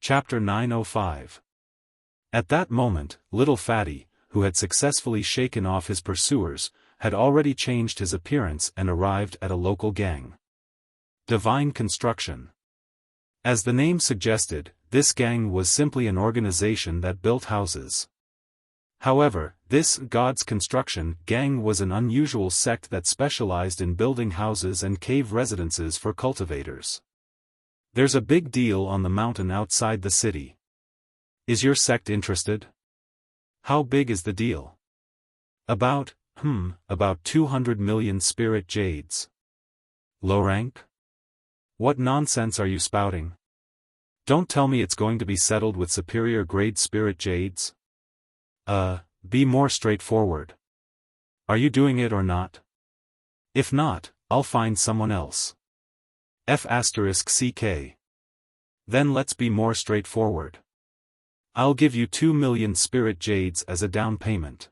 Chapter 905. At that moment, little Fatty, who had successfully shaken off his pursuers, had already changed his appearance and arrived at a local gang. Divine Construction. As the name suggested, this gang was simply an organization that built houses. However, this God's Construction gang was an unusual sect that specialized in building houses and cave residences for cultivators. There's a big deal on the mountain outside the city. Is your sect interested? How big is the deal? About 200 million spirit jades. Low rank? What nonsense are you spouting? Don't tell me it's going to be settled with superior grade spirit jades. Be more straightforward. Are you doing it or not? If not, I'll find someone else. F***CK. Then let's be more straightforward. I'll give you 2 million spirit jades as a down payment.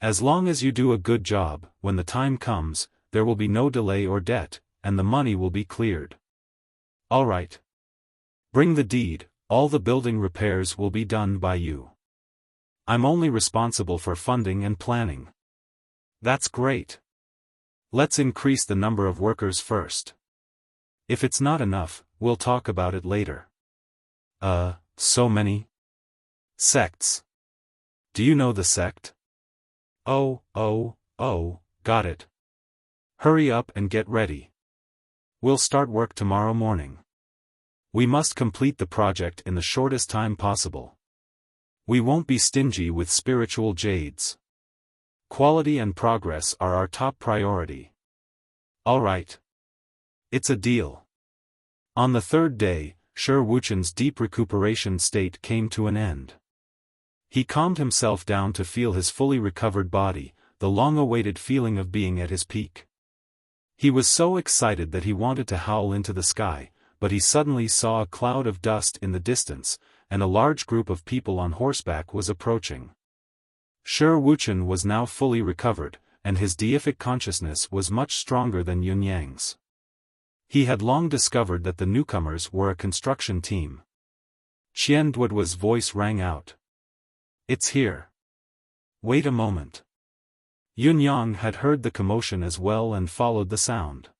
As long as you do a good job, when the time comes, there will be no delay or debt, and the money will be cleared. All right. Bring the deed, all the building repairs will be done by you. I'm only responsible for funding and planning. That's great. Let's increase the number of workers first. If it's not enough, we'll talk about it later. So many? Sects. Do you know the sect? Oh, got it. Hurry up and get ready. We'll start work tomorrow morning. We must complete the project in the shortest time possible. We won't be stingy with spiritual jades. Quality and progress are our top priority. All right. It's a deal. On the third day, Wuxia's deep recuperation state came to an end. He calmed himself down to feel his fully recovered body, the long-awaited feeling of being at his peak. He was so excited that he wanted to howl into the sky, but he suddenly saw a cloud of dust in the distance, and a large group of people on horseback was approaching. Wuxia was now fully recovered, and his deific consciousness was much stronger than Yunyang's. He had long discovered that the newcomers were a construction team. Qian Duoduo's voice rang out. It's here. Wait a moment. Yunyang had heard the commotion as well and followed the sound.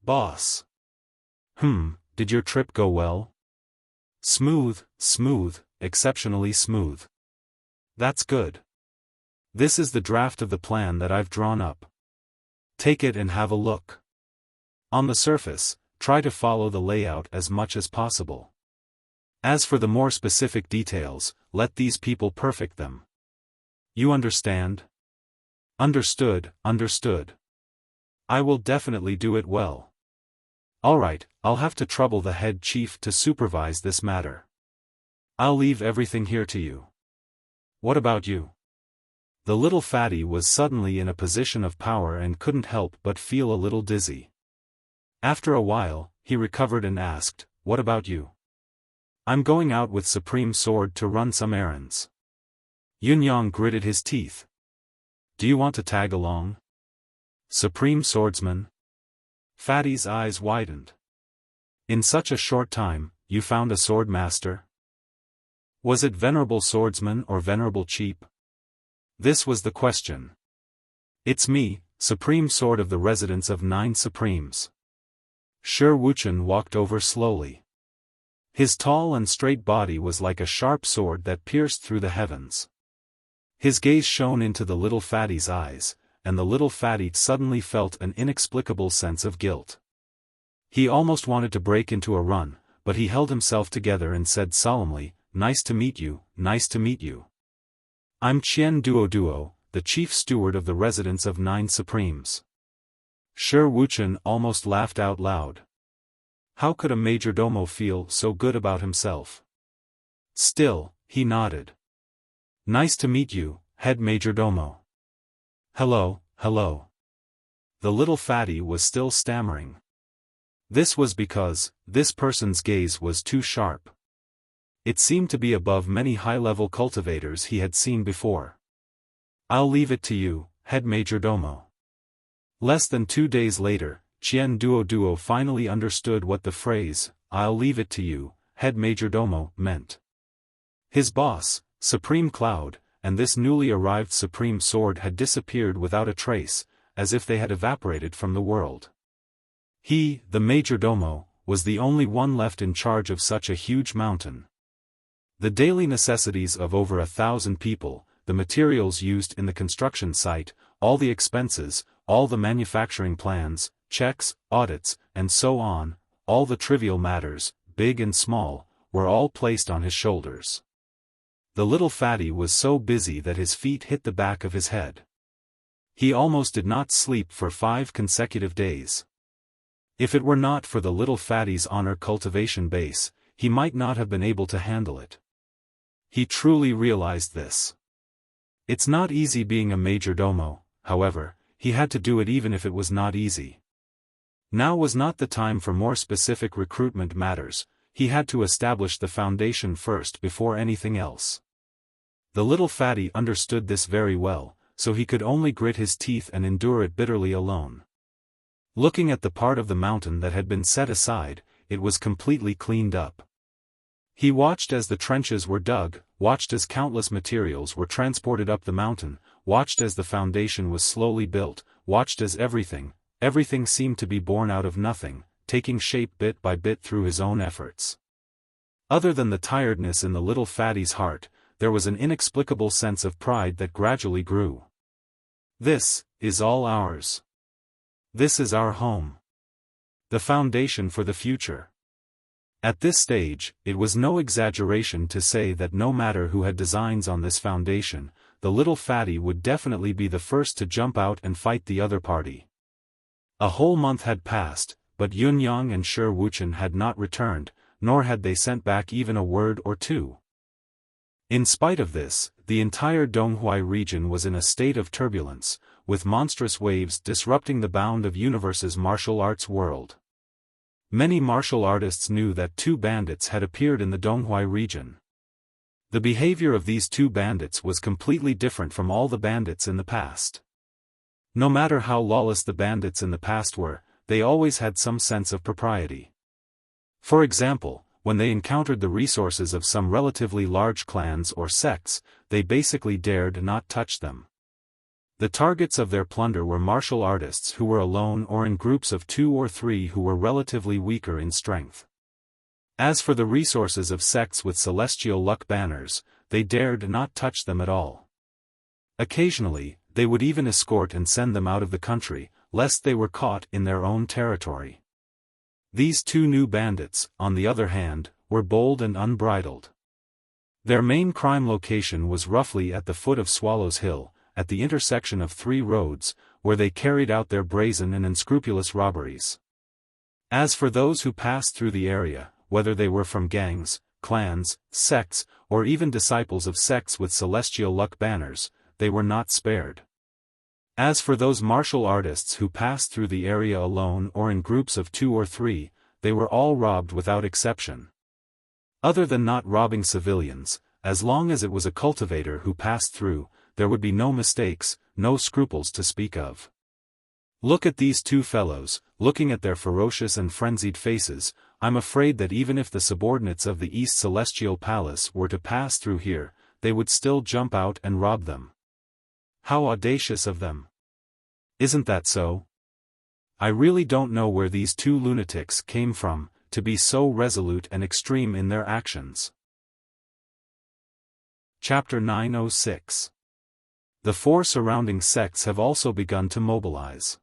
Boss. Did your trip go well? Smooth, exceptionally smooth. That's good. This is the draft of the plan that I've drawn up. Take it and have a look. On the surface, try to follow the layout as much as possible. As for the more specific details, let these people perfect them. You understand? Understood. I will definitely do it well. Alright, I'll have to trouble the head chief to supervise this matter. I'll leave everything here to you. What about you? The little fatty was suddenly in a position of power and couldn't help but feel a little dizzy. After a while, he recovered and asked, What about you? I'm going out with Supreme Sword to run some errands. Yunyang gritted his teeth. Do you want to tag along? Supreme Swordsman? Fatty's eyes widened. In such a short time, you found a sword master? Was it Venerable Swordsman or Venerable Cheap? This was the question. It's me, Supreme Sword of the Residence of 9 Supremes. Wuxia walked over slowly. His tall and straight body was like a sharp sword that pierced through the heavens. His gaze shone into the little fatty's eyes, and the little fatty suddenly felt an inexplicable sense of guilt. He almost wanted to break into a run, but he held himself together and said solemnly, Nice to meet you. I'm Qian Duoduo, the chief steward of the Residence of 9 Supremes. Wuxia almost laughed out loud. How could a majordomo feel so good about himself? Still, he nodded. Nice to meet you, head majordomo. Hello. The little fatty was still stammering. This was because, this person's gaze was too sharp. It seemed to be above many high-level cultivators he had seen before. I'll leave it to you, head majordomo. Less than 2 days later, Qian Duoduo finally understood what the phrase, I'll leave it to you, head majordomo, meant. His boss, Supreme Cloud, and this newly arrived Supreme Sword had disappeared without a trace, as if they had evaporated from the world. He, the majordomo, was the only one left in charge of such a huge mountain. The daily necessities of over 1,000 people, the materials used in the construction site, all the expenses, all the manufacturing plans, checks, audits, and so on, all the trivial matters, big and small, were all placed on his shoulders. The little fatty was so busy that his feet hit the back of his head. He almost did not sleep for 5 consecutive days. If it were not for the little fatty's honor cultivation base, he might not have been able to handle it. He truly realized this. It's not easy being a majordomo, however, he had to do it even if it was not easy. Now was not the time for more specific recruitment matters, he had to establish the foundation first before anything else. The little fatty understood this very well, so he could only grit his teeth and endure it bitterly alone. Looking at the part of the mountain that had been set aside, it was completely cleaned up. He watched as the trenches were dug, watched as countless materials were transported up the mountain, watched as the foundation was slowly built, watched as everything seemed to be born out of nothing, taking shape bit by bit through his own efforts. Other than the tiredness in the little fatty's heart, there was an inexplicable sense of pride that gradually grew. This is all ours. This is our home. The foundation for the future. At this stage, it was no exaggeration to say that no matter who had designs on this foundation, the little fatty would definitely be the first to jump out and fight the other party. A whole month had passed, but Yunyang and Shi Wuchen had not returned, nor had they sent back even a word or two. In spite of this, the entire Donghuai region was in a state of turbulence, with monstrous waves disrupting the bound of universe's martial arts world. Many martial artists knew that 2 bandits had appeared in the Donghuai region. The behavior of these 2 bandits was completely different from all the bandits in the past. No matter how lawless the bandits in the past were, they always had some sense of propriety. For example, when they encountered the resources of some relatively large clans or sects, they basically dared not touch them. The targets of their plunder were martial artists who were alone or in groups of 2 or 3 who were relatively weaker in strength. As for the resources of sects with celestial luck banners, they dared not touch them at all. Occasionally, they would even escort and send them out of the country, lest they were caught in their own territory. These 2 new bandits, on the other hand, were bold and unbridled. Their main crime location was roughly at the foot of Swallow's Hill, at the intersection of 3 roads, where they carried out their brazen and unscrupulous robberies. As for those who passed through the area, whether they were from gangs, clans, sects, or even disciples of sects with celestial luck banners, they were not spared. As for those martial artists who passed through the area alone or in groups of 2 or 3, they were all robbed without exception. Other than not robbing civilians, as long as it was a cultivator who passed through, there would be no mistakes, no scruples to speak of. Look at these 2 fellows, looking at their ferocious and frenzied faces, I'm afraid that even if the subordinates of the East Celestial Palace were to pass through here, they would still jump out and rob them. How audacious of them! Isn't that so? I really don't know where these 2 lunatics came from, to be so resolute and extreme in their actions. Chapter 906. The 4 surrounding sects have also begun to mobilize.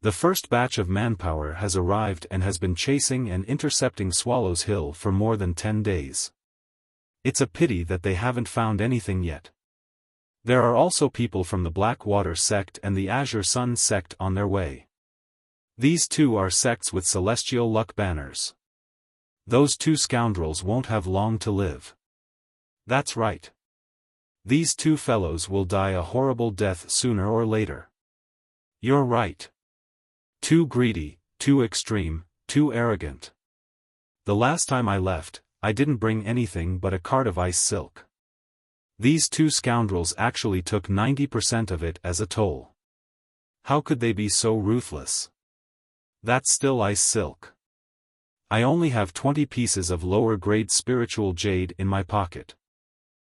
The first batch of manpower has arrived and has been chasing and intercepting Swallow's Hill for more than 10 days. It's a pity that they haven't found anything yet. There are also people from the Blackwater sect and the Azure Sun sect on their way. These 2 are sects with celestial luck banners. Those 2 scoundrels won't have long to live. That's right. These 2 fellows will die a horrible death sooner or later. You're right. Too greedy, too extreme, too arrogant. The last time I left, I didn't bring anything but a cart of ice silk. These 2 scoundrels actually took 90% of it as a toll. How could they be so ruthless? That's still ice silk. I only have 20 pieces of lower-grade spiritual jade in my pocket.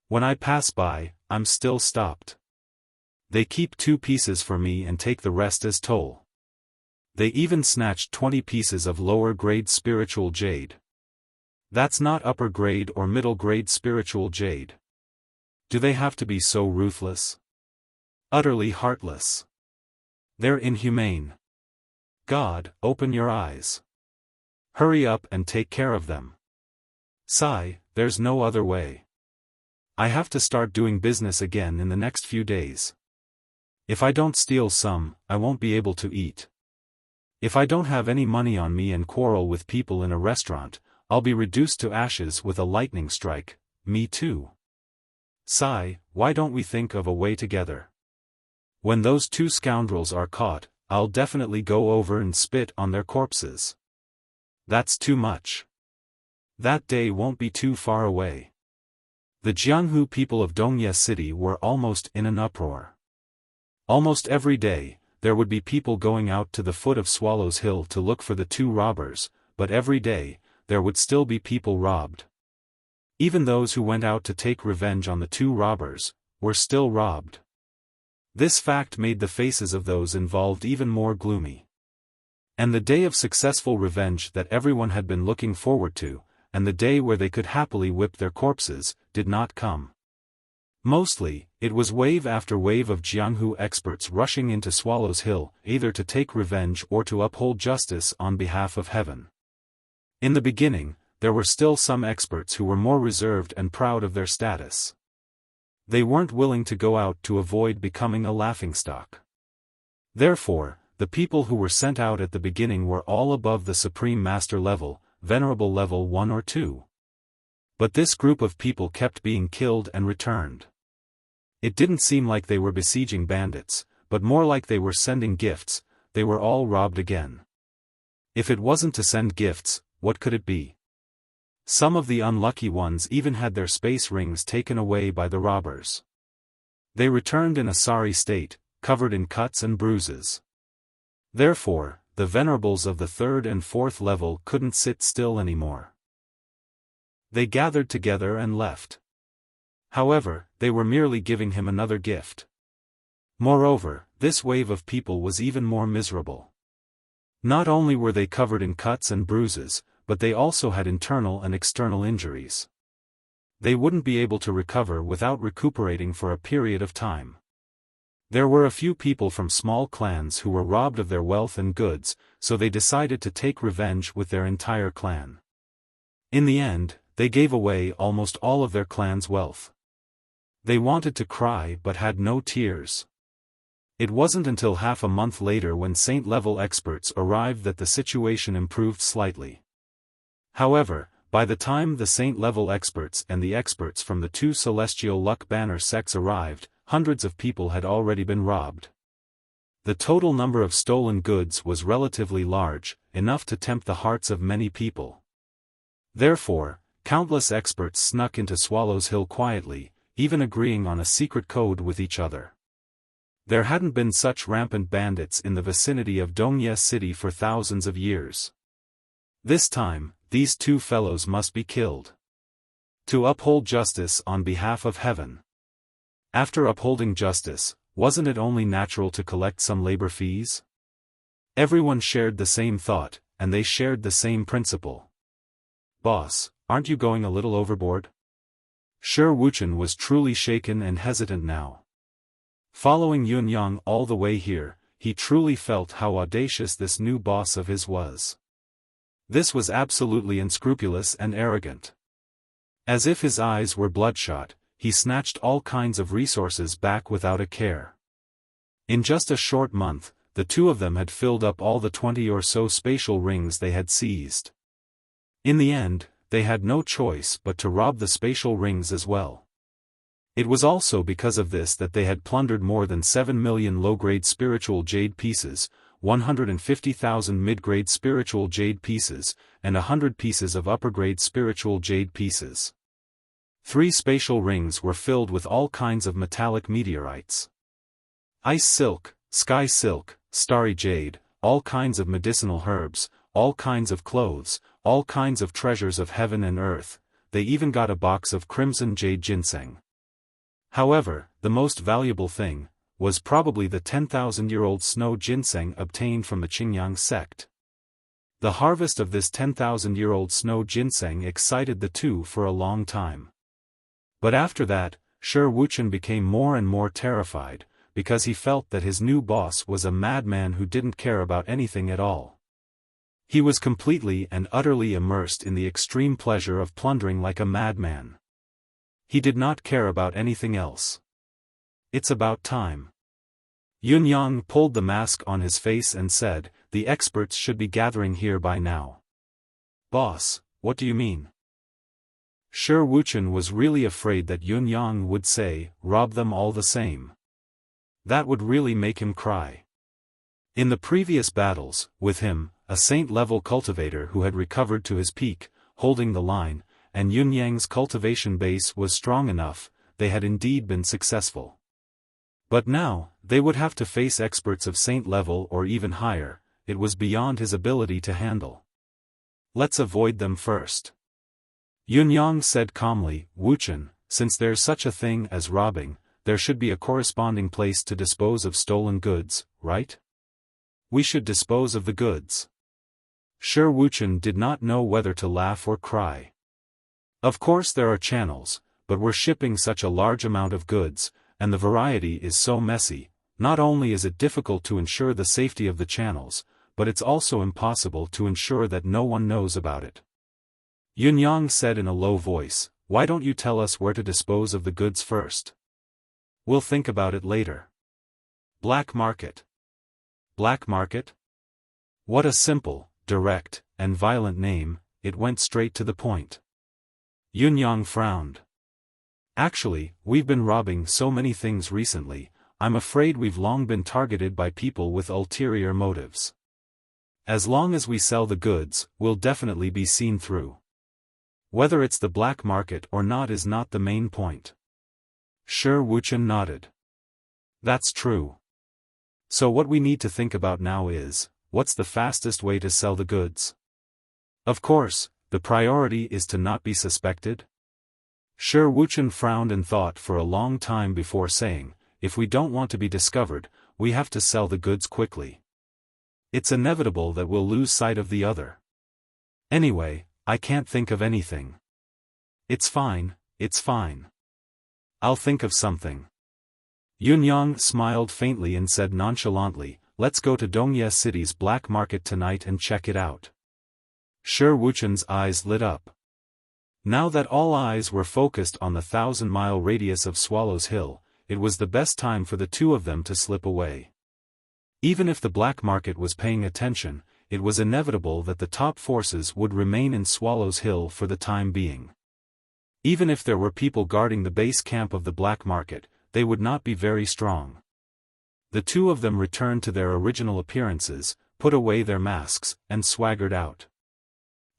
When I pass by, I'm still stopped. They keep 2 pieces for me and take the rest as toll. They even snatched 20 pieces of lower-grade spiritual jade. That's not upper-grade or middle-grade spiritual jade. Do they have to be so ruthless? Utterly heartless. They're inhumane. God, open your eyes. Hurry up and take care of them. Sigh, there's no other way. I have to start doing business again in the next few days. If I don't steal some, I won't be able to eat. If I don't have any money on me and quarrel with people in a restaurant, I'll be reduced to ashes with a lightning strike. Me too. Sigh, why don't we think of a way together? When those 2 scoundrels are caught, I'll definitely go over and spit on their corpses. That's too much. That day won't be too far away. The Jianghu people of Dongye City were almost in an uproar. Almost every day, there would be people going out to the foot of Swallow's Hill to look for the 2 robbers, but every day, there would still be people robbed. Even those who went out to take revenge on the 2 robbers, were still robbed. This fact made the faces of those involved even more gloomy. And the day of successful revenge that everyone had been looking forward to, and the day where they could happily whip their corpses, did not come. Mostly, it was wave after wave of Jianghu experts rushing into Swallow's Hill, either to take revenge or to uphold justice on behalf of heaven. In the beginning, there were still some experts who were more reserved and proud of their status. They weren't willing to go out to avoid becoming a laughingstock. Therefore, the people who were sent out at the beginning were all above the Supreme Master level, Venerable level 1 or 2. But this group of people kept being killed and returned. It didn't seem like they were besieging bandits, but more like they were sending gifts. They were all robbed again. If it wasn't to send gifts, what could it be? Some of the unlucky ones even had their space rings taken away by the robbers. They returned in a sorry state, covered in cuts and bruises. Therefore, the venerables of the 3rd and 4th level couldn't sit still anymore. They gathered together and left. However, they were merely giving him another gift. Moreover, this wave of people was even more miserable. Not only were they covered in cuts and bruises, but they also had internal and external injuries. They wouldn't be able to recover without recuperating for a period of time. There were a few people from small clans who were robbed of their wealth and goods, so they decided to take revenge with their entire clan. In the end, they gave away almost all of their clan's wealth. They wanted to cry but had no tears. It wasn't until half a month later when Saint-level experts arrived that the situation improved slightly. However, by the time the Saint-level experts and the experts from the 2 Celestial Luck Banner sects arrived, hundreds of people had already been robbed. The total number of stolen goods was relatively large, enough to tempt the hearts of many people. Therefore, countless experts snuck into Swallow's Hill quietly, even agreeing on a secret code with each other. There hadn't been such rampant bandits in the vicinity of Dongye City for thousands of years. This time, these 2 fellows must be killed. To uphold justice on behalf of heaven. After upholding justice, wasn't it only natural to collect some labor fees? Everyone shared the same thought, and they shared the same principle. Boss, aren't you going a little overboard? Sure, Wuchen was truly shaken and hesitant now. Following Yunyang all the way here, he truly felt how audacious this new boss of his was. This was absolutely unscrupulous and arrogant. As if his eyes were bloodshot, he snatched all kinds of resources back without a care. In just a short month, the 2 of them had filled up all the 20 or so spatial rings they had seized. In the end, they had no choice but to rob the spatial rings as well. It was also because of this that they had plundered more than 7 million low-grade spiritual jade pieces, 150,000 mid-grade spiritual jade pieces, and 100 pieces of upper-grade spiritual jade pieces. 3 spatial rings were filled with all kinds of metallic meteorites. Ice silk, sky silk, starry jade, all kinds of medicinal herbs, all kinds of clothes, all kinds of treasures of heaven and earth, they even got a box of crimson jade ginseng. However, the most valuable thing was probably the 10,000-year-old snow ginseng obtained from the Qingyang sect. The harvest of this 10,000-year-old snow ginseng excited the two for a long time. But after that, Shi Wuchen became more and more terrified, because he felt that his new boss was a madman who didn't care about anything at all. He was completely and utterly immersed in the extreme pleasure of plundering like a madman. He did not care about anything else. It's about time. Yun Yang pulled the mask on his face and said, "The experts should be gathering here by now." "Boss, what do you mean?" Shi Wuchen was really afraid that Yun Yang would say, "Rob them all the same." That would really make him cry. In the previous battles, with him, a saint-level cultivator who had recovered to his peak, holding the line, and Yun Yang's cultivation base was strong enough, they had indeed been successful. But now, they would have to face experts of saint level or even higher. It was beyond his ability to handle. "Let's avoid them first." Yun Yang said calmly, "Wuchen, since there's such a thing as robbing, there should be a corresponding place to dispose of stolen goods, right? We should dispose of the goods." Shi Wuchen did not know whether to laugh or cry. Of course there are channels, but we're shipping such a large amount of goods, and the variety is so messy. Not only is it difficult to ensure the safety of the channels, but it's also impossible to ensure that no one knows about it. Yun Yang said in a low voice, "Why don't you tell us where to dispose of the goods first? We'll think about it later." Black market. Black market? What a simple, direct, and violent name. It went straight to the point. Yun Yang frowned. "Actually, we've been robbing so many things recently, I'm afraid we've long been targeted by people with ulterior motives. As long as we sell the goods, we'll definitely be seen through. Whether it's the black market or not is not the main point." Shi Wuchen nodded. "That's true. So what we need to think about now is, what's the fastest way to sell the goods? Of course, the priority is to not be suspected." Shi Wuchen frowned and thought for a long time before saying, "If we don't want to be discovered, we have to sell the goods quickly. It's inevitable that we'll lose sight of the other. Anyway, I can't think of anything." It's fine. I'll think of something." Yun Yang smiled faintly and said nonchalantly, "Let's go to Dongye City's black market tonight and check it out." Shi Wuchen's eyes lit up. Now that all eyes were focused on the 1,000-mile radius of Swallows Hill, it was the best time for the two of them to slip away. Even if the black market was paying attention, it was inevitable that the top forces would remain in Swallows Hill for the time being. Even if there were people guarding the base camp of the black market, they would not be very strong. The two of them returned to their original appearances, put away their masks, and swaggered out.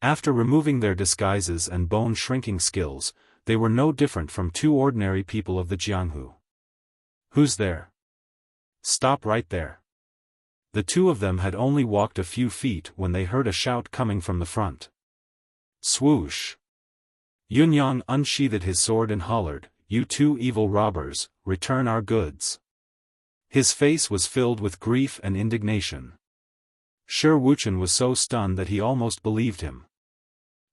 After removing their disguises and bone-shrinking skills, they were no different from two ordinary people of the Jianghu. "Who's there? Stop right there." The two of them had only walked a few feet when they heard a shout coming from the front. Swoosh! Yun Yang unsheathed his sword and hollered, "You two evil robbers, return our goods." His face was filled with grief and indignation. Shi Wuchen was so stunned that he almost believed him.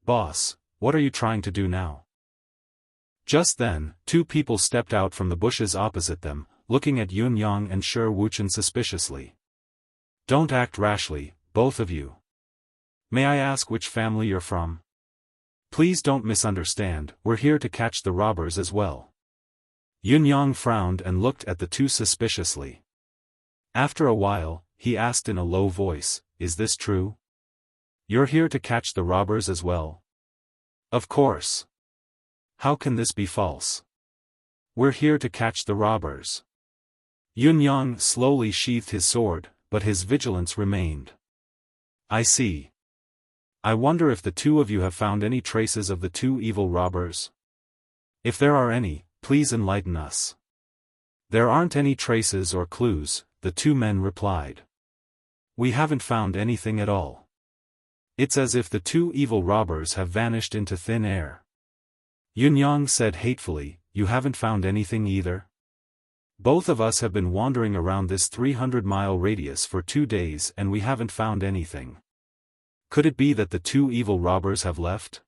"Boss, what are you trying to do now?" Just then, two people stepped out from the bushes opposite them, looking at Yun Yang and Shi Wuchen suspiciously. "Don't act rashly, both of you. May I ask which family you're from? Please don't misunderstand, we're here to catch the robbers as well." Yun Yang frowned and looked at the two suspiciously. After a while, he asked in a low voice, "Is this true? You're here to catch the robbers as well?" "Of course. How can this be false? We're here to catch the robbers." Yun Yang slowly sheathed his sword, but his vigilance remained. "I see. I wonder if the two of you have found any traces of the two evil robbers? If there are any, please enlighten us." "There aren't any traces or clues," the two men replied. "We haven't found anything at all." It's as if the two evil robbers have vanished into thin air. Yunyang said hatefully, "You haven't found anything either? Both of us have been wandering around this 300-mile radius for 2 days and we haven't found anything. Could it be that the two evil robbers have left?"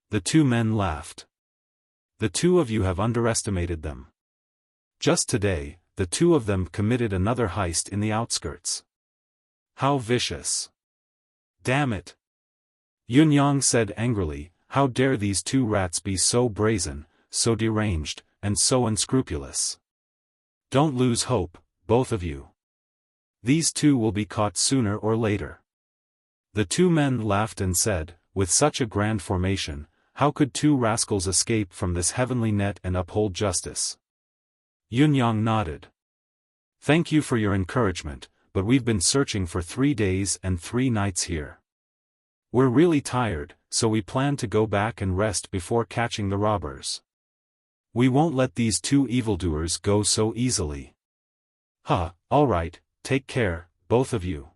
The two men laughed. "The two of you have underestimated them. Just today, the two of them committed another heist in the outskirts. How vicious. Damn it!" Yunyang said angrily, "How dare these two rats be so brazen, so deranged, and so unscrupulous. Don't lose hope, both of you. These two will be caught sooner or later." The two men laughed and said, "With such a grand formation, how could two rascals escape from this heavenly net and uphold justice?" Yunyang nodded. "Thank you for your encouragement, but we've been searching for 3 days and 3 nights here. We're really tired, so we plan to go back and rest before catching the robbers. We won't let these two evildoers go so easily." All right, take care, both of you."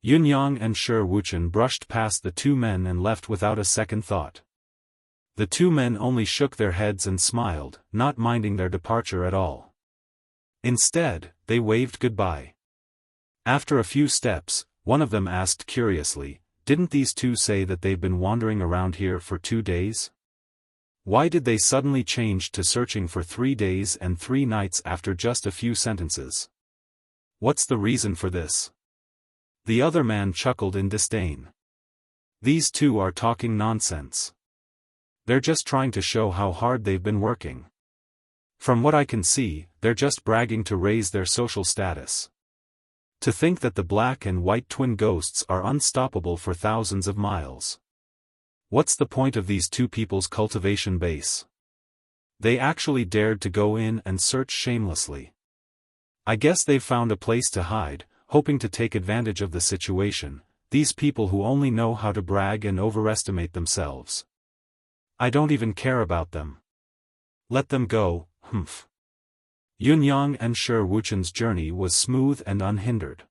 Yunyang and Shi Wuchen brushed past the two men and left without a second thought. The two men only shook their heads and smiled, not minding their departure at all. Instead, they waved goodbye. After a few steps, one of them asked curiously, "Didn't these two say that they've been wandering around here for 2 days? Why did they suddenly change to searching for 3 days and 3 nights after just a few sentences? What's the reason for this?" The other man chuckled in disdain. "These two are talking nonsense. They're just trying to show how hard they've been working. From what I can see, they're just bragging to raise their social status. To think that the black and white twin ghosts are unstoppable for thousands of miles. What's the point of these two people's cultivation base? They actually dared to go in and search shamelessly. I guess they've found a place to hide, hoping to take advantage of the situation, these people who only know how to brag and overestimate themselves. I don't even care about them. Let them go, humph." Yunyang and Shi Wuchen's journey was smooth and unhindered.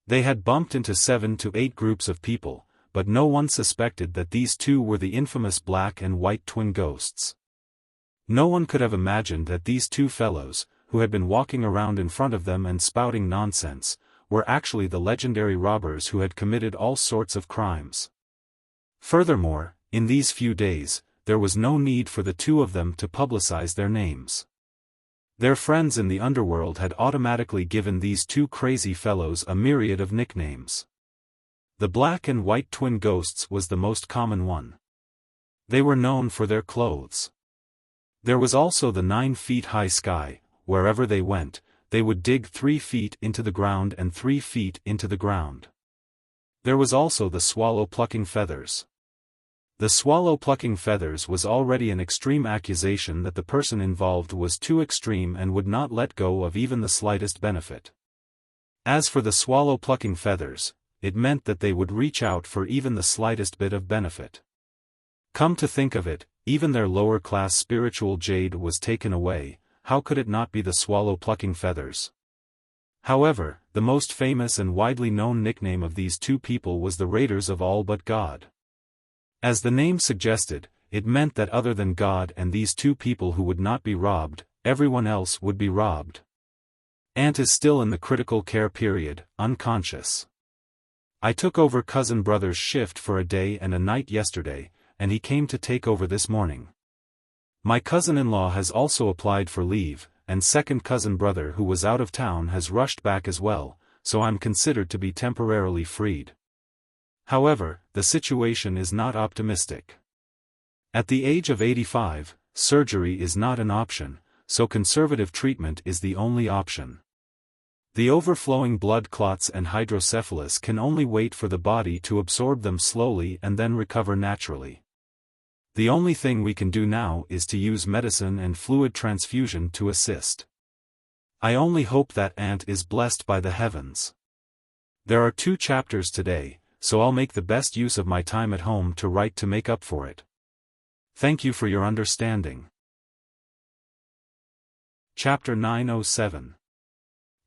They had bumped into 7 to 8 groups of people, but no one suspected that these two were the infamous black and white twin ghosts. No one could have imagined that these two fellows, who had been walking around in front of them and spouting nonsense, were actually the legendary robbers who had committed all sorts of crimes. Furthermore, in these few days, there was no need for the two of them to publicize their names. Their friends in the underworld had automatically given these two crazy fellows a myriad of nicknames. The black and white twin ghosts was the most common one. They were known for their clothes. There was also the 9-feet-high sky. Wherever they went, they would dig 3 feet into the ground and 3 feet into the ground. There was also the swallow-plucking feathers. The swallow-plucking feathers was already an extreme accusation that the person involved was too extreme and would not let go of even the slightest benefit. As for the swallow-plucking feathers, it meant that they would reach out for even the slightest bit of benefit. Come to think of it, even their lower-class spiritual jade was taken away. How could it not be the swallow-plucking feathers? However, the most famous and widely known nickname of these two people was the Raiders of All But God. As the name suggested, it meant that other than God and these two people who would not be robbed, everyone else would be robbed. Aunt is still in the critical care period, unconscious. I took over cousin brother's shift for a day and a night yesterday, and he came to take over this morning. My cousin-in-law has also applied for leave, and second cousin brother who was out of town has rushed back as well, so I'm considered to be temporarily freed. However, the situation is not optimistic. At the age of 85, surgery is not an option, so conservative treatment is the only option. The overflowing blood clots and hydrocephalus can only wait for the body to absorb them slowly and then recover naturally. The only thing we can do now is to use medicine and fluid transfusion to assist. I only hope that aunt is blessed by the heavens. There are 2 chapters today, so I'll make the best use of my time at home to write to make up for it. Thank you for your understanding. Chapter 907.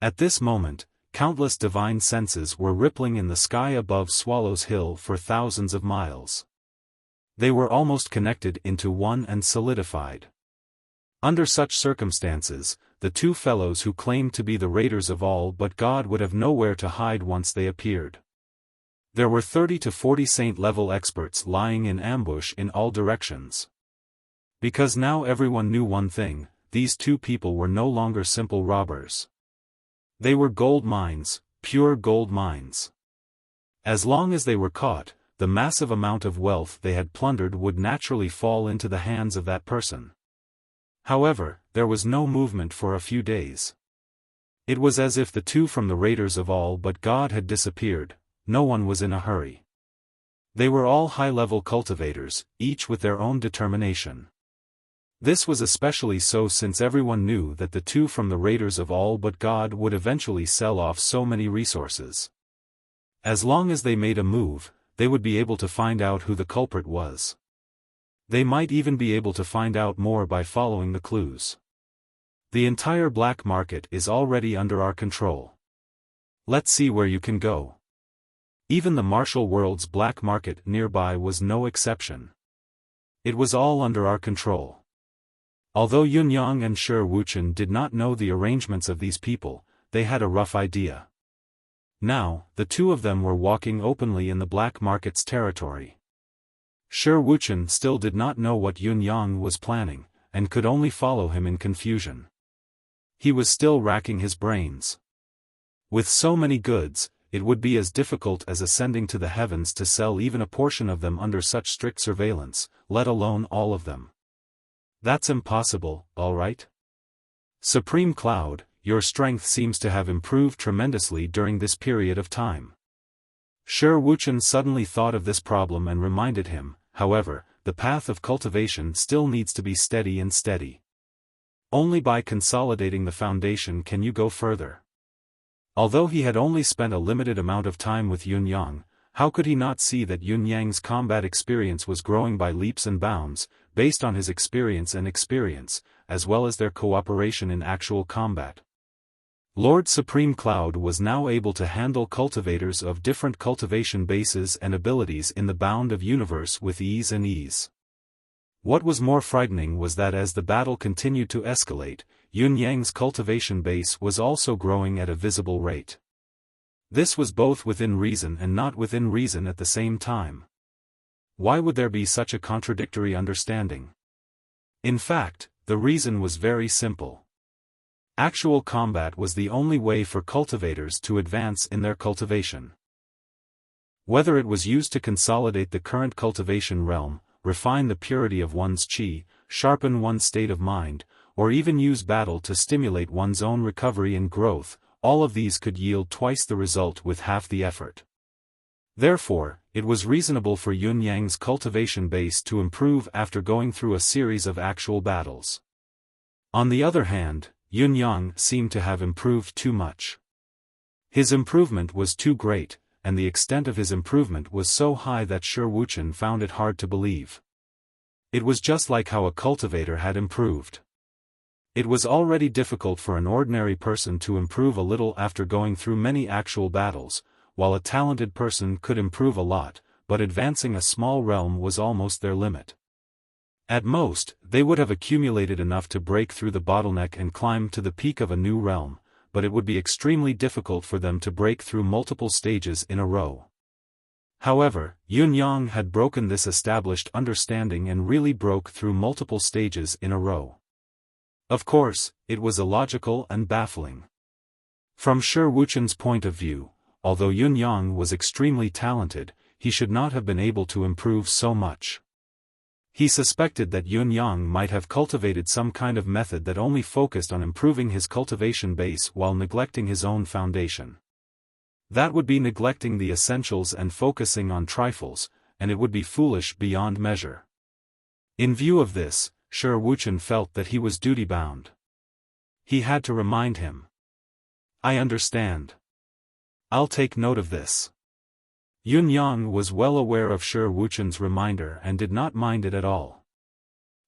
At this moment, countless divine senses were rippling in the sky above Swallow's Hill for thousands of miles. They were almost connected into one and solidified. Under such circumstances, the two fellows who claimed to be the raiders of all but God would have nowhere to hide once they appeared. There were 30 to 40 saint-level experts lying in ambush in all directions. Because now everyone knew one thing, these two people were no longer simple robbers. They were gold mines, pure gold mines. As long as they were caught, the massive amount of wealth they had plundered would naturally fall into the hands of that person. However, there was no movement for a few days. It was as if the two from the raiders of all but God had disappeared. No one was in a hurry. They were all high-level cultivators, each with their own determination. This was especially so since everyone knew that the two from the raiders of all but God would eventually sell off so many resources. As long as they made a move, they would be able to find out who the culprit was. They might even be able to find out more by following the clues. The entire black market is already under our control. Let's see where you can go. Even the martial world's black market nearby was no exception. It was all under our control. Although Yunyang and Shi Wuchen did not know the arrangements of these people, they had a rough idea. Now, the two of them were walking openly in the black market's territory. Shi Wuchen still did not know what Yunyang was planning, and could only follow him in confusion. He was still racking his brains. With so many goods, it would be as difficult as ascending to the heavens to sell even a portion of them under such strict surveillance, let alone all of them. That's impossible, all right? Supreme Cloud, your strength seems to have improved tremendously during this period of time. Shi Wuchen suddenly thought of this problem and reminded him, however, the path of cultivation still needs to be steady and steady. Only by consolidating the foundation can you go further. Although he had only spent a limited amount of time with Yunyang, how could he not see that Yunyang's combat experience was growing by leaps and bounds, based on his experience, as well as their cooperation in actual combat. Lord Supreme Cloud was now able to handle cultivators of different cultivation bases and abilities in the bound of universe with ease. What was more frightening was that as the battle continued to escalate, Yunyang's cultivation base was also growing at a visible rate. This was both within reason and not within reason at the same time. Why would there be such a contradictory understanding? In fact, the reason was very simple. Actual combat was the only way for cultivators to advance in their cultivation. Whether it was used to consolidate the current cultivation realm, refine the purity of one's qi, sharpen one's state of mind, or even use battle to stimulate one's own recovery and growth, all of these could yield twice the result with half the effort. Therefore, it was reasonable for Yunyang's cultivation base to improve after going through a series of actual battles. On the other hand, Yunyang seemed to have improved too much. His improvement was too great, and the extent of his improvement was so high that Shi Wuchen found it hard to believe. It was just like how a cultivator had improved. It was already difficult for an ordinary person to improve a little after going through many actual battles, while a talented person could improve a lot, but advancing a small realm was almost their limit. At most, they would have accumulated enough to break through the bottleneck and climb to the peak of a new realm, but it would be extremely difficult for them to break through multiple stages in a row. However, Yunyang had broken this established understanding and really broke through multiple stages in a row. Of course, it was illogical and baffling. From Shi Wuchen's point of view, although Yunyang was extremely talented, he should not have been able to improve so much. He suspected that Yunyang might have cultivated some kind of method that only focused on improving his cultivation base while neglecting his own foundation. That would be neglecting the essentials and focusing on trifles, and it would be foolish beyond measure. In view of this, Shi Wuchen felt that he was duty-bound. He had to remind him. I understand. I'll take note of this. Yunyang was well aware of Shi Wuchen's reminder and did not mind it at all.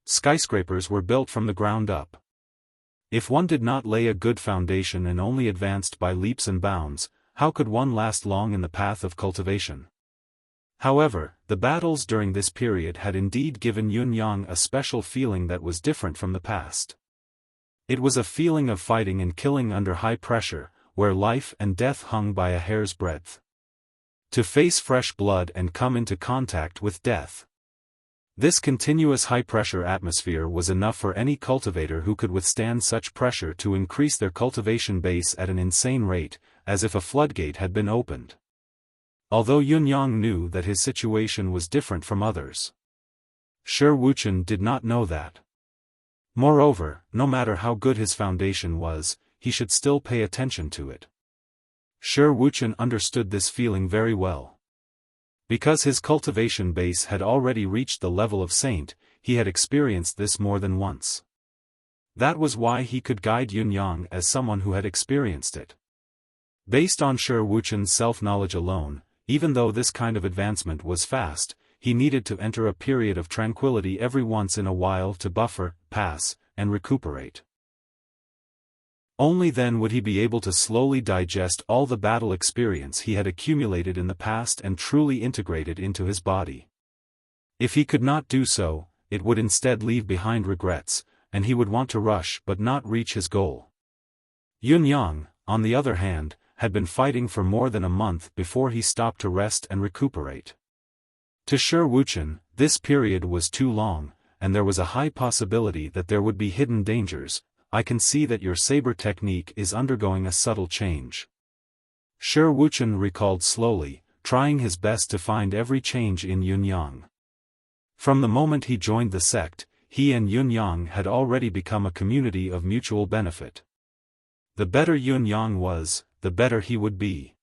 Skyscrapers were built from the ground up. If one did not lay a good foundation and only advanced by leaps and bounds, how could one last long in the path of cultivation? However, the battles during this period had indeed given Yun-Yang a special feeling that was different from the past. It was a feeling of fighting and killing under high pressure, where life and death hung by a hair's breadth. To face fresh blood and come into contact with death. This continuous high-pressure atmosphere was enough for any cultivator who could withstand such pressure to increase their cultivation base at an insane rate, as if a floodgate had been opened. Although Yun-Yang knew that his situation was different from others, Shi Wuchen did not know that. Moreover, no matter how good his foundation was, he should still pay attention to it. Shi Wuchen understood this feeling very well. Because his cultivation base had already reached the level of saint, he had experienced this more than once. That was why he could guide Yun-Yang as someone who had experienced it. Based on Shi Wuchen's self-knowledge alone, even though this kind of advancement was fast, he needed to enter a period of tranquility every once in a while to buffer, pass, and recuperate. Only then would he be able to slowly digest all the battle experience he had accumulated in the past and truly integrate it into his body. If he could not do so, it would instead leave behind regrets, and he would want to rush but not reach his goal. Yun-Yang, on the other hand, had been fighting for more than a month before he stopped to rest and recuperate. To Shi Wuchen, this period was too long, and there was a high possibility that there would be hidden dangers. I can see that your saber technique is undergoing a subtle change. Shi Wuchen recalled slowly, trying his best to find every change in Yun-Yang. From the moment he joined the sect, he and Yun-Yang had already become a community of mutual benefit. The better Yun-Yang was, the better he would be.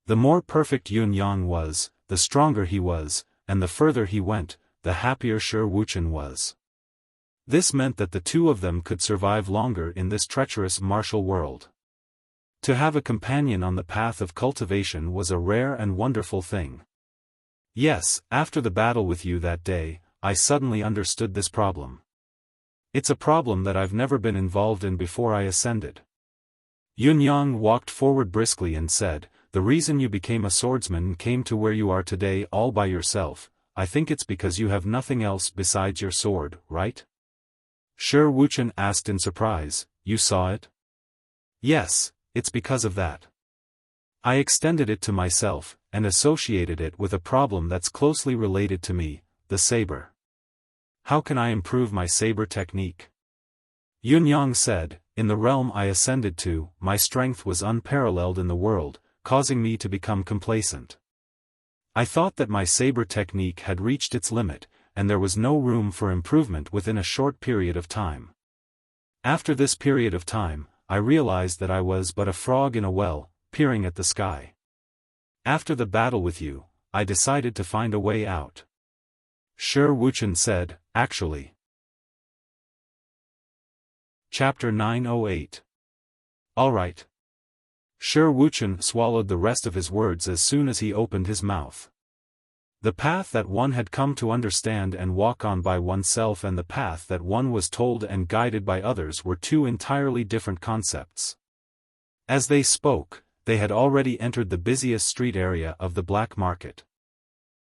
The more perfect Yun-Yang was, the stronger he was, and the further he went, the happier Shi Wuchen was. This meant that the two of them could survive longer in this treacherous martial world. To have a companion on the path of cultivation was a rare and wonderful thing. Yes, after the battle with you that day, I suddenly understood this problem. It's a problem that I've never been involved in before I ascended. Yun-Yang walked forward briskly and said, "The reason you became a swordsman and came to where you are today all by yourself, I think it's because you have nothing else besides your sword, right?" Shi Wuchen asked in surprise, "You saw it?" "Yes, it's because of that. I extended it to myself, and associated it with a problem that's closely related to me, the saber. How can I improve my saber technique?" Yun-Yang said, "In the realm I ascended to, my strength was unparalleled in the world, causing me to become complacent. I thought that my saber technique had reached its limit, and there was no room for improvement within a short period of time. After this period of time, I realized that I was but a frog in a well, peering at the sky. After the battle with you, I decided to find a way out." Shi Wuchen said, "Actually." Chapter 908. Alright. Shi Wuchen swallowed the rest of his words as soon as he opened his mouth. The path that one had come to understand and walk on by oneself and the path that one was told and guided by others were two entirely different concepts. As they spoke, they had already entered the busiest street area of the black market.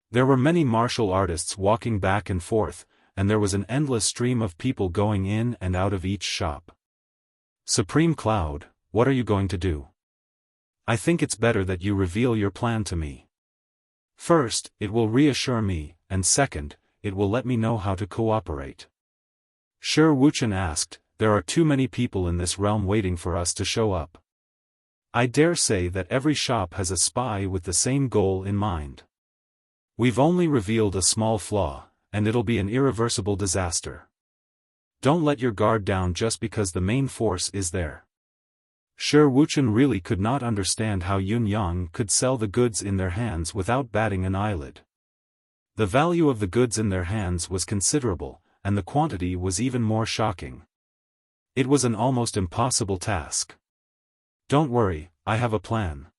There were many martial artists walking back and forth, and there was an endless stream of people going in and out of each shop. "Supreme Cloud, what are you going to do? I think it's better that you reveal your plan to me. First, it will reassure me, and second, it will let me know how to cooperate." Shi Wuchen asked, "There are too many people in this realm waiting for us to show up. I dare say that every shop has a spy with the same goal in mind. We've only revealed a small flaw, and it'll be an irreversible disaster. Don't let your guard down just because the main force is there." Shi Wuchen really could not understand how Yun-Yang could sell the goods in their hands without batting an eyelid. The value of the goods in their hands was considerable, and the quantity was even more shocking. It was an almost impossible task. "Don't worry, I have a plan.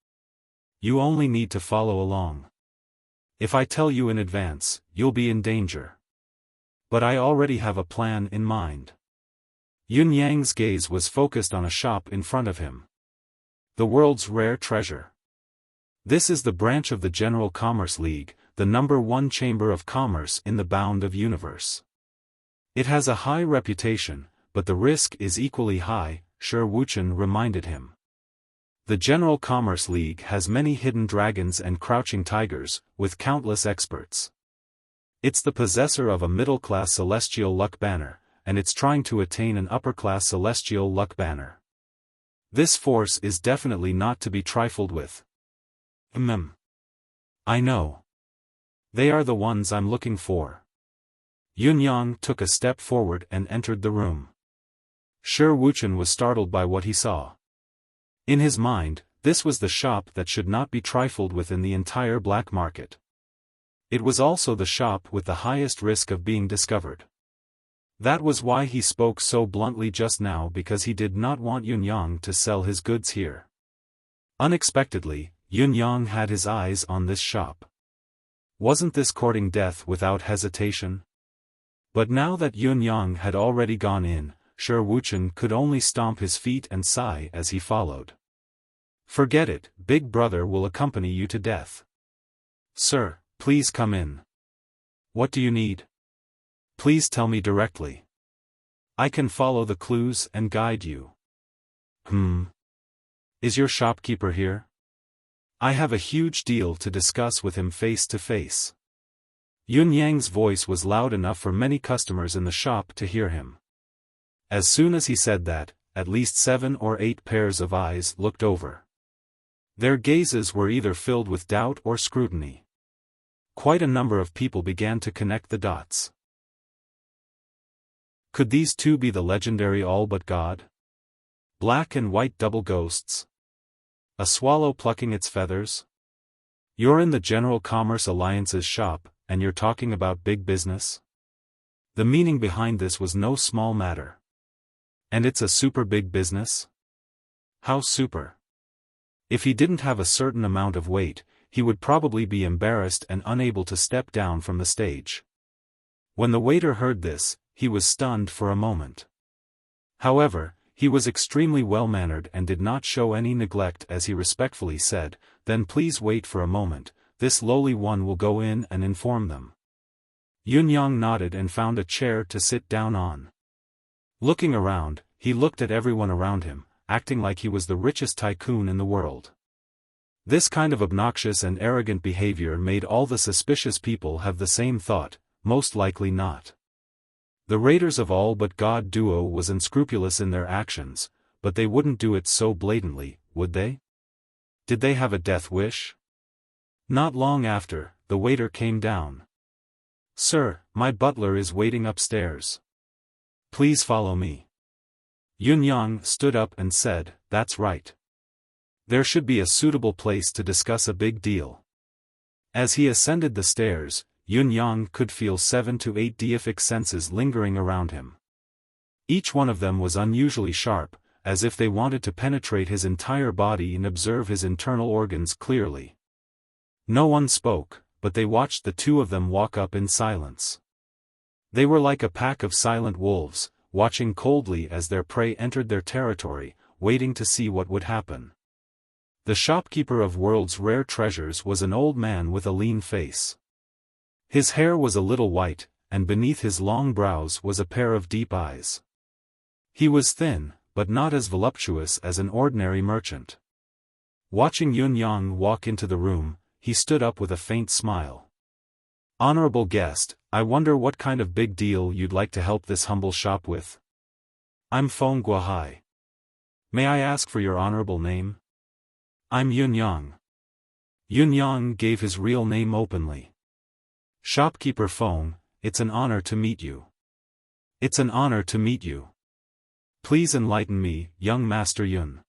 You only need to follow along. If I tell you in advance, you'll be in danger. But I already have a plan in mind." Yun Yang's gaze was focused on a shop in front of him. The world's rare treasure. This is the branch of the General Commerce League, the #1 chamber of commerce in the bound of universe. It has a high reputation, but the risk is equally high, Shi Wuchen reminded him. The General Commerce League has many hidden dragons and crouching tigers, with countless experts. It's the possessor of a middle-class celestial luck banner, and it's trying to attain an upper-class celestial luck banner. This force is definitely not to be trifled with. I know. They are the ones I'm looking for. Yun Yang took a step forward and entered the room. Shi Wuchen was startled by what he saw. In his mind, this was the shop that should not be trifled with in the entire black market. It was also the shop with the highest risk of being discovered. That was why he spoke so bluntly just now, because he did not want Yun Yang to sell his goods here. Unexpectedly, Yun Yang had his eyes on this shop. Wasn't this courting death without hesitation? But now that Yun Yang had already gone in, Shi Wuchen could only stomp his feet and sigh as he followed. Forget it, Big Brother will accompany you to death. Sir, please come in. What do you need? Please tell me directly. I can follow the clues and guide you. Is your shopkeeper here? I have a huge deal to discuss with him face to face. Yun Yang's voice was loud enough for many customers in the shop to hear him. As soon as he said that, at least 7 or 8 pairs of eyes looked over. Their gazes were either filled with doubt or scrutiny. Quite a number of people began to connect the dots. Could these two be the legendary All But God? Black and white double ghosts? A swallow plucking its feathers? You're in the General Commerce Alliance's shop, and you're talking about big business? The meaning behind this was no small matter. And it's a super big business? How super? If he didn't have a certain amount of weight, he would probably be embarrassed and unable to step down from the stage. When the waiter heard this, he was stunned for a moment. However, he was extremely well-mannered and did not show any neglect as he respectfully said, "Then please wait for a moment, this lowly one will go in and inform them." Yun Yang nodded and found a chair to sit down on. Looking around, he looked at everyone around him, acting like he was the richest tycoon in the world. This kind of obnoxious and arrogant behavior made all the suspicious people have the same thought, most likely not. The Raiders of All But God duo was unscrupulous in their actions, but they wouldn't do it so blatantly, would they? Did they have a death wish? Not long after, the waiter came down. "Sir, my butler is waiting upstairs. Please follow me." Yun Yang stood up and said, "That's right. There should be a suitable place to discuss a big deal." As he ascended the stairs, Yun Yang could feel 7 to 8 deific senses lingering around him. Each one of them was unusually sharp, as if they wanted to penetrate his entire body and observe his internal organs clearly. No one spoke, but they watched the two of them walk up in silence. They were like a pack of silent wolves, watching coldly as their prey entered their territory, waiting to see what would happen. The shopkeeper of world's rare treasures was an old man with a lean face. His hair was a little white, and beneath his long brows was a pair of deep eyes. He was thin, but not as voluptuous as an ordinary merchant. Watching Yun Yang walk into the room, he stood up with a faint smile. "Honorable guest, I wonder what kind of big deal you'd like to help this humble shop with? I'm Feng Guohai. May I ask for your honorable name?" "I'm Yun Yang." Yun Yang gave his real name openly. "Shopkeeper Feng, it's an honor to meet you." "It's an honor to meet you. Please enlighten me, young Master Yun."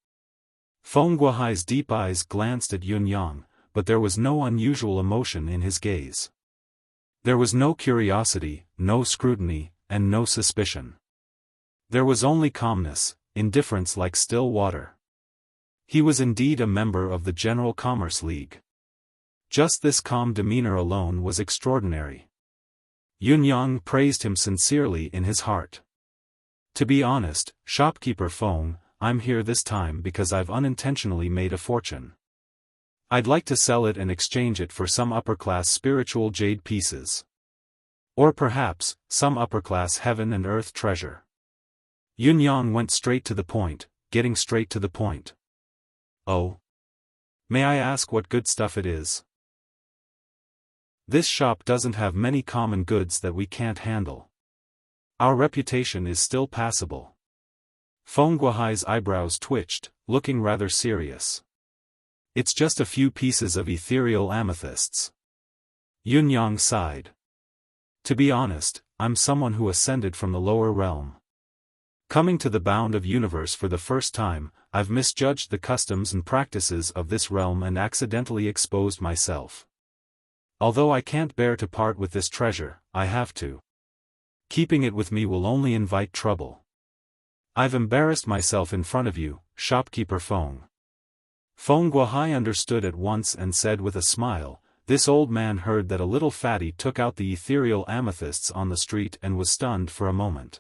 Feng Guohai's deep eyes glanced at Yun Yang, but there was no unusual emotion in his gaze. There was no curiosity, no scrutiny, and no suspicion. There was only calmness, indifference like still water. He was indeed a member of the General Commerce League. Just this calm demeanor alone was extraordinary. Yun Yang praised him sincerely in his heart. To be honest, shopkeeper Feng, I'm here this time because I've unintentionally made a fortune. I'd like to sell it and exchange it for some upper-class spiritual jade pieces. Or perhaps, some upper-class heaven and earth treasure. Yun Yang went straight to the point, getting straight to the point. Oh? May I ask what good stuff it is? This shop doesn't have many common goods that we can't handle. Our reputation is still passable. Feng Guohai's eyebrows twitched, looking rather serious. It's just a few pieces of ethereal amethysts. Yun Yang sighed. To be honest, I'm someone who ascended from the lower realm. Coming to the bound of universe for the first time, I've misjudged the customs and practices of this realm and accidentally exposed myself. Although I can't bear to part with this treasure, I have to. Keeping it with me will only invite trouble. I've embarrassed myself in front of you, shopkeeper Feng. Feng Guohai understood at once and said with a smile, this old man heard that a little fatty took out the ethereal amethysts on the street and was stunned for a moment.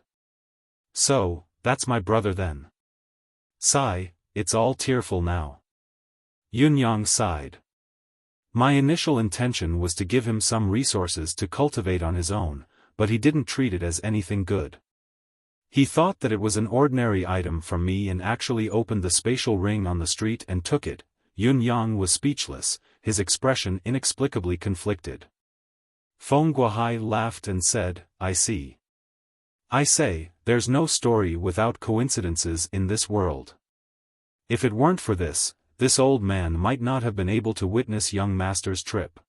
So, that's my brother then. Sigh, it's all tearful now. Yun Yang sighed. My initial intention was to give him some resources to cultivate on his own, but he didn't treat it as anything good. He thought that it was an ordinary item from me and actually opened the spatial ring on the street and took it. Yun Yang was speechless, his expression inexplicably conflicted. Feng Guohai laughed and said, I see. I say, there's no story without coincidences in this world. If it weren't for this old man might not have been able to witness young master's trip.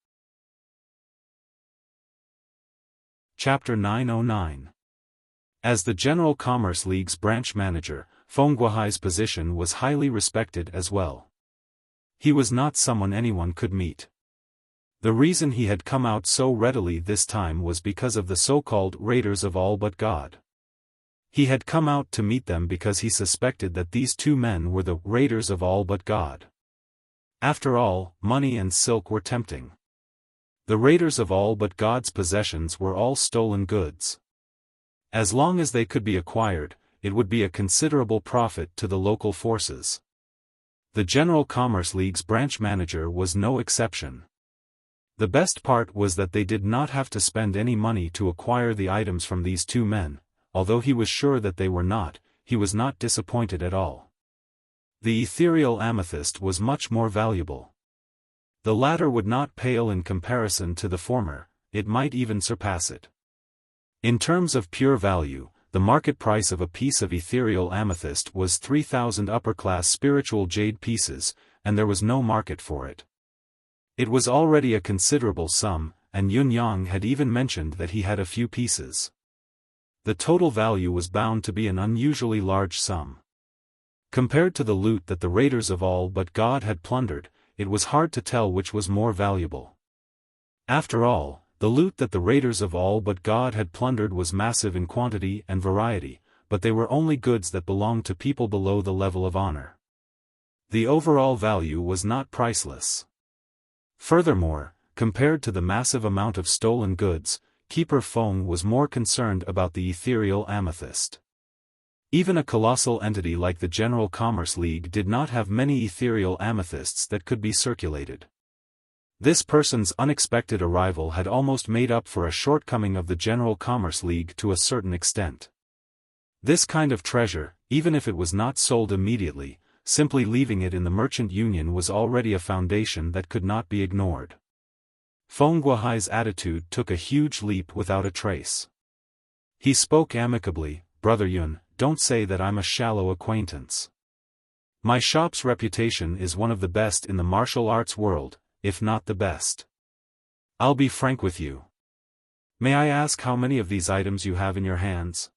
Chapter 909. As the General Commerce League's branch manager, Feng Guohai's position was highly respected as well. He was not someone anyone could meet. The reason he had come out so readily this time was because of the so-called Raiders of All But God. He had come out to meet them because he suspected that these two men were the Raiders of All But God. After all, money and silk were tempting. The Raiders of All But God's possessions were all stolen goods. As long as they could be acquired, it would be a considerable profit to the local forces. The General Commerce League's branch manager was no exception. The best part was that they did not have to spend any money to acquire the items from these two men. Although he was sure that they were not, he was not disappointed at all. The ethereal amethyst was much more valuable. The latter would not pale in comparison to the former, it might even surpass it. In terms of pure value, the market price of a piece of ethereal amethyst was 3,000 upper-class spiritual jade pieces, and there was no market for it. It was already a considerable sum, and Yun Yang had even mentioned that he had a few pieces. The total value was bound to be an unusually large sum. Compared to the loot that the Raiders of All But God had plundered, it was hard to tell which was more valuable. After all, the loot that the Raiders of All But God had plundered was massive in quantity and variety, but they were only goods that belonged to people below the level of honor. The overall value was not priceless. Furthermore, compared to the massive amount of stolen goods, Keeper Feng was more concerned about the ethereal amethyst. Even a colossal entity like the General Commerce League did not have many ethereal amethysts that could be circulated. This person's unexpected arrival had almost made up for a shortcoming of the General Commerce League to a certain extent. This kind of treasure, even if it was not sold immediately, simply leaving it in the Merchant Union was already a foundation that could not be ignored. Feng Guohai's attitude took a huge leap without a trace. He spoke amicably, Brother Yun, don't say that I'm a shallow acquaintance. My shop's reputation is one of the best in the martial arts world, if not the best. I'll be frank with you. May I ask how many of these items you have in your hands?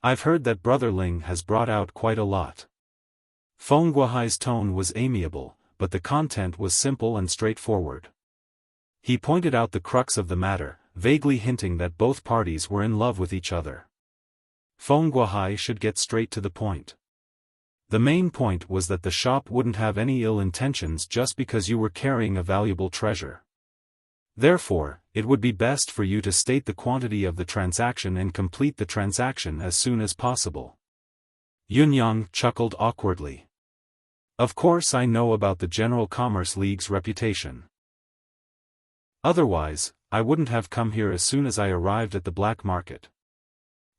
I've heard that Brother Ling has brought out quite a lot. Feng Guohai's tone was amiable, but the content was simple and straightforward. He pointed out the crux of the matter, vaguely hinting that both parties were in love with each other. Feng Guohai should get straight to the point. The main point was that the shop wouldn't have any ill intentions just because you were carrying a valuable treasure. Therefore, it would be best for you to state the quantity of the transaction and complete the transaction as soon as possible. Yunyang chuckled awkwardly. Of course I know about the General Commerce League's reputation. Otherwise, I wouldn't have come here as soon as I arrived at the black market.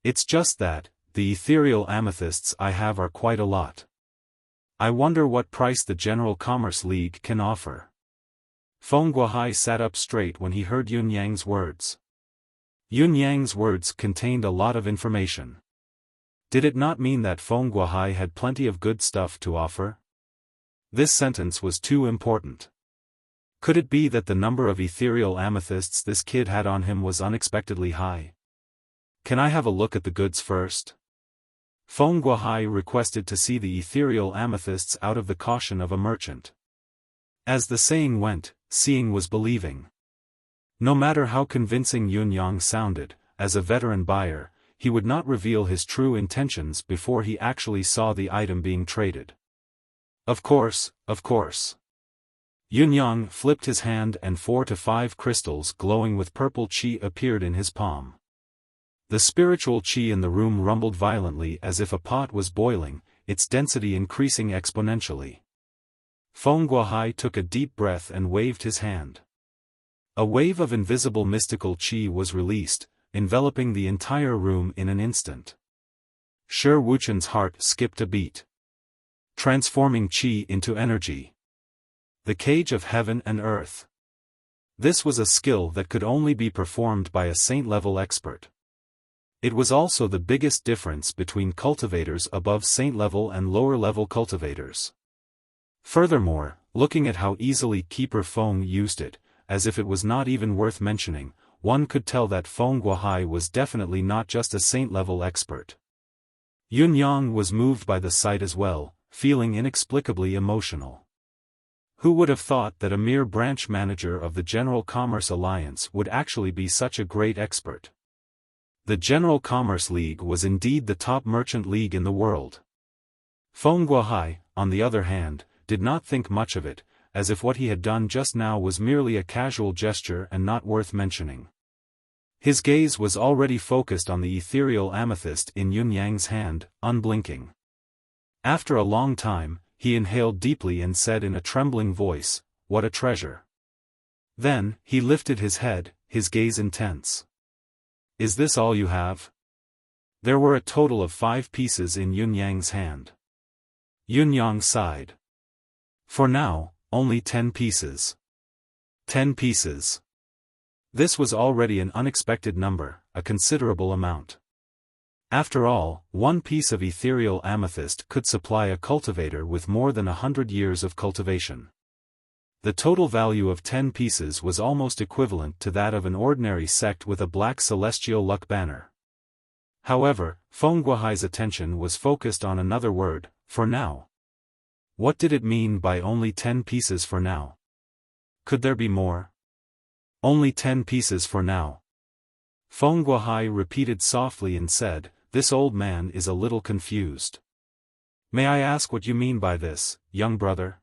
It's just that, the ethereal amethysts I have are quite a lot. I wonder what price the General Commerce League can offer. Feng Guohai sat up straight when he heard Yunyang's words. Yunyang's words contained a lot of information. Did it not mean that Feng Guohai had plenty of good stuff to offer? This sentence was too important. Could it be that the number of ethereal amethysts this kid had on him was unexpectedly high? Can I have a look at the goods first? Feng Guohai requested to see the ethereal amethysts out of the caution of a merchant. As the saying went, seeing was believing. No matter how convincing Yunyang sounded, as a veteran buyer, he would not reveal his true intentions before he actually saw the item being traded. Of course, of course. Yunyang flipped his hand and 4 to 5 crystals glowing with purple qi appeared in his palm. The spiritual qi in the room rumbled violently as if a pot was boiling, its density increasing exponentially. Feng Guohai took a deep breath and waved his hand. A wave of invisible mystical qi was released, enveloping the entire room in an instant. Shi Wuchen's heart skipped a beat. Transforming qi into energy. The cage of heaven and earth. This was a skill that could only be performed by a saint-level expert. It was also the biggest difference between cultivators above saint-level and lower-level cultivators. Furthermore, looking at how easily Keeper Feng used it, as if it was not even worth mentioning, one could tell that Feng Guohai was definitely not just a saint-level expert. Yunyang was moved by the sight as well, feeling inexplicably emotional. Who would have thought that a mere branch manager of the General Commerce Alliance would actually be such a great expert? The General Commerce League was indeed the top merchant league in the world. Feng Guohai, on the other hand, did not think much of it, as if what he had done just now was merely a casual gesture and not worth mentioning. His gaze was already focused on the ethereal amethyst in Yunyang's hand, unblinking. After a long time, he inhaled deeply and said in a trembling voice, "What a treasure." Then, he lifted his head, his gaze intense. "Is this all you have?" There were a total of 5 pieces in Yunyang's hand. Yunyang sighed. For now, only 10 pieces. 10 pieces. This was already an unexpected number, a considerable amount. After all, 1 piece of ethereal amethyst could supply a cultivator with more than 100 years of cultivation. The total value of 10 pieces was almost equivalent to that of an ordinary sect with a black celestial luck banner. However, Feng Guohai's attention was focused on another word, for now. What did it mean by only 10 pieces for now? Could there be more? Only 10 pieces for now. Feng Guohai repeated softly and said, "This old man is a little confused. May I ask what you mean by this, young brother?"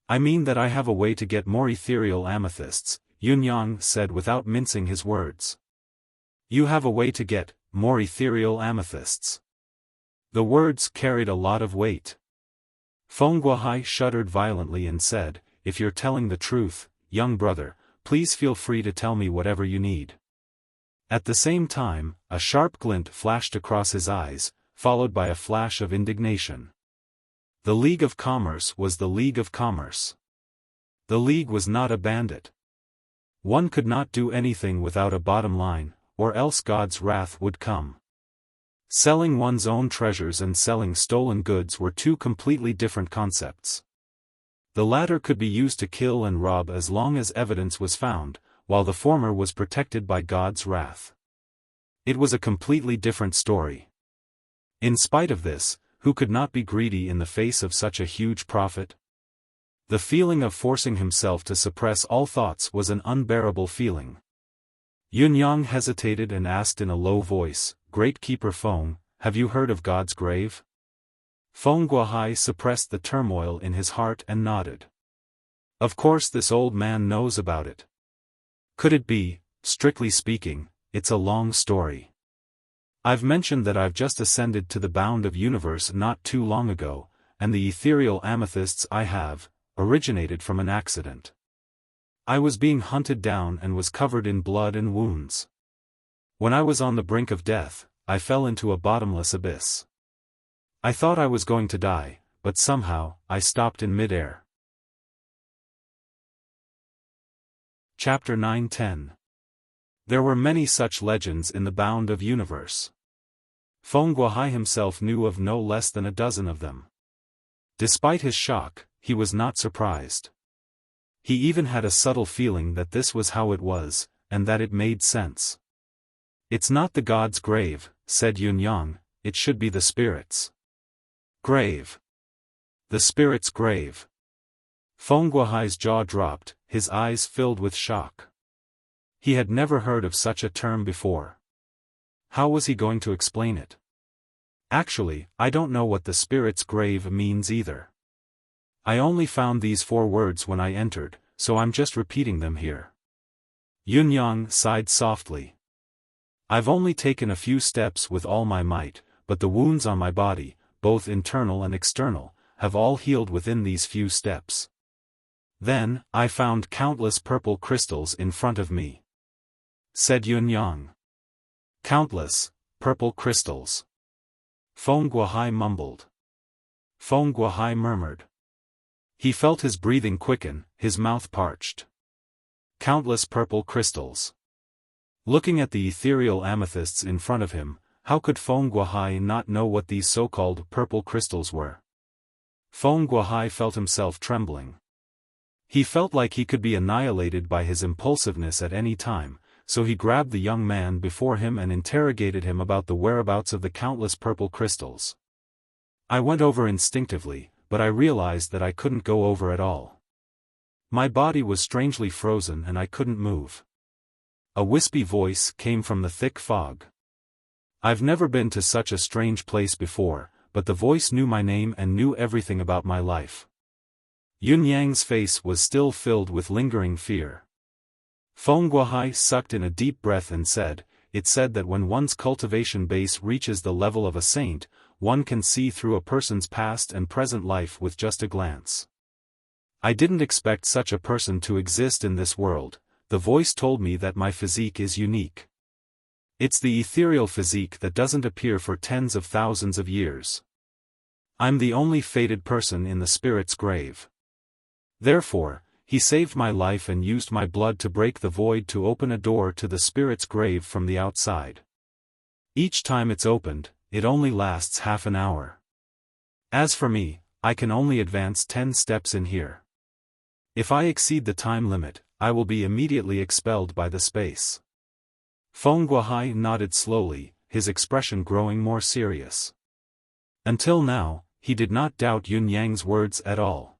"I mean that I have a way to get more ethereal amethysts," Yunyang said without mincing his words. "You have a way to get more ethereal amethysts." The words carried a lot of weight. Feng Guohai shuddered violently and said, "If you're telling the truth, young brother, please feel free to tell me whatever you need." At the same time, a sharp glint flashed across his eyes, followed by a flash of indignation. The League of Commerce was the League of Commerce. The League was not a bandit. One could not do anything without a bottom line, or else God's wrath would come. Selling one's own treasures and selling stolen goods were 2 completely different concepts. The latter could be used to kill and rob as long as evidence was found, while the former was protected by God's wrath. It was a completely different story. In spite of this, who could not be greedy in the face of such a huge profit? The feeling of forcing himself to suppress all thoughts was an unbearable feeling. Yunyang hesitated and asked in a low voice, "Great Keeper Feng, have you heard of God's grave?" Feng Guohai suppressed the turmoil in his heart and nodded. Of course this old man knows about it. Could it be, strictly speaking, it's a long story. I've mentioned that I've just ascended to the bound of universe not too long ago, and the ethereal amethysts I have, originated from an accident. I was being hunted down and was covered in blood and wounds. When I was on the brink of death, I fell into a bottomless abyss. I thought I was going to die, but somehow, I stopped in mid-air. Chapter 9-10. There were many such legends in the bound of universe. Feng Guohai himself knew of no less than a dozen of them. Despite his shock, he was not surprised. He even had a subtle feeling that this was how it was, and that it made sense. It's not the god's grave, said Yun Yang, it should be the spirit's grave. The spirit's grave. Feng Guohai's jaw dropped, his eyes filled with shock. He had never heard of such a term before. How was he going to explain it? Actually, I don't know what the spirit's grave means either. I only found these 4 words when I entered, so I'm just repeating them here. Yun Yang sighed softly. I've only taken a few steps with all my might, but the wounds on my body, both internal and external, have all healed within these few steps. Then, I found countless purple crystals in front of me, said Yun Yang. Countless purple crystals. Feng Guohai mumbled. Feng Guohai murmured. He felt his breathing quicken, his mouth parched. Countless purple crystals. Looking at the ethereal amethysts in front of him, how could Feng Guohai not know what these so-called purple crystals were? Feng Guohai felt himself trembling. He felt like he could be annihilated by his impulsiveness at any time, so he grabbed the young man before him and interrogated him about the whereabouts of the countless purple crystals. I went over instinctively, but I realized that I couldn't go over at all. My body was strangely frozen and I couldn't move. A wispy voice came from the thick fog. I've never been to such a strange place before, but the voice knew my name and knew everything about my life. Yun Yang's face was still filled with lingering fear. Feng Guohai sucked in a deep breath and said, "It said that when one's cultivation base reaches the level of a saint, one can see through a person's past and present life with just a glance. I didn't expect such a person to exist in this world. The voice told me that my physique is unique. It's the ethereal physique that doesn't appear for tens of thousands of years. I'm the only fated person in the spirit's grave. Therefore, he saved my life and used my blood to break the void to open a door to the spirit's grave from the outside. Each time it's opened, it only lasts half an hour. As for me, I can only advance 10 steps in here. If I exceed the time limit, I will be immediately expelled by the space." Feng Guohai nodded slowly, his expression growing more serious. Until now, he did not doubt Yun Yang's words at all.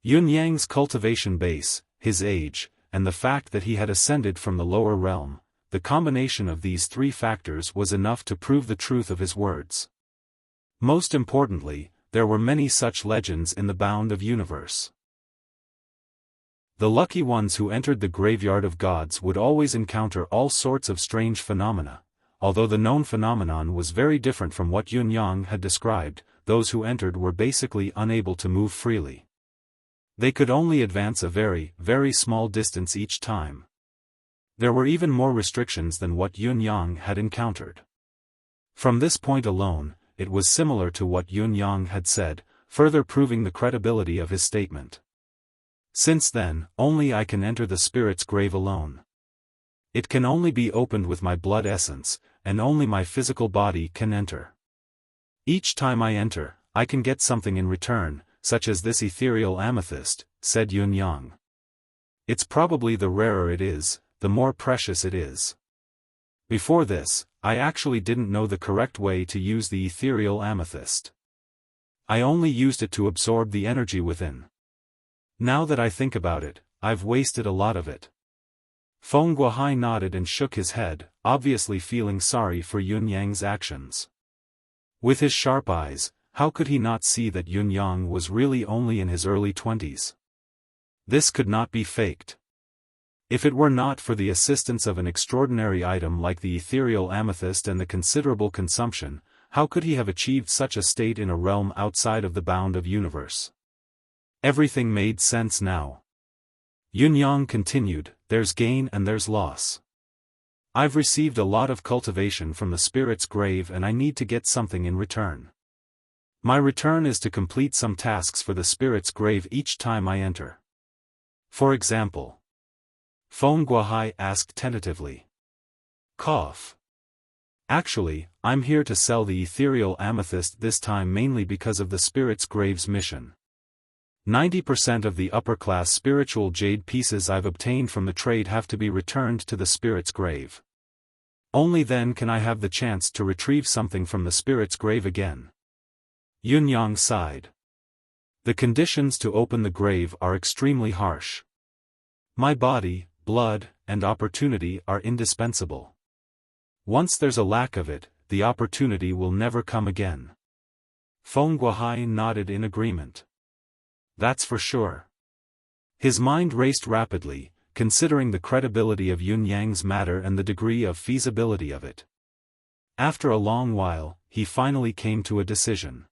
Yun Yang's cultivation base, his age, and the fact that he had ascended from the lower realm, the combination of these 3 factors was enough to prove the truth of his words. Most importantly, there were many such legends in the bound of universe. The lucky ones who entered the graveyard of gods would always encounter all sorts of strange phenomena. Although the known phenomenon was very different from what Yun Yang had described, those who entered were basically unable to move freely. They could only advance a very, very small distance each time. There were even more restrictions than what Yun Yang had encountered. From this point alone, it was similar to what Yun Yang had said, further proving the credibility of his statement. Since then, only I can enter the spirit's grave alone. It can only be opened with my blood essence, and only my physical body can enter. Each time I enter, I can get something in return, such as this ethereal amethyst, said Yun Yang. It's probably the rarer it is, the more precious it is. Before this, I actually didn't know the correct way to use the ethereal amethyst. I only used it to absorb the energy within. Now that I think about it, I've wasted a lot of it. Feng Guohai nodded and shook his head, obviously feeling sorry for Yun Yang's actions. With his sharp eyes, how could he not see that Yun Yang was really only in his early 20s? This could not be faked. If it were not for the assistance of an extraordinary item like the ethereal amethyst and the considerable consumption, how could he have achieved such a state in a realm outside of the bound of universe? Everything made sense now. Yunyang continued, there's gain and there's loss. I've received a lot of cultivation from the spirit's grave and I need to get something in return. My return is to complete some tasks for the spirit's grave each time I enter. For example. Feng Guohai asked tentatively. Cough. Actually, I'm here to sell the ethereal amethyst this time mainly because of the spirit's grave's mission. 90% of the upper-class spiritual jade pieces I've obtained from the trade have to be returned to the spirit's grave. Only then can I have the chance to retrieve something from the spirit's grave again. Yunyang sighed. The conditions to open the grave are extremely harsh. My body, blood, and opportunity are indispensable. Once there's a lack of it, the opportunity will never come again. Feng Guohai nodded in agreement. That's for sure. His mind raced rapidly, considering the credibility of Yunyang's matter and the degree of feasibility of it. After a long while, he finally came to a decision.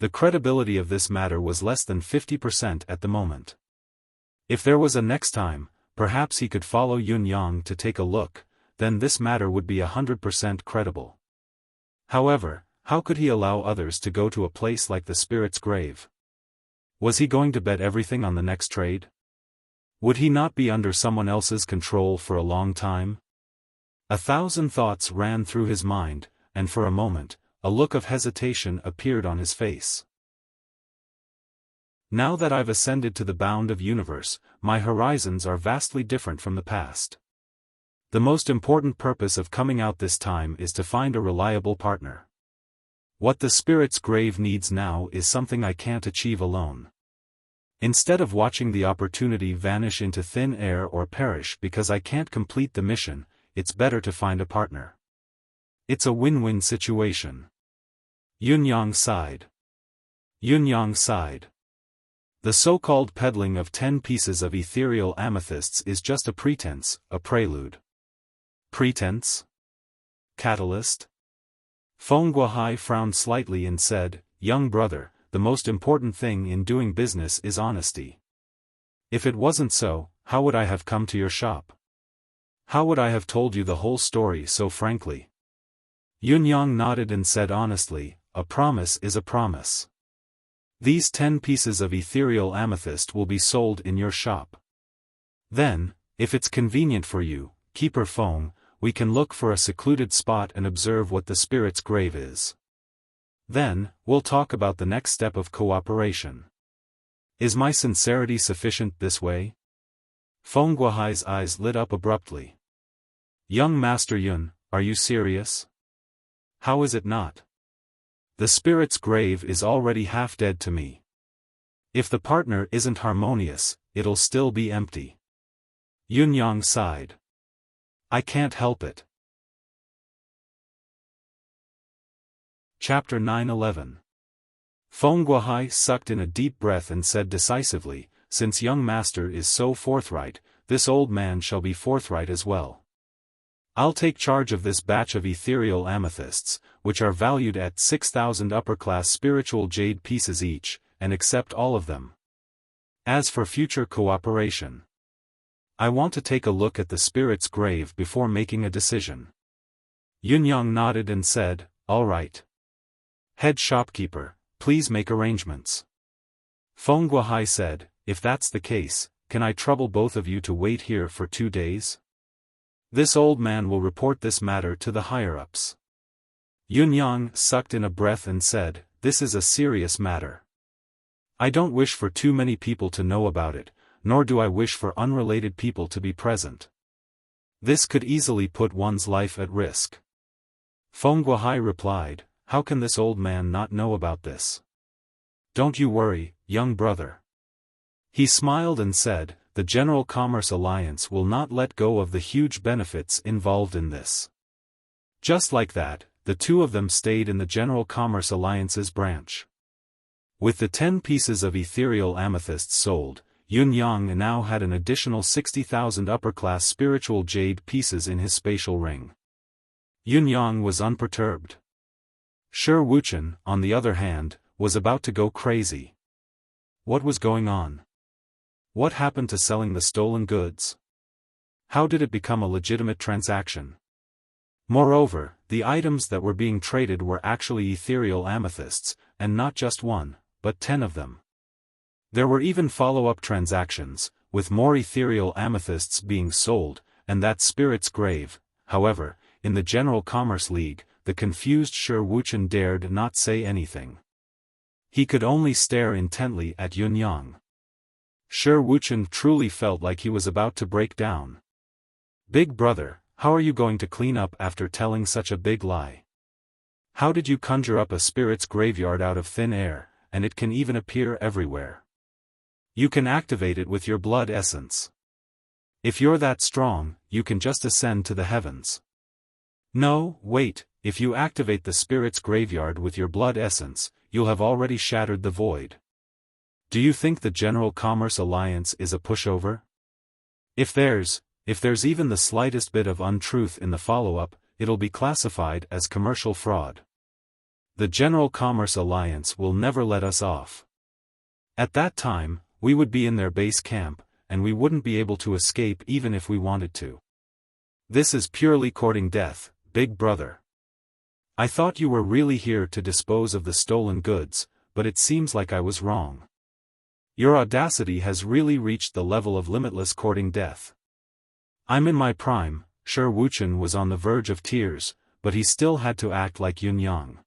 The credibility of this matter was less than 50% at the moment. If there was a next time, perhaps he could follow Yunyang to take a look, then this matter would be 100% credible. However, how could he allow others to go to a place like the spirit's grave? Was he going to bet everything on the next trade? Would he not be under someone else's control for a long time? 1,000 thoughts ran through his mind, and for a moment, a look of hesitation appeared on his face. Now that I've ascended to the bound of universe, my horizons are vastly different from the past. The most important purpose of coming out this time is to find a reliable partner. What the spirit's grave needs now is something I can't achieve alone. Instead of watching the opportunity vanish into thin air or perish because I can't complete the mission, it's better to find a partner. It's a win-win situation. Yunyang sighed. Yunyang sighed. The so-called peddling of 10 pieces of ethereal amethysts is just a pretense, a prelude. Pretense? Catalyst? Feng Guohai frowned slightly and said, young brother, the most important thing in doing business is honesty. If it wasn't so, how would I have come to your shop? How would I have told you the whole story so frankly? Yunyang nodded and said honestly, a promise is a promise. These 10 pieces of ethereal amethyst will be sold in your shop. Then, if it's convenient for you, Keeper Feng, we can look for a secluded spot and observe what the spirit's grave is. Then, we'll talk about the next step of cooperation. Is my sincerity sufficient this way? Feng Guohai's eyes lit up abruptly. Young Master Yun, are you serious? How is it not? The spirit's grave is already half dead to me. If the partner isn't harmonious, it'll still be empty. Yunyang sighed. I can't help it. Chapter 9:11. Feng Guohai sucked in a deep breath and said decisively, since young master is so forthright, this old man shall be forthright as well. I'll take charge of this batch of ethereal amethysts, which are valued at 6,000 upper-class spiritual jade pieces each, and accept all of them. As for future cooperation, I want to take a look at the spirit's grave before making a decision. Yunyang nodded and said, all right. Head shopkeeper, please make arrangements. Feng Guohai said, if that's the case, can I trouble both of you to wait here for 2 days? This old man will report this matter to the higher-ups. Yunyang sucked in a breath and said, this is a serious matter. I don't wish for too many people to know about it, nor do I wish for unrelated people to be present. This could easily put one's life at risk. Feng Guohai replied, how can this old man not know about this? Don't you worry, young brother. He smiled and said, the General Commerce Alliance will not let go of the huge benefits involved in this. Just like that, the two of them stayed in the General Commerce Alliance's branch. With the 10 pieces of ethereal amethysts sold, Yun Yang now had an additional 60,000 upper-class spiritual jade pieces in his spatial ring. Yun Yang was unperturbed. Shi Wuchen, on the other hand, was about to go crazy. What was going on? What happened to selling the stolen goods? How did it become a legitimate transaction? Moreover, the items that were being traded were actually ethereal amethysts, and not just one, but 10 of them. There were even follow-up transactions, with more ethereal amethysts being sold, and that spirit's grave. However, in the General Commerce League, the confused Shi Wuchen dared not say anything. He could only stare intently at Yun Yang. Shi Wuchen truly felt like he was about to break down. Big brother, how are you going to clean up after telling such a big lie? How did you conjure up a spirit's graveyard out of thin air, and it can even appear everywhere? You can activate it with your blood essence. If you're that strong, you can just ascend to the heavens. No, wait, if you activate the spirit's graveyard with your blood essence, you'll have already shattered the void. Do you think the General Commerce Alliance is a pushover? If there's even the slightest bit of untruth in the follow-up, it'll be classified as commercial fraud. The General Commerce Alliance will never let us off. At that time, we would be in their base camp, and we wouldn't be able to escape even if we wanted to. This is purely courting death, big brother. I thought you were really here to dispose of the stolen goods, but it seems like I was wrong. Your audacity has really reached the level of limitless courting death. I'm in my prime. Shi Wuchen was on the verge of tears, but he still had to act like Yun Yang.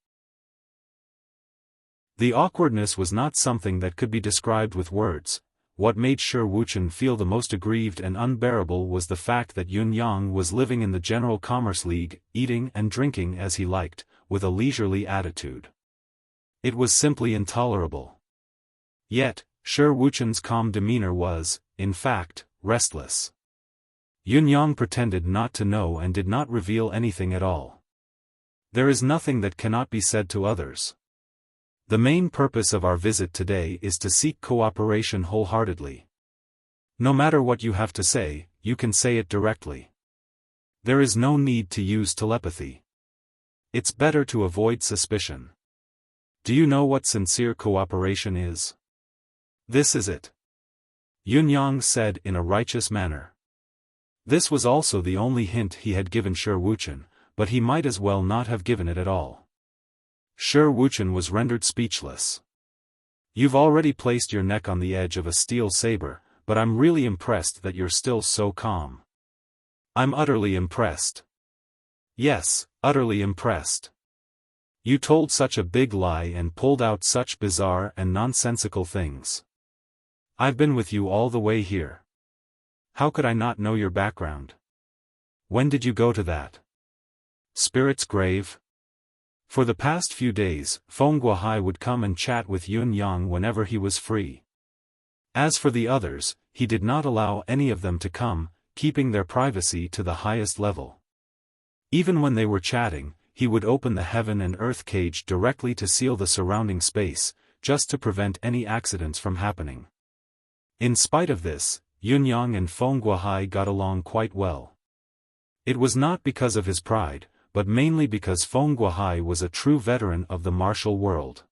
The awkwardness was not something that could be described with words. What made Shi Wuchen feel the most aggrieved and unbearable was the fact that Yun Yang was living in the General Commerce League, eating and drinking as he liked, with a leisurely attitude. It was simply intolerable. Yet, Shi Wuchen's calm demeanor was, in fact, restless. Yun Yang pretended not to know and did not reveal anything at all. There is nothing that cannot be said to others. The main purpose of our visit today is to seek cooperation wholeheartedly. No matter what you have to say, you can say it directly. There is no need to use telepathy. It's better to avoid suspicion. Do you know what sincere cooperation is? This is it. Yun Yang said in a righteous manner. This was also the only hint he had given Shi Wuchen, but he might as well not have given it at all. Shi Wuchen was rendered speechless. You've already placed your neck on the edge of a steel saber, but I'm really impressed that you're still so calm. I'm utterly impressed. Yes, utterly impressed. You told such a big lie and pulled out such bizarre and nonsensical things. I've been with you all the way here. How could I not know your background? When did you go to that spirit's grave? For the past few days, Feng Guohai would come and chat with Yun Yang whenever he was free. As for the others, he did not allow any of them to come, keeping their privacy to the highest level. Even when they were chatting, he would open the heaven and earth cage directly to seal the surrounding space, just to prevent any accidents from happening. In spite of this, Yun Yang and Feng Guohai got along quite well. It was not because of his pride, but mainly because Feng Guohai was a true veteran of the martial world.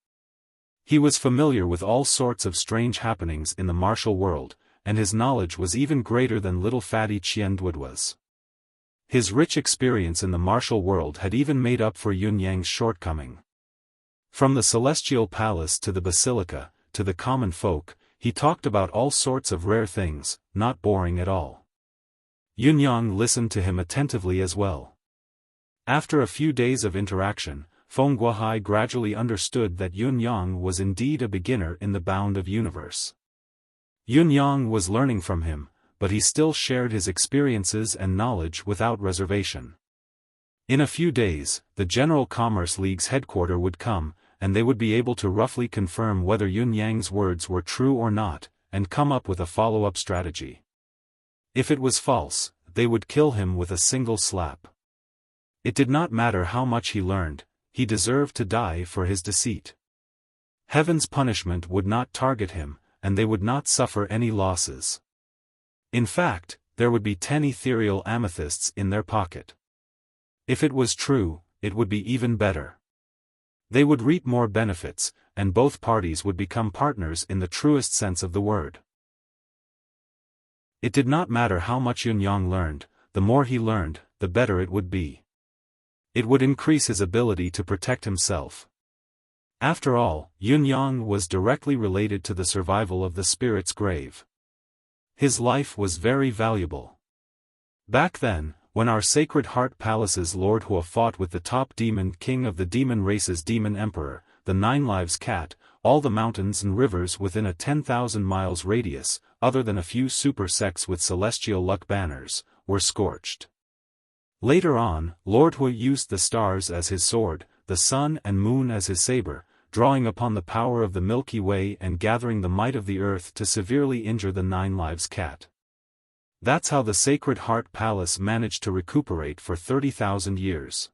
He was familiar with all sorts of strange happenings in the martial world, and his knowledge was even greater than little fatty Qian Duod was. His rich experience in the martial world had even made up for Yun Yang's shortcoming. From the celestial palace to the basilica, to the common folk, he talked about all sorts of rare things, not boring at all. Yun Yang listened to him attentively as well. After a few days of interaction, Feng Guohai gradually understood that Yun Yang was indeed a beginner in the bound of universe. Yun Yang was learning from him, but he still shared his experiences and knowledge without reservation. In a few days, the General Commerce League's headquarters would come, and they would be able to roughly confirm whether Yun Yang's words were true or not, and come up with a follow-up strategy. If it was false, they would kill him with a single slap. It did not matter how much he learned, he deserved to die for his deceit. Heaven's punishment would not target him, and they would not suffer any losses. In fact, there would be 10 ethereal amethysts in their pocket. If it was true, it would be even better. They would reap more benefits, and both parties would become partners in the truest sense of the word. It did not matter how much Yunyang learned, the more he learned, the better it would be. It would increase his ability to protect himself. After all, Yunyang was directly related to the survival of the spirit's grave. His life was very valuable. Back then, when our Sacred Heart Palace's Lord Hua fought with the top demon king of the demon race's demon emperor, the Nine Lives Cat, all the mountains and rivers within a 10,000 miles radius, other than a few super sects with celestial luck banners, were scorched. Later on, Lord Hua used the stars as his sword, the sun and moon as his saber, drawing upon the power of the Milky Way and gathering the might of the earth to severely injure the Nine Lives Cat. That's how the Sacred Heart Palace managed to recuperate for 30,000 years.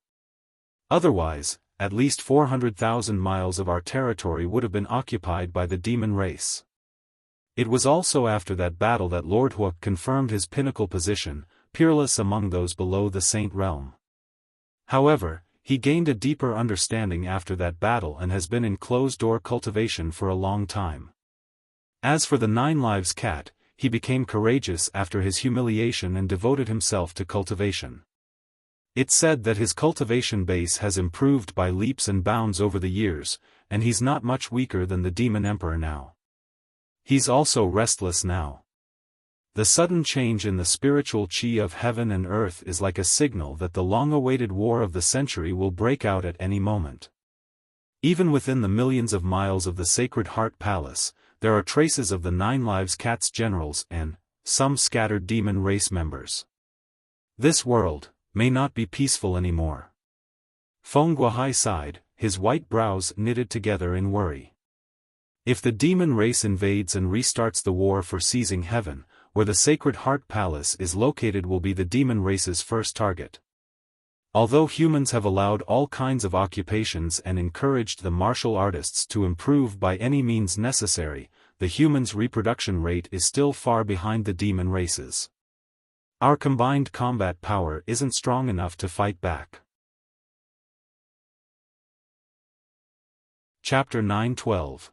Otherwise, at least 400,000 miles of our territory would have been occupied by the demon race. It was also after that battle that Lord Hua confirmed his pinnacle position, peerless among those below the Saint Realm. However, he gained a deeper understanding after that battle and has been in closed-door cultivation for a long time. As for the Nine Lives Cat, he became courageous after his humiliation and devoted himself to cultivation. It's said that his cultivation base has improved by leaps and bounds over the years, and he's not much weaker than the Demon Emperor now. He's also restless now. The sudden change in the spiritual chi of heaven and earth is like a signal that the long-awaited war of the century will break out at any moment. Even within the millions of miles of the Sacred Heart Palace, there are traces of the Nine Lives Cat's generals and some scattered demon race members. This world may not be peaceful anymore. Feng Guohai sighed, his white brows knitted together in worry. If the demon race invades and restarts the war for seizing heaven, where the Sacred Heart Palace is located will be the demon race's first target. Although humans have allowed all kinds of occupations and encouraged the martial artists to improve by any means necessary, the humans' reproduction rate is still far behind the demon races. Our combined combat power isn't strong enough to fight back. Chapter 9:12.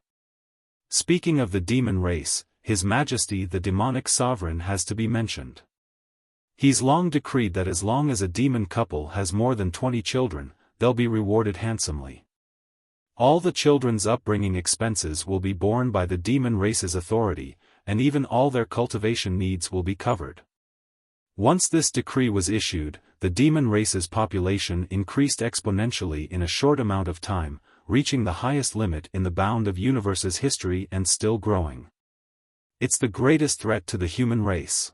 Speaking of the demon race, His Majesty the demonic sovereign has to be mentioned. He's long decreed that as long as a demon couple has more than 20 children, they'll be rewarded handsomely. All the children's upbringing expenses will be borne by the demon race's authority, and even all their cultivation needs will be covered. Once this decree was issued, the demon race's population increased exponentially in a short amount of time, reaching the highest limit in the bound of universe's history and still growing. It's the greatest threat to the human race.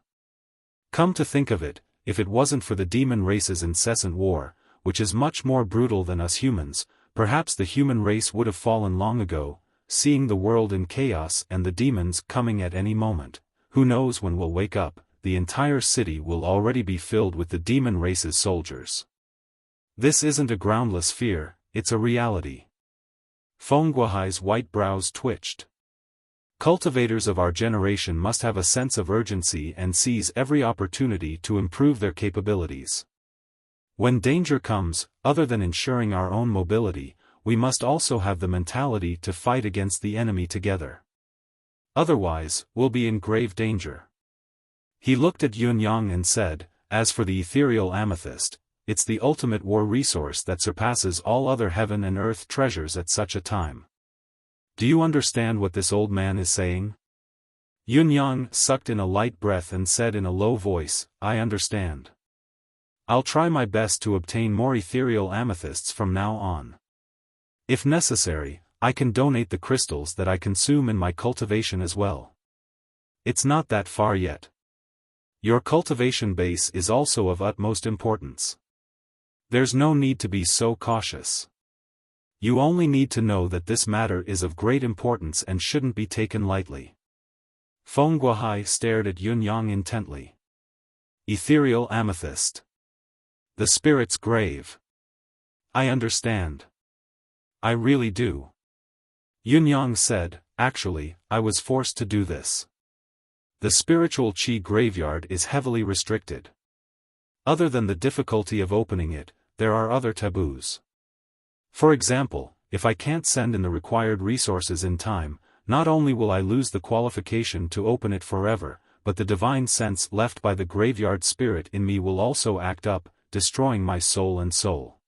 Come to think of it, if it wasn't for the demon race's incessant war, which is much more brutal than us humans, perhaps the human race would have fallen long ago, seeing the world in chaos and the demons coming at any moment. Who knows when we'll wake up, the entire city will already be filled with the demon race's soldiers. This isn't a groundless fear, it's a reality. Feng Guohai's white brows twitched. Cultivators of our generation must have a sense of urgency and seize every opportunity to improve their capabilities. When danger comes, other than ensuring our own mobility, we must also have the mentality to fight against the enemy together. Otherwise, we'll be in grave danger. He looked at Yunyang and said, as for the ethereal amethyst, it's the ultimate war resource that surpasses all other heaven and earth treasures at such a time. Do you understand what this old man is saying? Yunyang sucked in a light breath and said in a low voice, I understand. I'll try my best to obtain more ethereal amethysts from now on. If necessary, I can donate the crystals that I consume in my cultivation as well. It's not that far yet. Your cultivation base is also of utmost importance. There's no need to be so cautious. You only need to know that this matter is of great importance and shouldn't be taken lightly. Feng Guohai stared at Yunyang intently. Ethereal amethyst. The spirit's grave. I understand. I really do. Yunyang said, actually, I was forced to do this. The spiritual qi graveyard is heavily restricted. Other than the difficulty of opening it, there are other taboos. For example, if I can't send in the required resources in time, not only will I lose the qualification to open it forever, but the divine sense left by the graveyard spirit in me will also act up, destroying my soul and soul.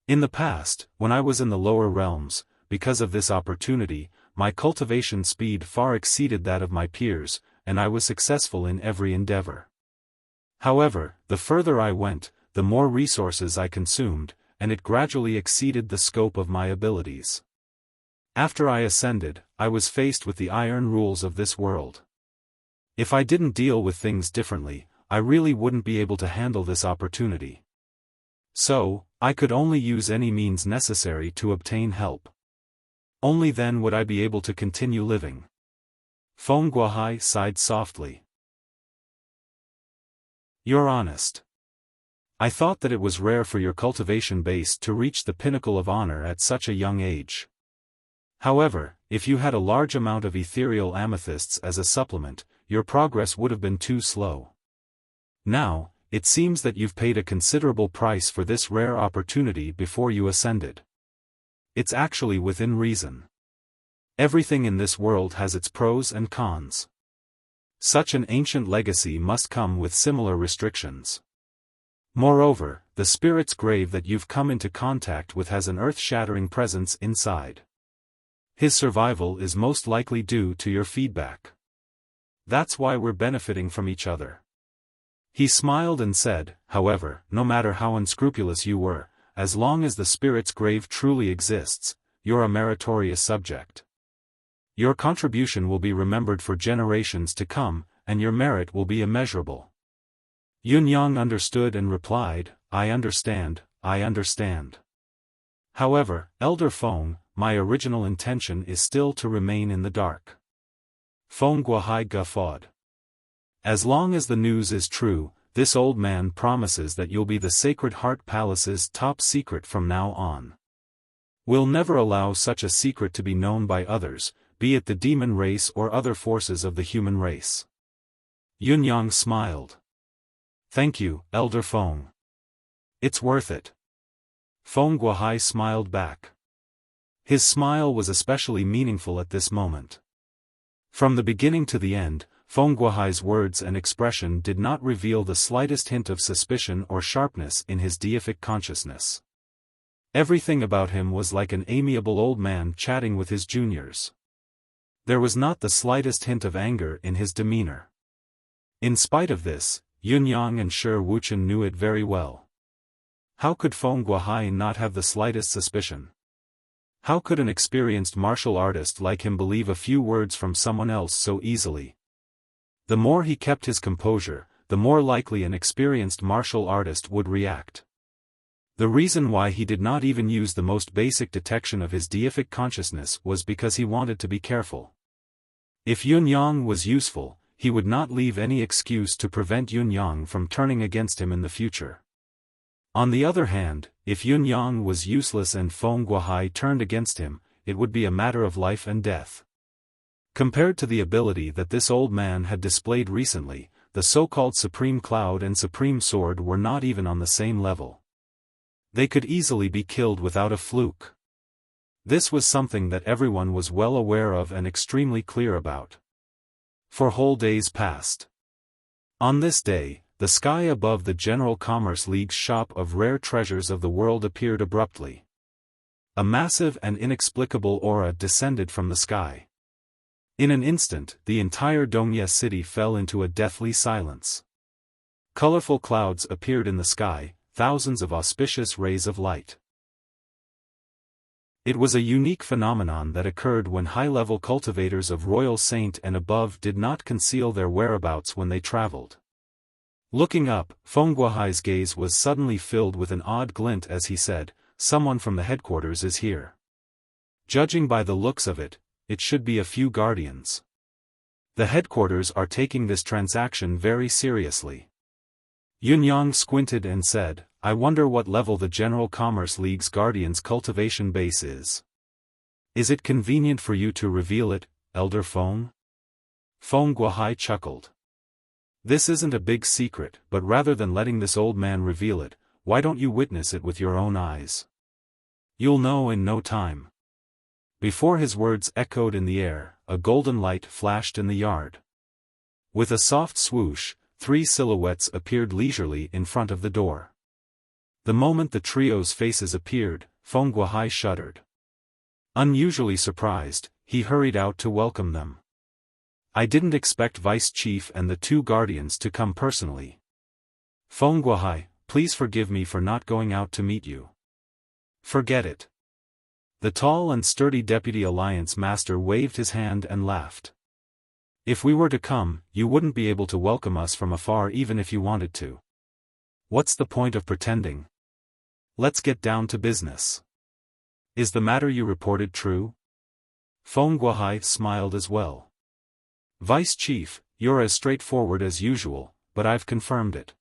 In the past, when I was in the lower realms, because of this opportunity, my cultivation speed far exceeded that of my peers, and I was successful in every endeavor. However, the further I went, the more resources I consumed, and it gradually exceeded the scope of my abilities. After I ascended, I was faced with the iron rules of this world. If I didn't deal with things differently, I really wouldn't be able to handle this opportunity. So, I could only use any means necessary to obtain help. Only then would I be able to continue living. Feng Guohai sighed softly. You're honest. I thought that it was rare for your cultivation base to reach the pinnacle of honor at such a young age. However, if you had a large amount of ethereal amethysts as a supplement, your progress would have been too slow. Now, it seems that you've paid a considerable price for this rare opportunity before you ascended. It's actually within reason. Everything in this world has its pros and cons. Such an ancient legacy must come with similar restrictions. Moreover, the spirit's grave that you've come into contact with has an earth-shattering presence inside. His survival is most likely due to your feedback. That's why we're benefiting from each other. He smiled and said, however, no matter how unscrupulous you were, as long as the spirit's grave truly exists, you're a meritorious subject. Your contribution will be remembered for generations to come, and your merit will be immeasurable. Yunyang understood and replied, I understand, I understand. However, Elder Feng, my original intention is still to remain in the dark. Feng Guohai guffawed. As long as the news is true, this old man promises that you'll be the Sacred Heart Palace's top secret from now on. We'll never allow such a secret to be known by others, be it the demon race or other forces of the human race. Yunyang smiled. Thank you, Elder Feng. It's worth it. Feng Guohai smiled back. His smile was especially meaningful at this moment. From the beginning to the end, Feng Guohai's words and expression did not reveal the slightest hint of suspicion or sharpness in his deific consciousness. Everything about him was like an amiable old man chatting with his juniors. There was not the slightest hint of anger in his demeanor. In spite of this, Yunyang and Shi Wuchen knew it very well. How could Feng Guohai not have the slightest suspicion? How could an experienced martial artist like him believe a few words from someone else so easily? The more he kept his composure, the more likely an experienced martial artist would react. The reason why he did not even use the most basic detection of his deific consciousness was because he wanted to be careful. If Yunyang was useful, he would not leave any excuse to prevent Yunyang from turning against him in the future. On the other hand, if Yunyang was useless and Feng Guohai turned against him, it would be a matter of life and death. Compared to the ability that this old man had displayed recently, the so-called Supreme Cloud and Supreme Sword were not even on the same level. They could easily be killed without a fluke. This was something that everyone was well aware of and extremely clear about. 4 whole days passed. On this day, the sky above the General Commerce League's shop of rare treasures of the world appeared abruptly. A massive and inexplicable aura descended from the sky. In an instant, the entire Dongye city fell into a deathly silence. Colorful clouds appeared in the sky, thousands of auspicious rays of light. It was a unique phenomenon that occurred when high-level cultivators of Royal Saint and above did not conceal their whereabouts when they traveled. Looking up, Feng Guohai's gaze was suddenly filled with an odd glint as he said, "Someone from the headquarters is here. Judging by the looks of it, it should be a few guardians. The headquarters are taking this transaction very seriously." Yunyang squinted and said, "I wonder what level the General Commerce League's Guardians' cultivation base is." Is it convenient for you to reveal it, Elder Feng? Feng Guohai chuckled. This isn't a big secret, but rather than letting this old man reveal it, why don't you witness it with your own eyes? You'll know in no time. Before his words echoed in the air, a golden light flashed in the yard. With a soft swoosh, 3 silhouettes appeared leisurely in front of the door. The moment the trio's faces appeared, Feng Guohai shuddered. Unusually surprised, he hurried out to welcome them. I didn't expect Vice Chief and the 2 guardians to come personally. Feng Guohai, please forgive me for not going out to meet you. Forget it. The tall and sturdy Deputy Alliance Master waved his hand and laughed. If we were to come, you wouldn't be able to welcome us from afar even if you wanted to. What's the point of pretending? Let's get down to business. Is the matter you reported true? Feng Guohai smiled as well. Vice Chief, you're as straightforward as usual, but I've confirmed it.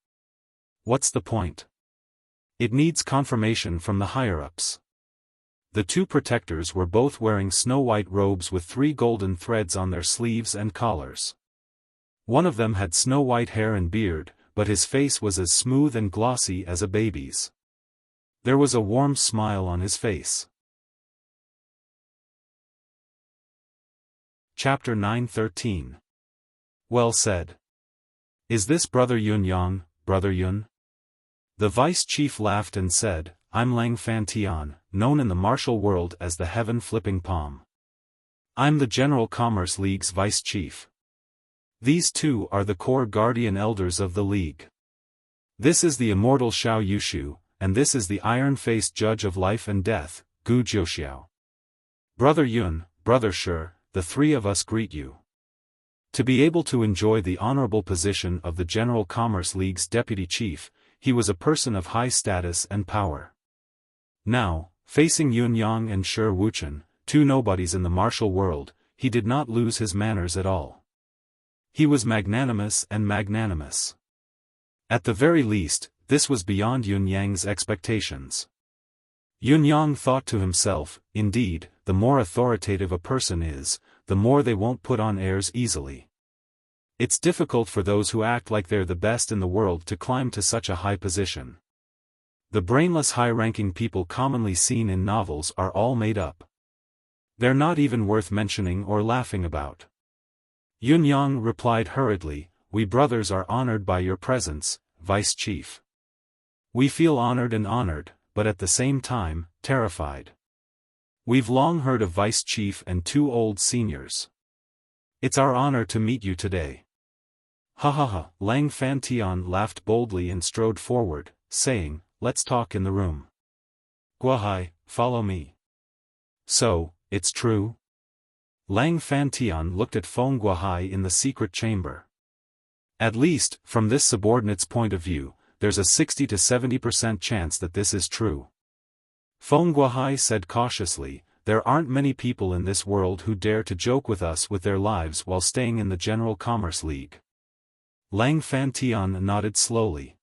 What's the point? It needs confirmation from the higher-ups. The 2 protectors were both wearing snow-white robes with 3 golden threads on their sleeves and collars. One of them had snow-white hair and beard, but his face was as smooth and glossy as a baby's. There was a warm smile on his face. Chapter 9:13. Well said. Is this Brother Yun Yang, Brother Yun? The Vice Chief laughed and said, I'm Lang Fantian, known in the martial world as the Heaven-Flipping Palm. I'm the General Commerce League's Vice Chief. These 2 are the core guardian elders of the League. This is the immortal Xiao Yushu, and this is the iron-faced judge of life and death, Gu Jiuxiao. Brother Yun, Brother Shi, the 3 of us greet you. To be able to enjoy the honorable position of the General Commerce League's Deputy Chief, he was a person of high status and power. Now, facing Yun Yang and Shi Wuchen, 2 nobodies in the martial world, he did not lose his manners at all. He was magnanimous and magnanimous. At the very least, this was beyond Yun Yang's expectations. Yun Yang thought to himself, indeed, the more authoritative a person is, the more they won't put on airs easily. It's difficult for those who act like they're the best in the world to climb to such a high position. The brainless high-ranking people commonly seen in novels are all made up. They're not even worth mentioning or laughing about. Yun Yang replied hurriedly, We brothers are honored by your presence, Vice Chief. We feel honored, but at the same time, terrified. We've long heard of Vice Chief and 2 old seniors. It's our honor to meet you today. Ha ha ha, Lang Fantian laughed boldly and strode forward, saying, Let's talk in the room. Guohai, follow me. So, it's true? Lang Fantian looked at Feng Guohai in the secret chamber. At least, from this subordinate's point of view, there's a 60 to 70% chance that this is true. Feng Guohai said cautiously, There aren't many people in this world who dare to joke with us with their lives while staying in the General Commerce League. Lang Fantian nodded slowly.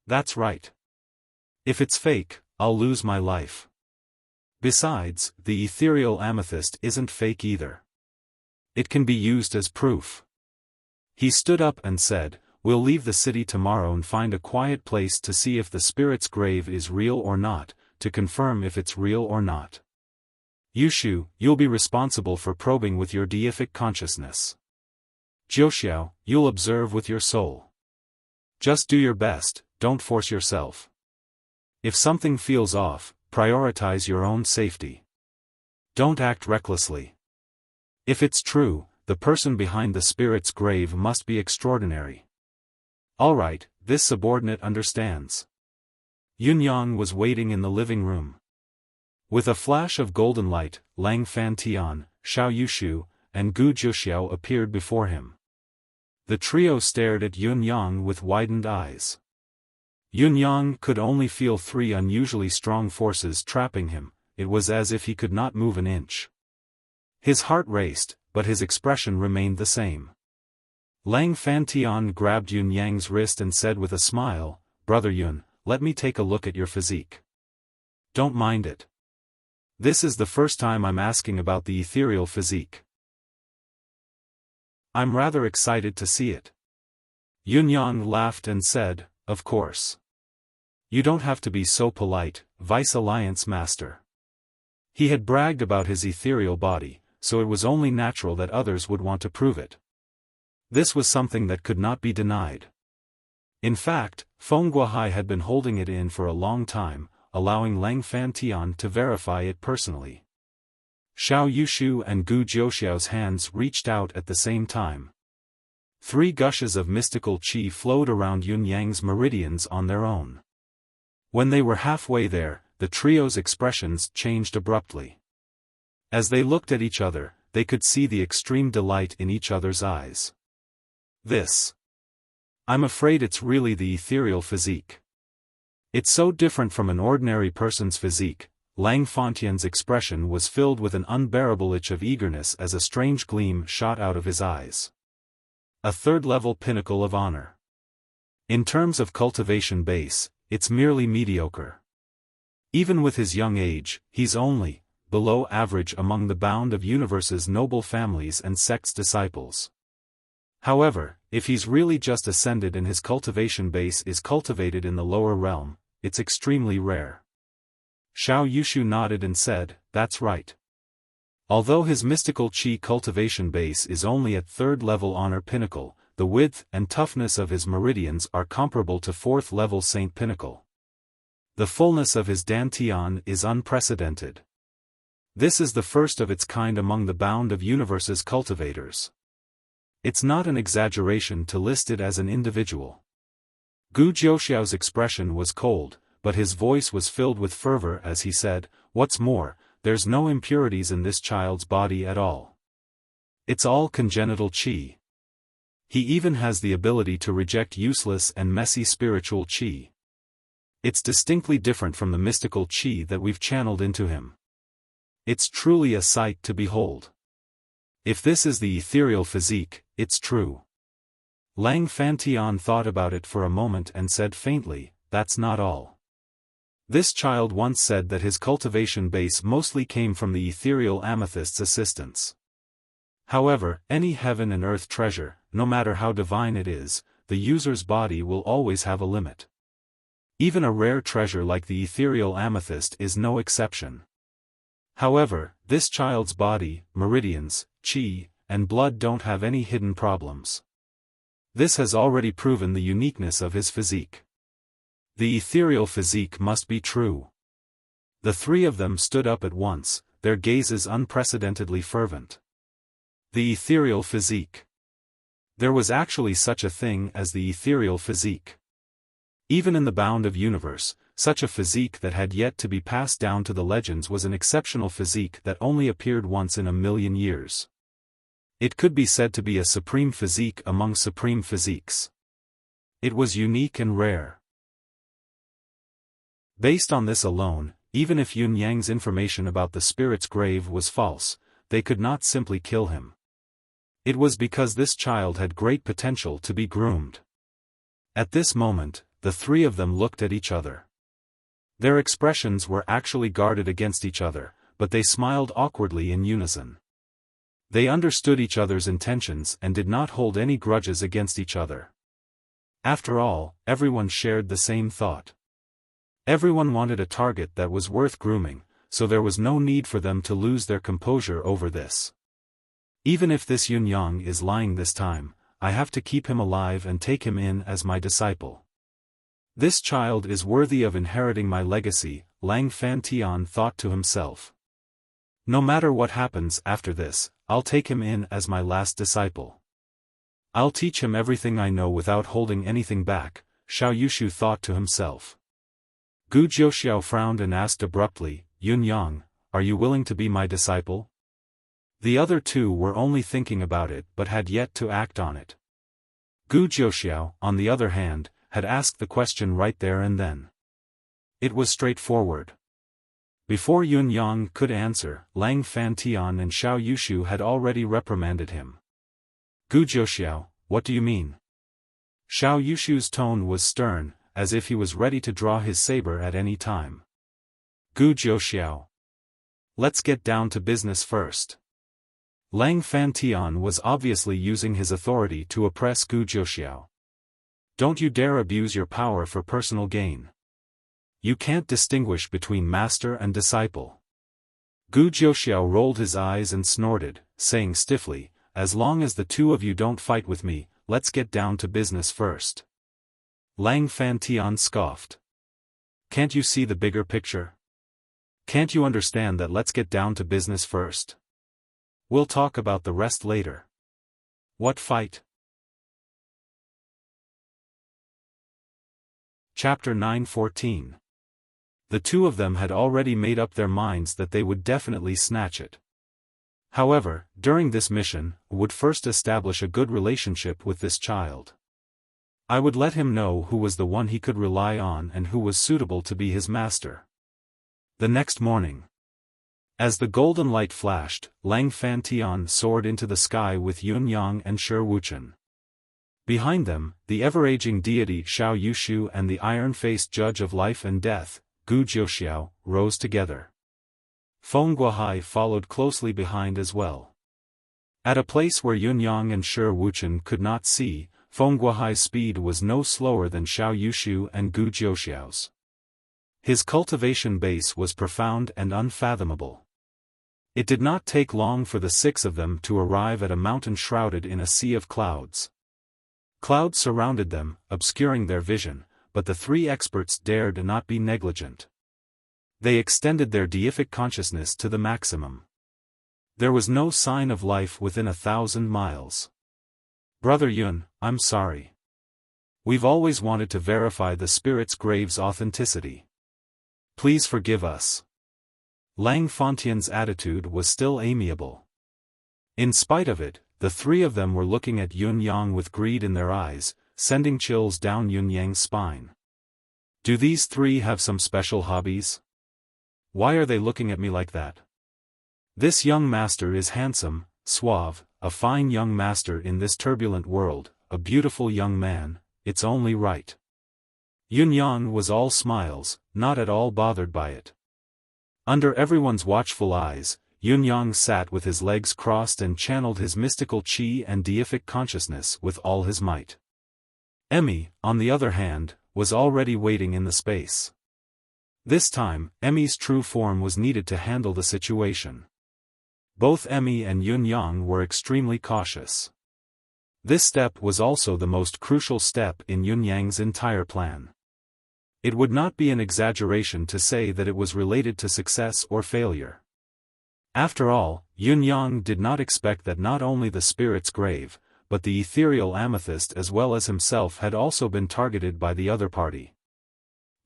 That's right. If it's fake, I'll lose my life. Besides, the ethereal amethyst isn't fake either. It can be used as proof. He stood up and said, We'll leave the city tomorrow and find a quiet place to see if the spirit's grave is real or not, to confirm if it's real or not. Yushu, you'll be responsible for probing with your deific consciousness. Jiuxiao, you'll observe with your soul. Just do your best, don't force yourself. If something feels off, prioritize your own safety. Don't act recklessly. If it's true, the person behind the spirit's grave must be extraordinary. Alright, this subordinate understands. Yun Yang was waiting in the living room. With a flash of golden light, Lang Fantian, Xiao Yushu, and Gu Jiuxiao appeared before him. The trio stared at Yun Yang with widened eyes. Yun Yang could only feel 3 unusually strong forces trapping him. It was as if he could not move an inch. His heart raced, but his expression remained the same. Lang Fantian grabbed Yun Yang's wrist and said with a smile, Brother Yun, let me take a look at your physique. Don't mind it. This is the first time I'm asking about the ethereal physique. I'm rather excited to see it. Yunyang laughed and said, of course. You don't have to be so polite, Vice Alliance Master. He had bragged about his ethereal body, so it was only natural that others would want to prove it. This was something that could not be denied. In fact, Feng Guohai had been holding it in for a long time, allowing Lang Fantian to verify it personally. Xiao Yushu and Gu Jiuxiao's hands reached out at the same time. 3 gushes of mystical qi flowed around Yunyang's meridians on their own. When they were halfway there, the trio's expressions changed abruptly. As they looked at each other, they could see the extreme delight in each other's eyes. I'm afraid it's really the ethereal physique. It's so different from an ordinary person's physique. Lang Fantian's expression was filled with an unbearable itch of eagerness as a strange gleam shot out of his eyes. A third-level pinnacle of honor. In terms of cultivation base, it's merely mediocre. Even with his young age, he's only below average among the bound of universe's noble families and sects disciples. However, if he's really just ascended and his cultivation base is cultivated in the lower realm, it's extremely rare. Xiao Yushu nodded and said, that's right. Although his mystical qi cultivation base is only at 3rd level honor pinnacle, the width and toughness of his meridians are comparable to 4th level saint pinnacle. The fullness of his dantian is unprecedented. This is the first of its kind among the bound of universe's cultivators. It's not an exaggeration to list it as an individual. Gu Jiuxiao's expression was cold, but his voice was filled with fervor as he said, what's more, there's no impurities in this child's body at all. It's all congenital qi. He even has the ability to reject useless and messy spiritual qi. It's distinctly different from the mystical qi that we've channeled into him. It's truly a sight to behold. If this is the ethereal physique, it's true. Lang Fantian thought about it for a moment and said faintly, that's not all. This child once said that his cultivation base mostly came from the ethereal amethyst's assistance. However, any heaven and earth treasure, no matter how divine it is, the user's body will always have a limit. Even a rare treasure like the ethereal amethyst is no exception. However, this child's body, meridians, qi, and blood don't have any hidden problems. This has already proven the uniqueness of his physique. The ethereal physique must be true. The 3 of them stood up at once, their gazes unprecedentedly fervent. The ethereal physique. There was actually such a thing as the ethereal physique. Even in the bound of universe, such a physique that had yet to be passed down to the legends was an exceptional physique that only appeared once in a million years. It could be said to be a supreme physique among supreme physiques. It was unique and rare. Based on this alone, even if Yunyang's information about the spirit's grave was false, they could not simply kill him. It was because this child had great potential to be groomed. At this moment, the 3 of them looked at each other. Their expressions were actually guarded against each other, but they smiled awkwardly in unison. They understood each other's intentions and did not hold any grudges against each other. After all, everyone shared the same thought. Everyone wanted a target that was worth grooming, so there was no need for them to lose their composure over this. Even if this Yunyang is lying this time, I have to keep him alive and take him in as my disciple. This child is worthy of inheriting my legacy, Lang Fantian thought to himself. No matter what happens after this, I'll take him in as my last disciple. I'll teach him everything I know without holding anything back, Xiao Yushu thought to himself. Gu Jiuxiao frowned and asked abruptly, Yunyang, are you willing to be my disciple? The other 2 were only thinking about it but had yet to act on it. Gu Jiuxiao, on the other hand, had asked the question right there and then. It was straightforward. Before Yunyang could answer, Lang Fantian and Xiao Yushu had already reprimanded him. Gu Jiuxiao, what do you mean? Xiao Yushu's tone was stern, as if he was ready to draw his saber at any time. Gu Jiuxiao. Let's get down to business first. Lang Fantian was obviously using his authority to oppress Gu Jiuxiao. Don't you dare abuse your power for personal gain. You can't distinguish between master and disciple. Gu Jiuxiao rolled his eyes and snorted, saying stiffly, as long as the two of you don't fight with me, let's get down to business first. Lang Fantian scoffed. Can't you see the bigger picture? Can't you understand that let's get down to business first? We'll talk about the rest later. What fight? Chapter 9:14. The two of them had already made up their minds that they would definitely snatch it. However, during this mission, would first establish a good relationship with this child. I would let him know who was the one he could rely on and who was suitable to be his master. The next morning, as the golden light flashed, Lang Fantian soared into the sky with Yun Yang and Shi Wuchen. Behind them, the ever-aging deity Xiao Yushu and the iron-faced judge of life and death, Gu Jiuxiao, rose together. Feng Guohai followed closely behind as well. At a place where Yun Yang and Shi Wuchen could not see, Feng Guohai's speed was no slower than Xiao Yushu and Gu Jiuxiao's. His cultivation base was profound and unfathomable. It did not take long for the six of them to arrive at a mountain shrouded in a sea of clouds. Clouds surrounded them, obscuring their vision, but the three experts dared not be negligent. They extended their deific consciousness to the maximum. There was no sign of life within 1,000 miles. Brother Yun, I'm sorry. We've always wanted to verify the spirit's grave's authenticity. Please forgive us. Lang Fantian's attitude was still amiable. In spite of it, the three of them were looking at Yun Yang with greed in their eyes, sending chills down Yun Yang's spine. Do these three have some special hobbies? Why are they looking at me like that? This young master is handsome, suave, a fine young master in this turbulent world, a beautiful young man, it's only right. Yun Yang was all smiles, not at all bothered by it. Under everyone's watchful eyes, Yun Yang sat with his legs crossed and channeled his mystical qi and deific consciousness with all his might. Emmy, on the other hand, was already waiting in the space. This time, Emmy's true form was needed to handle the situation. Both Emmy and Yun Yang were extremely cautious. This step was also the most crucial step in Yun Yang's entire plan. It would not be an exaggeration to say that it was related to success or failure. After all, Yun Yang did not expect that not only the spirit's grave, but the ethereal amethyst as well as himself had also been targeted by the other party.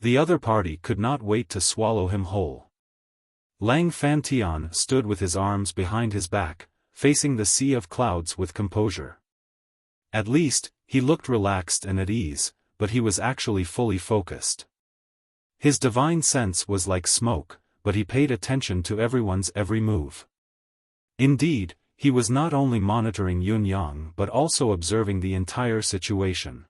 The other party could not wait to swallow him whole. Lang Fantian stood with his arms behind his back, facing the sea of clouds with composure. At least, he looked relaxed and at ease, but he was actually fully focused. His divine sense was like smoke, but he paid attention to everyone's every move. Indeed, he was not only monitoring Yun Yang but also observing the entire situation.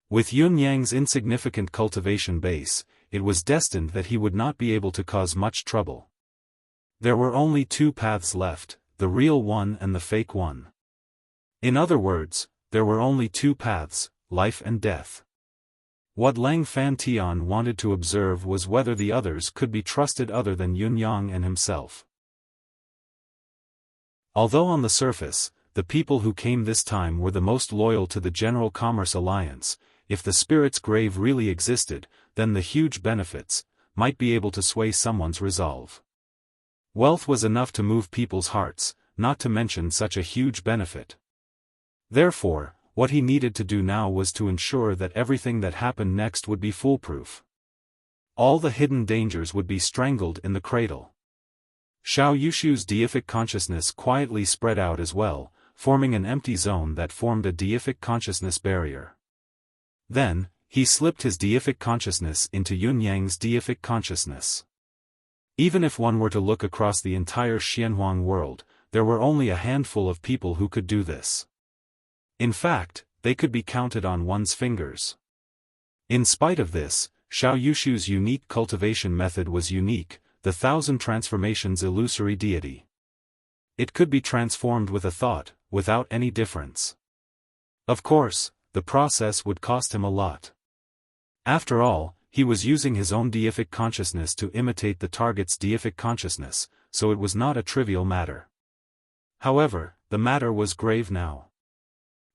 With Yun Yang's insignificant cultivation base, it was destined that he would not be able to cause much trouble. There were only two paths left, the real one and the fake one. In other words, there were only two paths, life and death. What Lang Fantian wanted to observe was whether the others could be trusted other than Yun Yang and himself. Although on the surface, the people who came this time were the most loyal to the General Commerce Alliance, if the spirit's grave really existed, then the huge benefits might be able to sway someone's resolve. Wealth was enough to move people's hearts, not to mention such a huge benefit. Therefore, what he needed to do now was to ensure that everything that happened next would be foolproof. All the hidden dangers would be strangled in the cradle. Xiao Yushu's deific consciousness quietly spread out as well, forming an empty zone that formed a deific consciousness barrier. Then, he slipped his deific consciousness into Yun Yang's deific consciousness. Even if one were to look across the entire Xianhuang world, there were only a handful of people who could do this. In fact, they could be counted on one's fingers. In spite of this, Xiao Yushu's unique cultivation method was unique, the thousand transformations illusory deity. It could be transformed with a thought, without any difference. Of course, the process would cost him a lot. After all, he was using his own deific consciousness to imitate the target's deific consciousness, so it was not a trivial matter. However, the matter was grave now.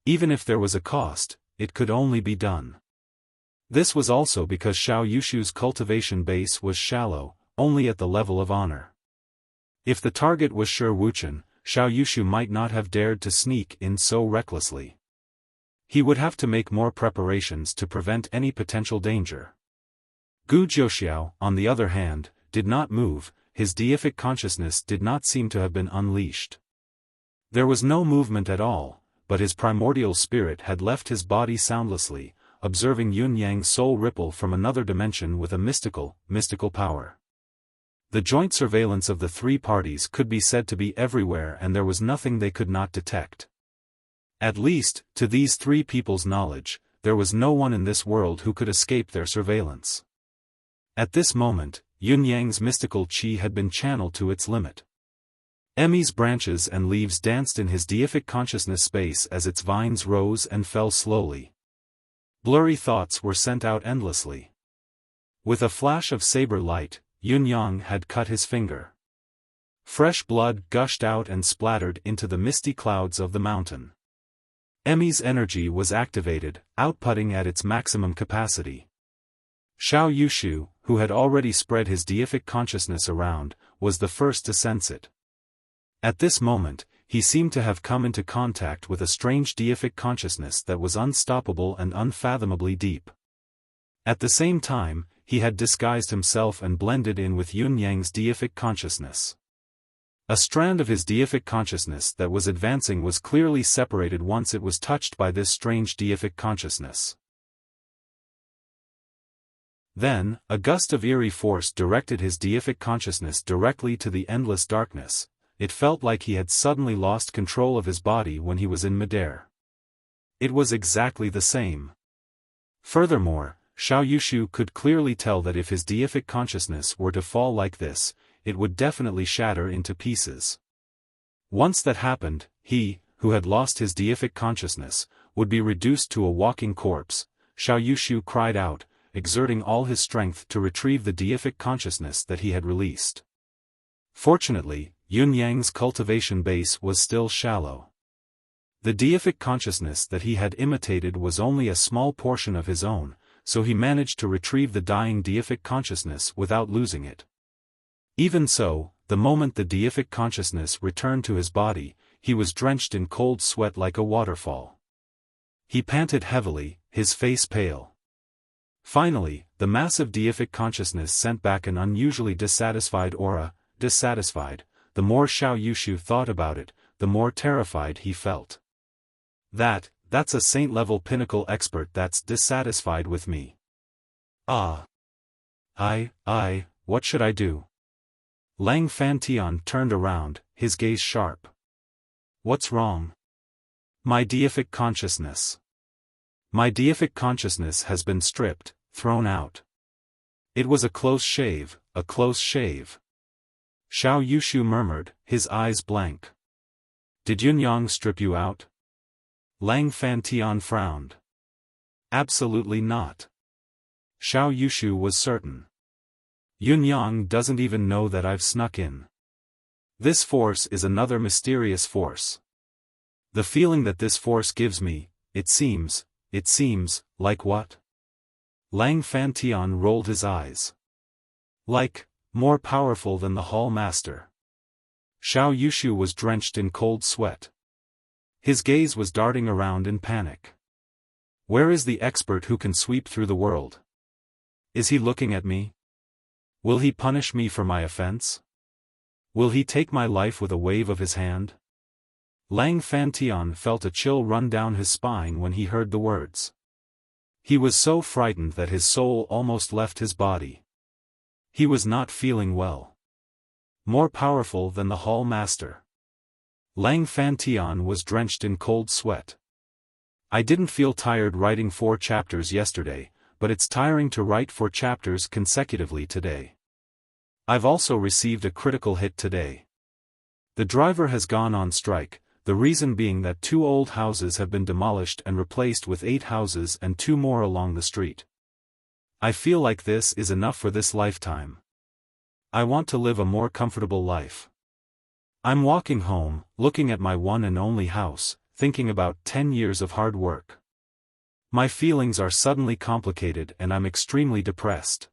Even if there was a cost, it could only be done. This was also because Xiao Yushu's cultivation base was shallow, only at the level of honor. If the target was sure Wuchen, Xiao Yushu might not have dared to sneak in so recklessly. He would have to make more preparations to prevent any potential danger. Gu Jiuxiao, on the other hand, did not move, his deific consciousness did not seem to have been unleashed. There was no movement at all, but his primordial spirit had left his body soundlessly, observing Yun-Yang's soul ripple from another dimension with a mystical power. The joint surveillance of the three parties could be said to be everywhere, and there was nothing they could not detect. At least, to these three people's knowledge, there was no one in this world who could escape their surveillance. At this moment, Yun-Yang's mystical qi had been channeled to its limit. Emmy's branches and leaves danced in his deific consciousness space as its vines rose and fell slowly. Blurry thoughts were sent out endlessly. With a flash of saber light, Yun-Yang had cut his finger. Fresh blood gushed out and splattered into the misty clouds of the mountain. Emmy's energy was activated, outputting at its maximum capacity. Xiao Yushu, who had already spread his deific consciousness around, was the first to sense it. At this moment, he seemed to have come into contact with a strange deific consciousness that was unstoppable and unfathomably deep. At the same time, he had disguised himself and blended in with Yun-Yang's deific consciousness. A strand of his deific consciousness that was advancing was clearly separated once it was touched by this strange deific consciousness. Then, a gust of eerie force directed his deific consciousness directly to the endless darkness. It felt like he had suddenly lost control of his body when he was in midair. It was exactly the same. Furthermore, Xiao Yushu could clearly tell that if his deific consciousness were to fall like this, it would definitely shatter into pieces. Once that happened, he, who had lost his deific consciousness, would be reduced to a walking corpse. Xiao Yushu cried out, exerting all his strength to retrieve the deific consciousness that he had released. Fortunately, Yun-Yang's cultivation base was still shallow. The deific consciousness that he had imitated was only a small portion of his own, so he managed to retrieve the dying deific consciousness without losing it. Even so, the moment the deific consciousness returned to his body, he was drenched in cold sweat like a waterfall. He panted heavily, his face pale. Finally, the massive deific consciousness sent back an unusually dissatisfied aura. Dissatisfied. The more Xiao Yushu thought about it, the more terrified he felt. That's a saint-level pinnacle expert that's dissatisfied with me. Ah. What should I do? Lang Fantian turned around, his gaze sharp. What's wrong? My deific consciousness. My deific consciousness has been stripped, thrown out. It was a close shave, a close shave. Xiao Yushu murmured, his eyes blank. Did Yun-Yang strip you out? Lang Fantian frowned. Absolutely not. Xiao Yushu was certain. Yun-Yang doesn't even know that I've snuck in. This force is another mysterious force. The feeling that this force gives me, it seems, like what? Lang Fantian rolled his eyes. Like, more powerful than the Hall Master. Xiao Yushu was drenched in cold sweat. His gaze was darting around in panic. Where is the expert who can sweep through the world? Is he looking at me? Will he punish me for my offense? Will he take my life with a wave of his hand? Lang Fantian felt a chill run down his spine when he heard the words. He was so frightened that his soul almost left his body. He was not feeling well. More powerful than the Hall Master. Lang Fantian was drenched in cold sweat. I didn't feel tired writing 4 chapters yesterday, but it's tiring to write 4 chapters consecutively today. I've also received a critical hit today. The driver has gone on strike, the reason being that 2 old houses have been demolished and replaced with 8 houses and 2 more along the street. I feel like this is enough for this lifetime. I want to live a more comfortable life. I'm walking home, looking at my one and only house, thinking about 10 years of hard work. My feelings are suddenly complicated and I'm extremely depressed.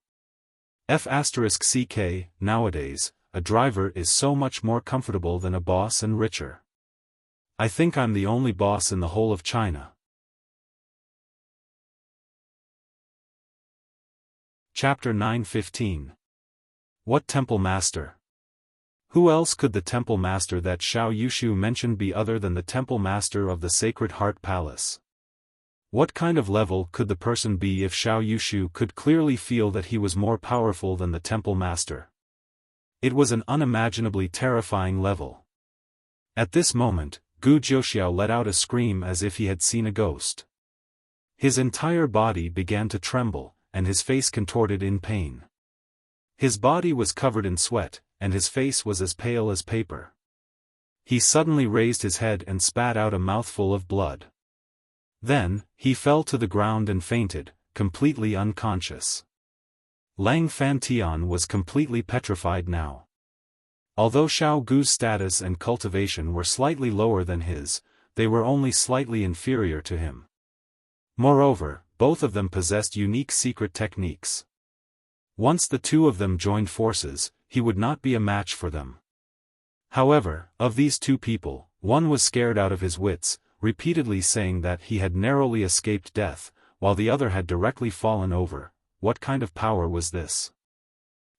F***ck, nowadays, a driver is so much more comfortable than a boss and richer. I think I'm the only boss in the whole of China. Chapter 9:15. What Temple Master? Who else could the Temple Master that Xiao Yushu mentioned be other than the Temple Master of the Sacred Heart Palace? What kind of level could the person be if Xiao Yushu could clearly feel that he was more powerful than the Temple Master? It was an unimaginably terrifying level. At this moment, Gu Jiuxiao let out a scream as if he had seen a ghost. His entire body began to tremble, and his face contorted in pain. His body was covered in sweat, and his face was as pale as paper. He suddenly raised his head and spat out a mouthful of blood. Then, he fell to the ground and fainted, completely unconscious. Lang Fantian was completely petrified now. Although Xiao Gu's status and cultivation were slightly lower than his, they were only slightly inferior to him. Moreover, both of them possessed unique secret techniques. Once the two of them joined forces, he would not be a match for them. However, of these two people, one was scared out of his wits, repeatedly saying that he had narrowly escaped death, while the other had directly fallen over. What kind of power was this?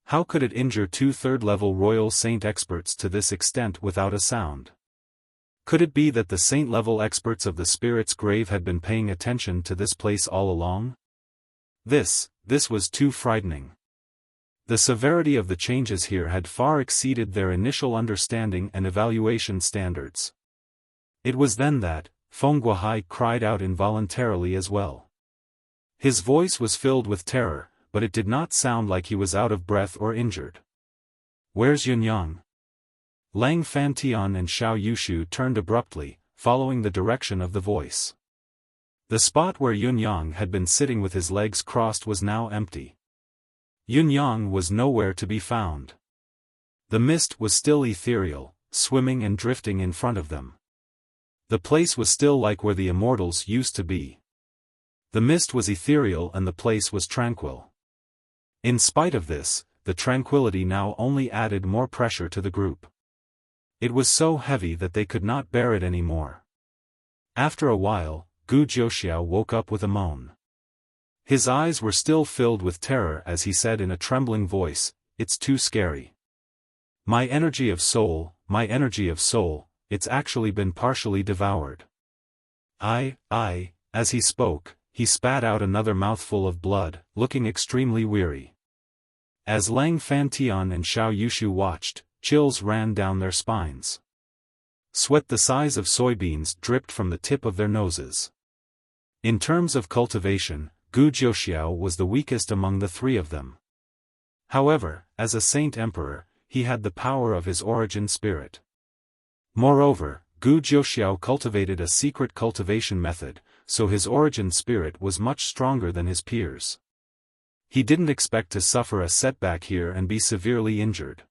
How could it injure 2 third-level royal saint experts to this extent without a sound? Could it be that the saint-level experts of the spirit's grave had been paying attention to this place all along? This was too frightening. The severity of the changes here had far exceeded their initial understanding and evaluation standards. It was then that Feng Guohai cried out involuntarily as well. His voice was filled with terror, but it did not sound like he was out of breath or injured. Where's Yunyang? Lang Fantian and Xiao Yushu turned abruptly, following the direction of the voice. The spot where Yunyang had been sitting with his legs crossed was now empty. Yunyang was nowhere to be found. The mist was still ethereal, swimming and drifting in front of them. The place was still like where the immortals used to be. The mist was ethereal and the place was tranquil. In spite of this, the tranquility now only added more pressure to the group. It was so heavy that they could not bear it anymore. After a while, Gu Jiuxiao woke up with a moan. His eyes were still filled with terror as he said in a trembling voice, "It's too scary. My energy of soul, it's actually been partially devoured." As he spoke, he spat out another mouthful of blood, looking extremely weary. As Lang Fantian and Xiao Yushu watched, chills ran down their spines. Sweat the size of soybeans dripped from the tip of their noses. In terms of cultivation, Gu Jiuxiao was the weakest among the 3 of them. However, as a saint emperor, he had the power of his origin spirit. Moreover, Gu Jiuxiao cultivated a secret cultivation method, so his origin spirit was much stronger than his peers. He didn't expect to suffer a setback here and be severely injured.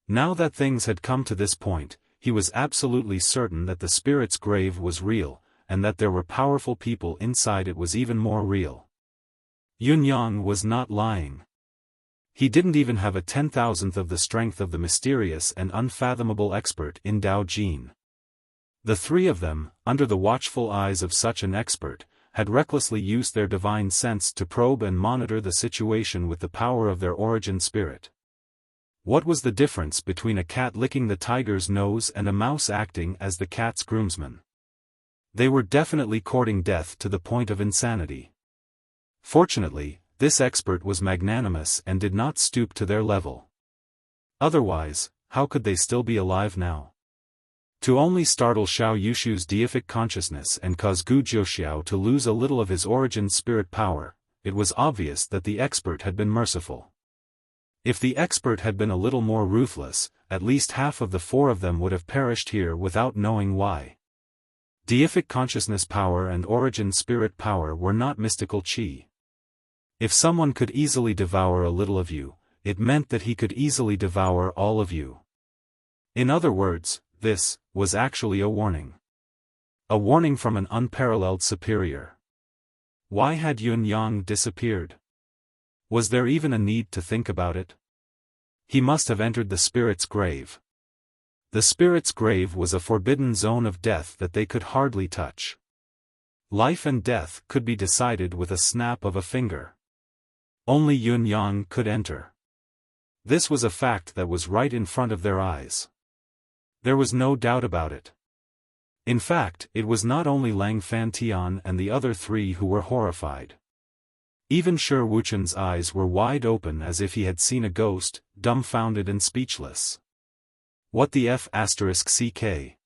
Now that things had come to this point, he was absolutely certain that the spirit's grave was real, and that there were powerful people inside it was even more real. Yunyang was not lying. He didn't even have a 10,000th of the strength of the mysterious and unfathomable expert in Dao Jin. The 3 of them, under the watchful eyes of such an expert, had recklessly used their divine sense to probe and monitor the situation with the power of their origin spirit. What was the difference between a cat licking the tiger's nose and a mouse acting as the cat's groomsman? They were definitely courting death to the point of insanity. Fortunately, this expert was magnanimous and did not stoop to their level. Otherwise, how could they still be alive now? To only startle Xiao Yushu's deific consciousness and cause Gu Jiuxiao to lose a little of his origin spirit power, it was obvious that the expert had been merciful. If the expert had been a little more ruthless, at least half of the four of them would have perished here without knowing why. Deific consciousness power and origin spirit power were not mystical chi. If someone could easily devour a little of you, it meant that he could easily devour all of you. In other words, this was actually a warning. A warning from an unparalleled superior. Why had Yun Yang disappeared? Was there even a need to think about it? He must have entered the spirit's grave. The spirit's grave was a forbidden zone of death that they could hardly touch. Life and death could be decided with a snap of a finger. Only Yun Yang could enter. This was a fact that was right in front of their eyes. There was no doubt about it. In fact, it was not only Lang Fantian and the other three who were horrified. Even Shi Wuchen's eyes were wide open as if he had seen a ghost, dumbfounded and speechless. What the F***ck?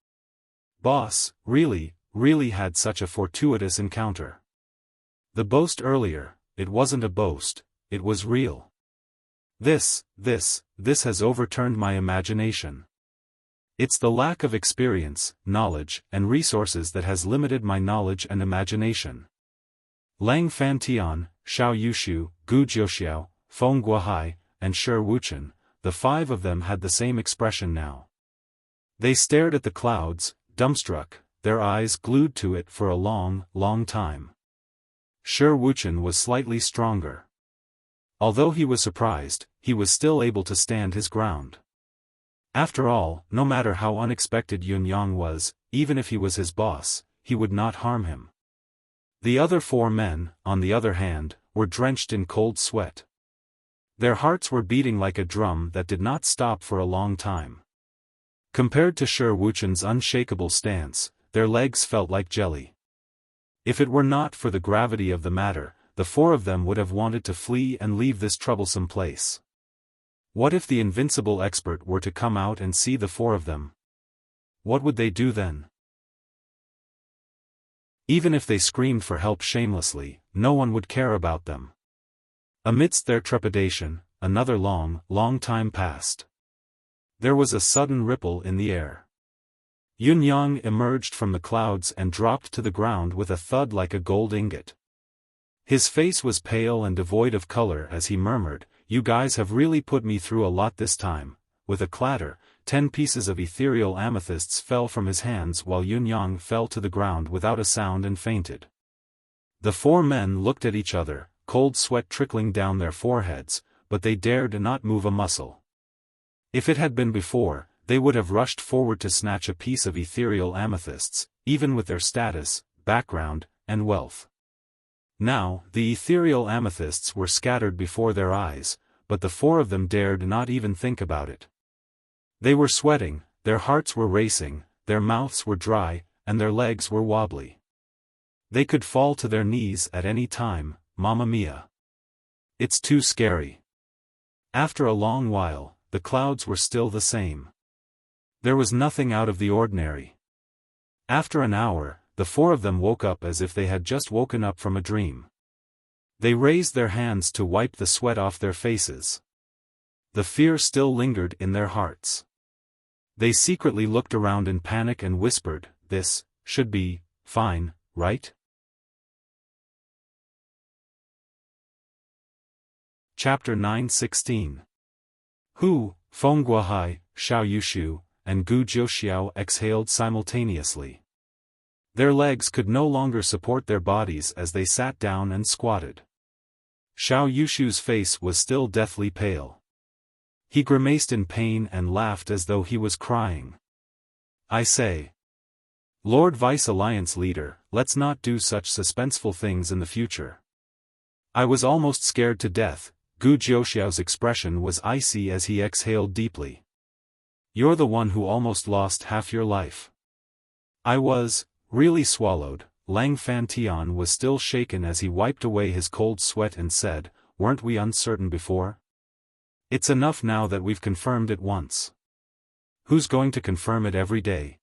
Boss, really had such a fortuitous encounter. The boast earlier, it wasn't a boast, it was real. This has overturned my imagination. It's the lack of experience, knowledge, and resources that has limited my knowledge and imagination. Lang Fantian, Xiao Yushu, Gu Jiuxiao, Feng Guohai, and Shi Wuchen, the five of them had the same expression now. They stared at the clouds, dumbstruck, their eyes glued to it for a long time. Shi Wuchen was slightly stronger. Although he was surprised, he was still able to stand his ground. After all, no matter how unexpected Yun Yang was, even if he was his boss, he would not harm him. The other four men, on the other hand, were drenched in cold sweat. Their hearts were beating like a drum that did not stop for a long time. Compared to Shi Wuchen's unshakable stance, their legs felt like jelly. If it were not for the gravity of the matter, the four of them would have wanted to flee and leave this troublesome place. What if the invincible expert were to come out and see the four of them? What would they do then? Even if they screamed for help shamelessly, no one would care about them. Amidst their trepidation, another long time passed. There was a sudden ripple in the air. Yun Yang emerged from the clouds and dropped to the ground with a thud like a gold ingot. His face was pale and devoid of color as he murmured, "You guys have really put me through a lot this time." With a clatter, 10 pieces of ethereal amethysts fell from his hands while Yun Yang fell to the ground without a sound and fainted. The four men looked at each other, cold sweat trickling down their foreheads, but they dared not move a muscle. If it had been before, they would have rushed forward to snatch a piece of ethereal amethysts, even with their status, background, and wealth. Now, the ethereal amethysts were scattered before their eyes, but the four of them dared not even think about it. They were sweating, their hearts were racing, their mouths were dry, and their legs were wobbly. They could fall to their knees at any time, Mamma Mia. It's too scary. After a long while, the clouds were still the same. There was nothing out of the ordinary. After an hour, the four of them woke up as if they had just woken up from a dream. They raised their hands to wipe the sweat off their faces. The fear still lingered in their hearts. They secretly looked around in panic and whispered, "This should be fine, right?" Chapter 9:16. Hu, Feng Guohai, Xiao Yushu, and Gu Jiuxiao exhaled simultaneously. Their legs could no longer support their bodies as they sat down and squatted. Xiao Yushu's face was still deathly pale. He grimaced in pain and laughed as though he was crying. "I say, Lord Vice Alliance Leader, let's not do such suspenseful things in the future. I was almost scared to death." Gu Jiuxiao's expression was icy as he exhaled deeply. "You're the one who almost lost half your life." "I was really swallowed." Lang Fantian was still shaken as he wiped away his cold sweat and said, "Weren't we uncertain before? It's enough now that we've confirmed it once. Who's going to confirm it every day?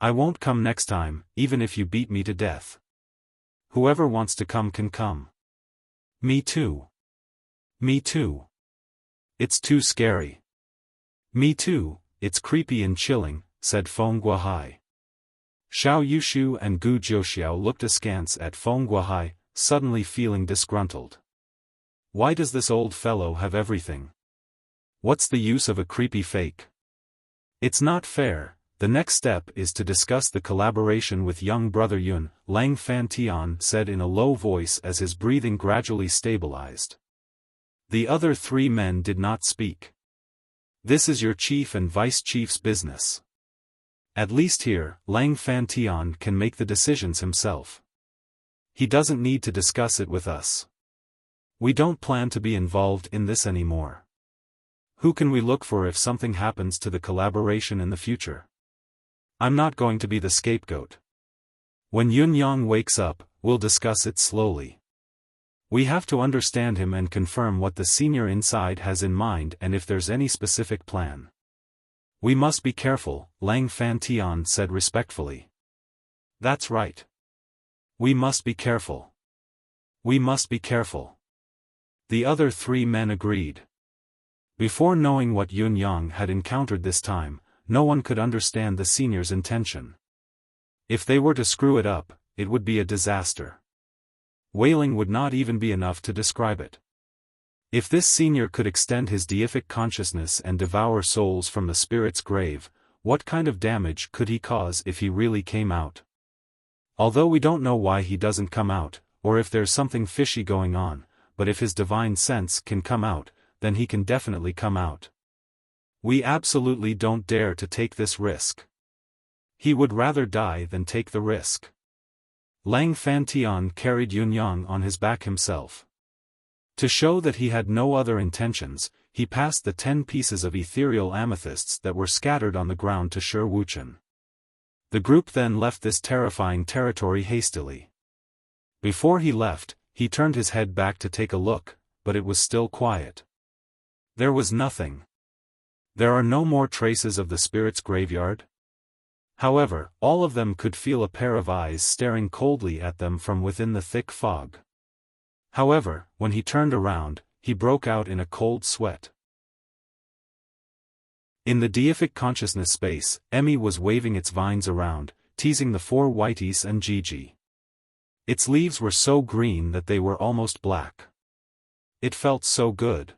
I won't come next time, even if you beat me to death. Whoever wants to come can come." "Me too. Me too." It's too scary. Me too, it's creepy and chilling, said Feng Guohai. Xiao Yushu and Gu Jiuxiao looked askance at Feng Guohai, suddenly feeling disgruntled. Why does this old fellow have everything? What's the use of a creepy fake? It's not fair. The next step is to discuss the collaboration with young brother Yun, Lang Fantian said in a low voice as his breathing gradually stabilized. The other three men did not speak. This is your chief and vice-chief's business. At least here, Lang Fantian can make the decisions himself. He doesn't need to discuss it with us. We don't plan to be involved in this anymore. Who can we look for if something happens to the collaboration in the future? I'm not going to be the scapegoat. When Yun Yang wakes up, we'll discuss it slowly. We have to understand him and confirm what the senior inside has in mind and if there's any specific plan. We must be careful, Lang Fantian said respectfully. That's right. We must be careful. We must be careful. The other three men agreed. Before knowing what Yun Yang had encountered this time, no one could understand the senior's intention. If they were to screw it up, it would be a disaster. Wailing would not even be enough to describe it. If this senior could extend his deific consciousness and devour souls from the spirit's grave, what kind of damage could he cause if he really came out? Although we don't know why he doesn't come out, or if there's something fishy going on, but if his divine sense can come out, then he can definitely come out. We absolutely don't dare to take this risk. He would rather die than take the risk. Lang Fantian carried Yun Yang on his back himself. To show that he had no other intentions, he passed the 10 pieces of ethereal amethysts that were scattered on the ground to Shi Wuchen. The group then left this terrifying territory hastily. Before he left, he turned his head back to take a look, but it was still quiet. There was nothing. There are no more traces of the spirit's graveyard? However, all of them could feel a pair of eyes staring coldly at them from within the thick fog. However, when he turned around, he broke out in a cold sweat. In the deific consciousness space, Emmy was waving its vines around, teasing the 4 whiteys and Gigi. Its leaves were so green that they were almost black. It felt so good.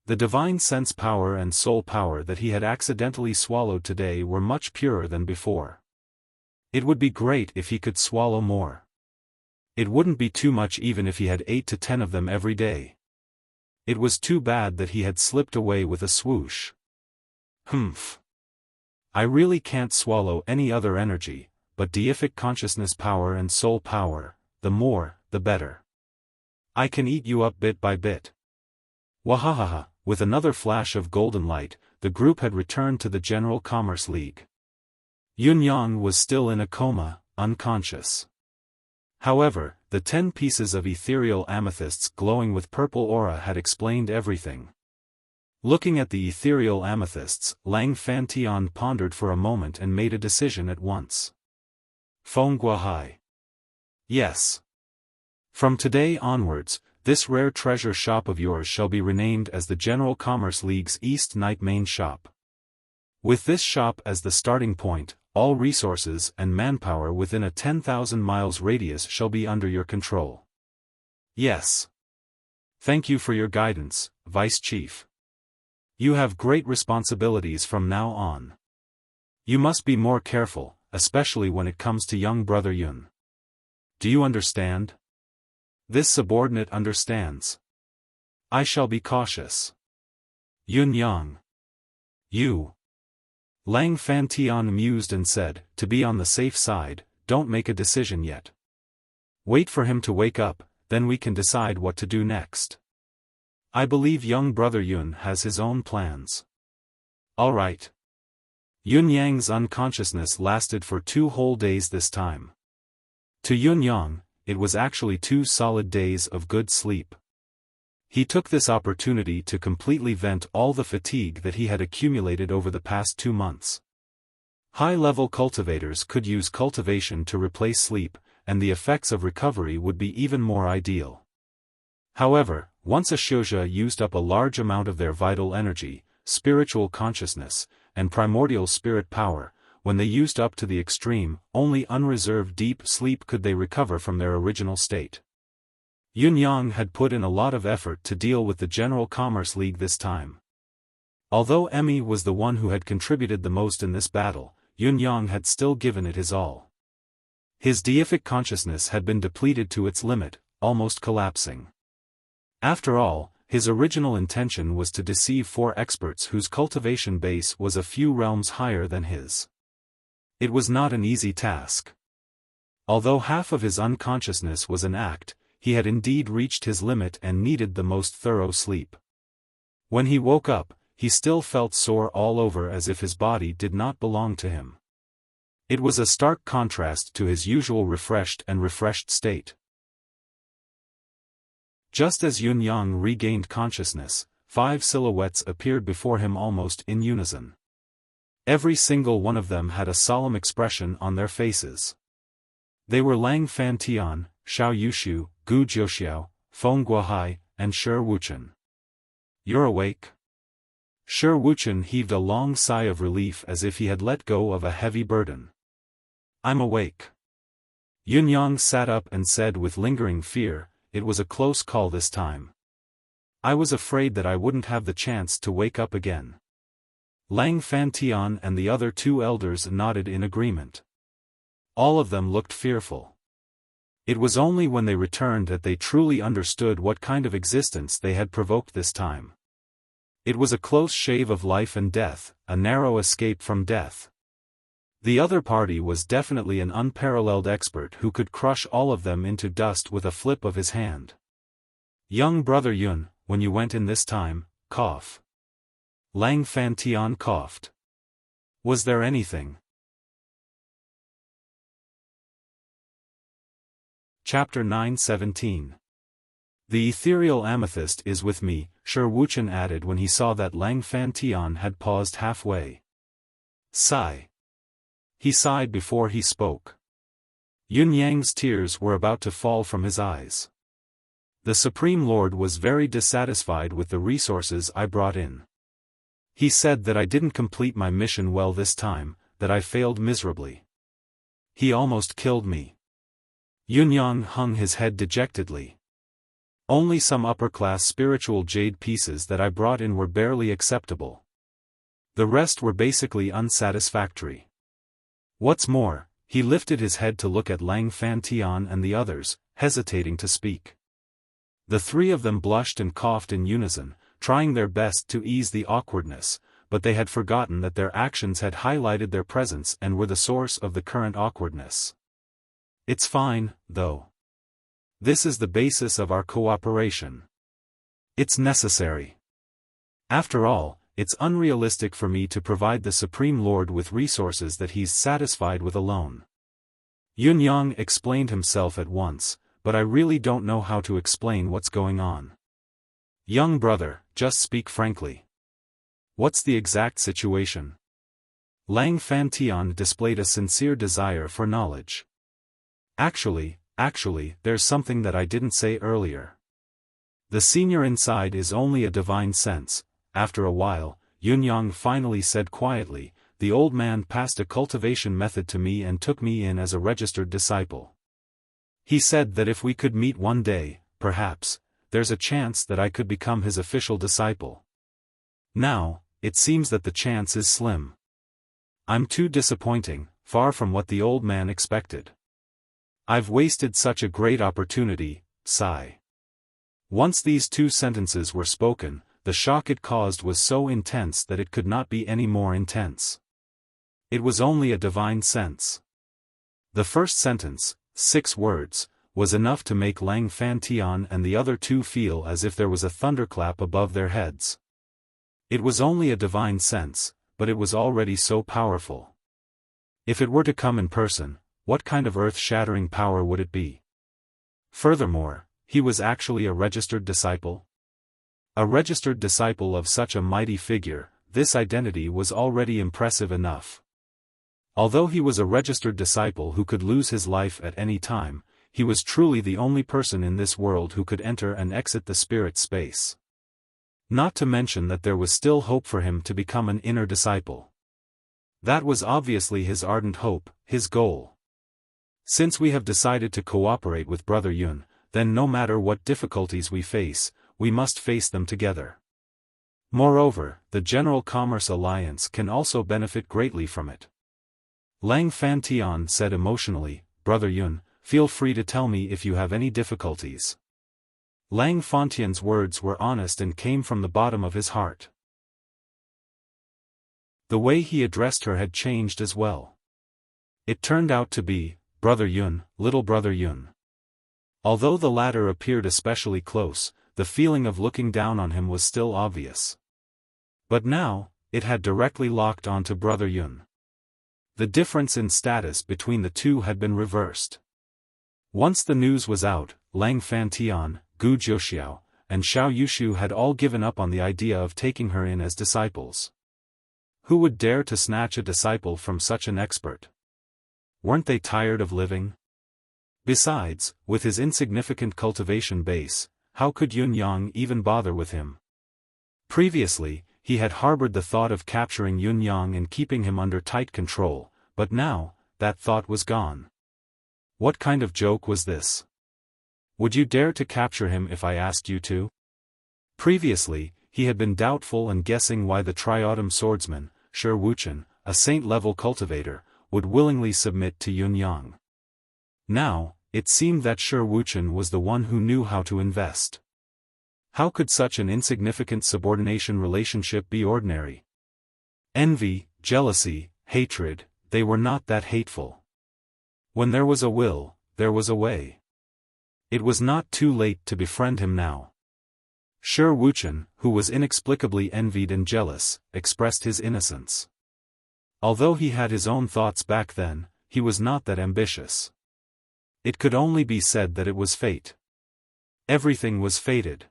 The divine sense power and soul power that he had accidentally swallowed today were much purer than before. It would be great if he could swallow more. It wouldn't be too much even if he had 8 to 10 of them every day. It was too bad that he had slipped away with a swoosh. Humph. I really can't swallow any other energy, but deific consciousness power and soul power, the more, the better. I can eat you up bit by bit. Wahahaha, with another flash of golden light, the group had returned to the General Commerce League. Yun Yang was still in a coma, unconscious. However, the 10 pieces of ethereal amethysts glowing with purple aura had explained everything. Looking at the ethereal amethysts, Lang Fantian pondered for a moment and made a decision at once. Feng Guohai. Yes. From today onwards, this rare treasure shop of yours shall be renamed as the General Commerce League's East Night Main Shop. With this shop as the starting point, all resources and manpower within a 10,000 miles radius shall be under your control. Yes. Thank you for your guidance, Vice Chief. You have great responsibilities from now on. You must be more careful, especially when it comes to young brother Yun. Do you understand? This subordinate understands. I shall be cautious. Yun Yang. You. Lang Fantian mused and said, to be on the safe side, don't make a decision yet. Wait for him to wake up, then we can decide what to do next. I believe young brother Yun has his own plans. All right. Yun Yang's unconsciousness lasted for 2 whole days this time. To Yun Yang, it was actually 2 solid days of good sleep. He took this opportunity to completely vent all the fatigue that he had accumulated over the past 2 months. High-level cultivators could use cultivation to replace sleep, and the effects of recovery would be even more ideal. However, Once a Shouja used up a large amount of their vital energy, spiritual consciousness, and primordial spirit power. When they used up to the extreme, only unreserved deep sleep could they recover from their original state. Yun Yang had put in a lot of effort to deal with the General Commerce League this time. Although Emmy was the one who had contributed the most in this battle, Yun Yang had still given it his all. His deific consciousness had been depleted to its limit, almost collapsing. After all, his original intention was to deceive 4 experts whose cultivation base was a few realms higher than his. It was not an easy task. Although half of his unconsciousness was an act, he had indeed reached his limit and needed the most thorough sleep. When he woke up, he still felt sore all over as if his body did not belong to him. It was a stark contrast to his usual refreshed state. Just as Yun Yang regained consciousness, 5 silhouettes appeared before him almost in unison. Every single one of them had a solemn expression on their faces. They were Lang Fantian, Xiao Yushu, Gu Jiuxiao, Feng Guohai, and Shi Wuchen. "You're awake?" Shi Wuchen heaved a long sigh of relief as if he had let go of a heavy burden. "I'm awake." Yun Yang sat up and said with lingering fear, "It was a close call this time. I was afraid that I wouldn't have the chance to wake up again." Lang Fantian and the other 2 elders nodded in agreement. All of them looked fearful. It was only when they returned that they truly understood what kind of existence they had provoked this time. It was a close shave of life and death, a narrow escape from death. The other party was definitely an unparalleled expert who could crush all of them into dust with a flip of his hand. "Young brother Yun, when you went in this time, cough." Lang Fantian coughed. "Was there anything?" Chapter 9:17. "The ethereal amethyst is with me," Shi Wuchen added when he saw that Lang Fantian had paused halfway. Sigh. He sighed before he spoke. Yun Yang's tears were about to fall from his eyes. "The Supreme Lord was very dissatisfied with the resources I brought in. He said that I didn't complete my mission well this time, that I failed miserably. He almost killed me." Yun Yang hung his head dejectedly. "Only some upper-class spiritual jade pieces that I brought in were barely acceptable. The rest were basically unsatisfactory. What's more," he lifted his head to look at Lang Fantian and the others, hesitating to speak. The 3 of them blushed and coughed in unison, trying their best to ease the awkwardness, but they had forgotten that their actions had highlighted their presence and were the source of the current awkwardness. "It's fine, though. This is the basis of our cooperation. It's necessary. After all, it's unrealistic for me to provide the Supreme Lord with resources that he's satisfied with alone." Yun Yang explained himself at once, "But I really don't know how to explain what's going on. Young brother, just speak frankly. What's the exact situation?" Lang Fantian displayed a sincere desire for knowledge. Actually, there's something that I didn't say earlier. The senior inside is only a divine sense." After a while, Yun Yang finally said quietly, "The old man passed a cultivation method to me and took me in as a registered disciple. He said that if we could meet one day, perhaps, there's a chance that I could become his official disciple. Now, it seems that the chance is slim. I'm too disappointing, far from what the old man expected. I've wasted such a great opportunity." Sigh. Once these 2 sentences were spoken, the shock it caused was so intense that it could not be any more intense. It was only a divine sense. The first sentence, 6 words, was enough to make Lang Fantian and the other 2 feel as if there was a thunderclap above their heads. It was only a divine sense, but it was already so powerful. If it were to come in person, what kind of earth-shattering power would it be? Furthermore, he was actually a registered disciple. A registered disciple of such a mighty figure, this identity was already impressive enough. Although he was a registered disciple who could lose his life at any time, he was truly the only person in this world who could enter and exit the spirit space. Not to mention that there was still hope for him to become an inner disciple. That was obviously his ardent hope, his goal. Since we have decided to cooperate with Brother Yun, then no matter what difficulties we face, we must face them together. Moreover, the General Commerce Alliance can also benefit greatly from it. Lang Fantian said emotionally, Brother Yun, feel free to tell me if you have any difficulties. Lang Fantian's words were honest and came from the bottom of his heart. The way he addressed her had changed as well. It turned out to be, Brother Yun, little Brother Yun. Although the latter appeared especially close, the feeling of looking down on him was still obvious. But now, it had directly locked onto Brother Yun. The difference in status between the two had been reversed. Once the news was out, Lang Fantian, Gu Jiuxiao, and Xiao Yushu had all given up on the idea of taking her in as disciples. Who would dare to snatch a disciple from such an expert? Weren't they tired of living? Besides, with his insignificant cultivation base, how could Yun Yang even bother with him? Previously, he had harbored the thought of capturing Yun Yang and keeping him under tight control, but now, that thought was gone. What kind of joke was this? Would you dare to capture him if I asked you to? Previously, he had been doubtful and guessing why the Triautum swordsman, Shi Wuchen, a saint-level cultivator, would willingly submit to Yun Yang. Now, it seemed that Shi Wuchen was the one who knew how to invest. How could such an insignificant subordination relationship be ordinary? Envy, jealousy, hatred, they were not that hateful. When there was a will, there was a way. It was not too late to befriend him now. Shi Wuchen, who was inexplicably envied and jealous, expressed his innocence. Although he had his own thoughts back then, he was not that ambitious. It could only be said that it was fate. Everything was fated.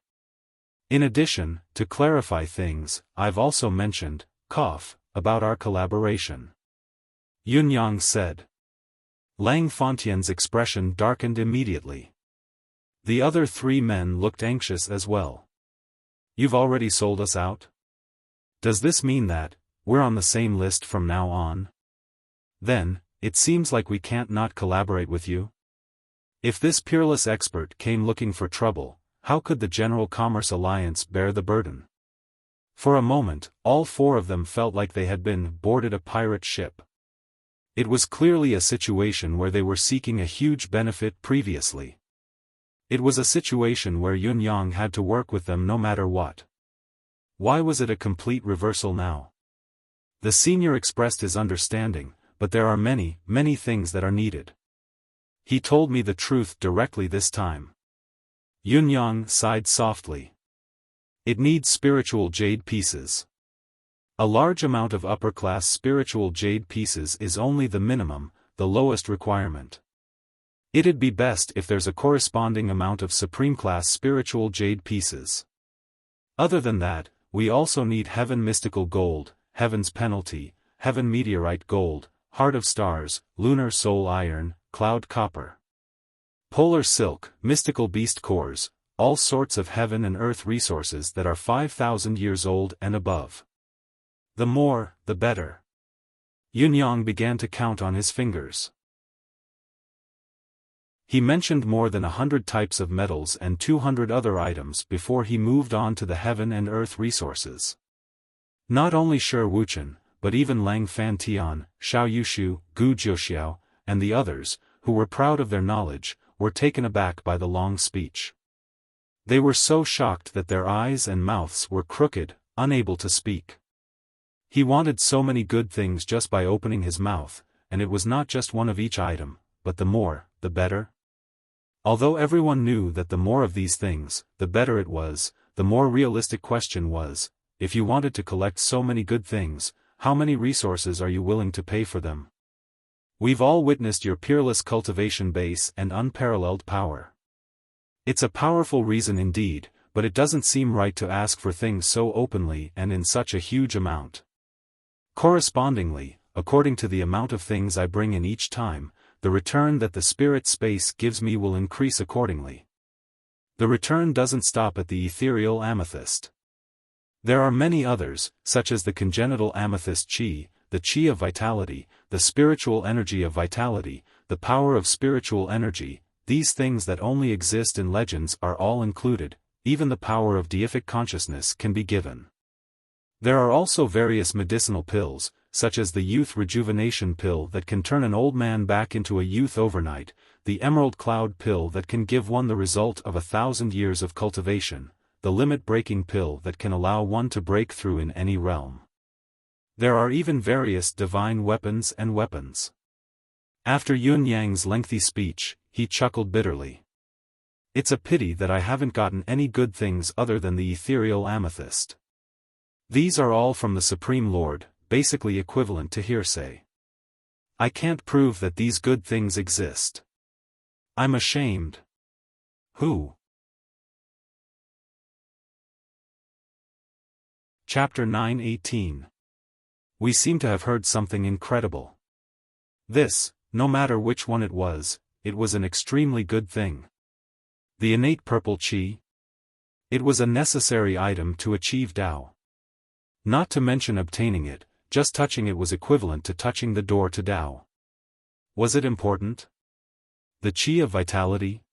In addition, to clarify things, I've also mentioned, about our collaboration. Yun Yang said. Lang Fantian's expression darkened immediately. The other three men looked anxious as well. You've already sold us out? Does this mean that we're on the same list from now on? Then, it seems like we can't not collaborate with you. If this peerless expert came looking for trouble, how could the General Commerce Alliance bear the burden? For a moment, all four of them felt like they had been boarded a pirate ship. It was clearly a situation where they were seeking a huge benefit previously. It was a situation where Yun Yang had to work with them no matter what. Why was it a complete reversal now? The senior expressed his understanding, but there are many, many things that are needed. He told me the truth directly this time. Yun Yang sighed softly. It needs spiritual jade pieces. A large amount of upper-class spiritual jade pieces is only the minimum, the lowest requirement. It'd be best if there's a corresponding amount of supreme-class spiritual jade pieces. Other than that, we also need heaven mystical gold, heaven's penalty, heaven meteorite gold, heart of stars, lunar soul iron, cloud copper, polar silk, mystical beast cores, all sorts of heaven and earth resources that are 5,000 years old and above. The more, the better. Yun Yang began to count on his fingers. He mentioned more than 100 types of metals and 200 other items before he moved on to the heaven and earth resources. Not only Shi Wuchen, but even Lang Fantian, Xiao Yushu, Gu Jiuxiao, and the others, who were proud of their knowledge, were taken aback by the long speech. They were so shocked that their eyes and mouths were crooked, unable to speak. He wanted so many good things just by opening his mouth, and it was not just one of each item, but the more, the better. Although everyone knew that the more of these things, the better it was, the more realistic question was, if you wanted to collect so many good things, how many resources are you willing to pay for them? We've all witnessed your peerless cultivation base and unparalleled power. It's a powerful reason indeed, but it doesn't seem right to ask for things so openly and in such a huge amount. Correspondingly, according to the amount of things I bring in each time, the return that the spirit space gives me will increase accordingly. The return doesn't stop at the ethereal amethyst. There are many others, such as the congenital amethyst chi, the chi of vitality, the spiritual energy of vitality, the power of spiritual energy. These things that only exist in legends are all included. Even the power of deific consciousness can be given. There are also various medicinal pills, such as the youth rejuvenation pill that can turn an old man back into a youth overnight, the emerald cloud pill that can give one the result of 1,000 years of cultivation, the limit-breaking pill that can allow one to break through in any realm. There are even various divine weapons and weapons. After Yun Yang's lengthy speech, he chuckled bitterly. It's a pity that I haven't gotten any good things other than the ethereal amethyst. These are all from the Supreme Lord, basically equivalent to hearsay. I can't prove that these good things exist. I'm ashamed. Who? Chapter 9:18. We seem to have heard something incredible. This, no matter which one it was an extremely good thing. The innate purple chi? It was a necessary item to achieve Tao. Not to mention obtaining it, just touching it was equivalent to touching the door to Tao. Was it important? The chi of vitality?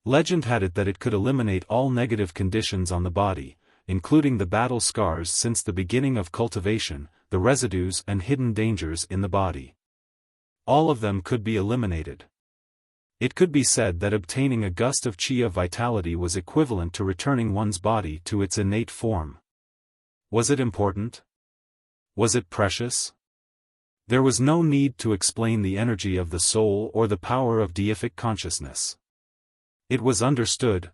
Legend had it that it could eliminate all negative conditions on the body, including the battle scars since the beginning of cultivation, the residues and hidden dangers in the body. All of them could be eliminated. It could be said that obtaining a gust of chi of vitality was equivalent to returning one's body to its innate form. Was it important? Was it precious? There was no need to explain the energy of the soul or the power of deific consciousness. It was understood.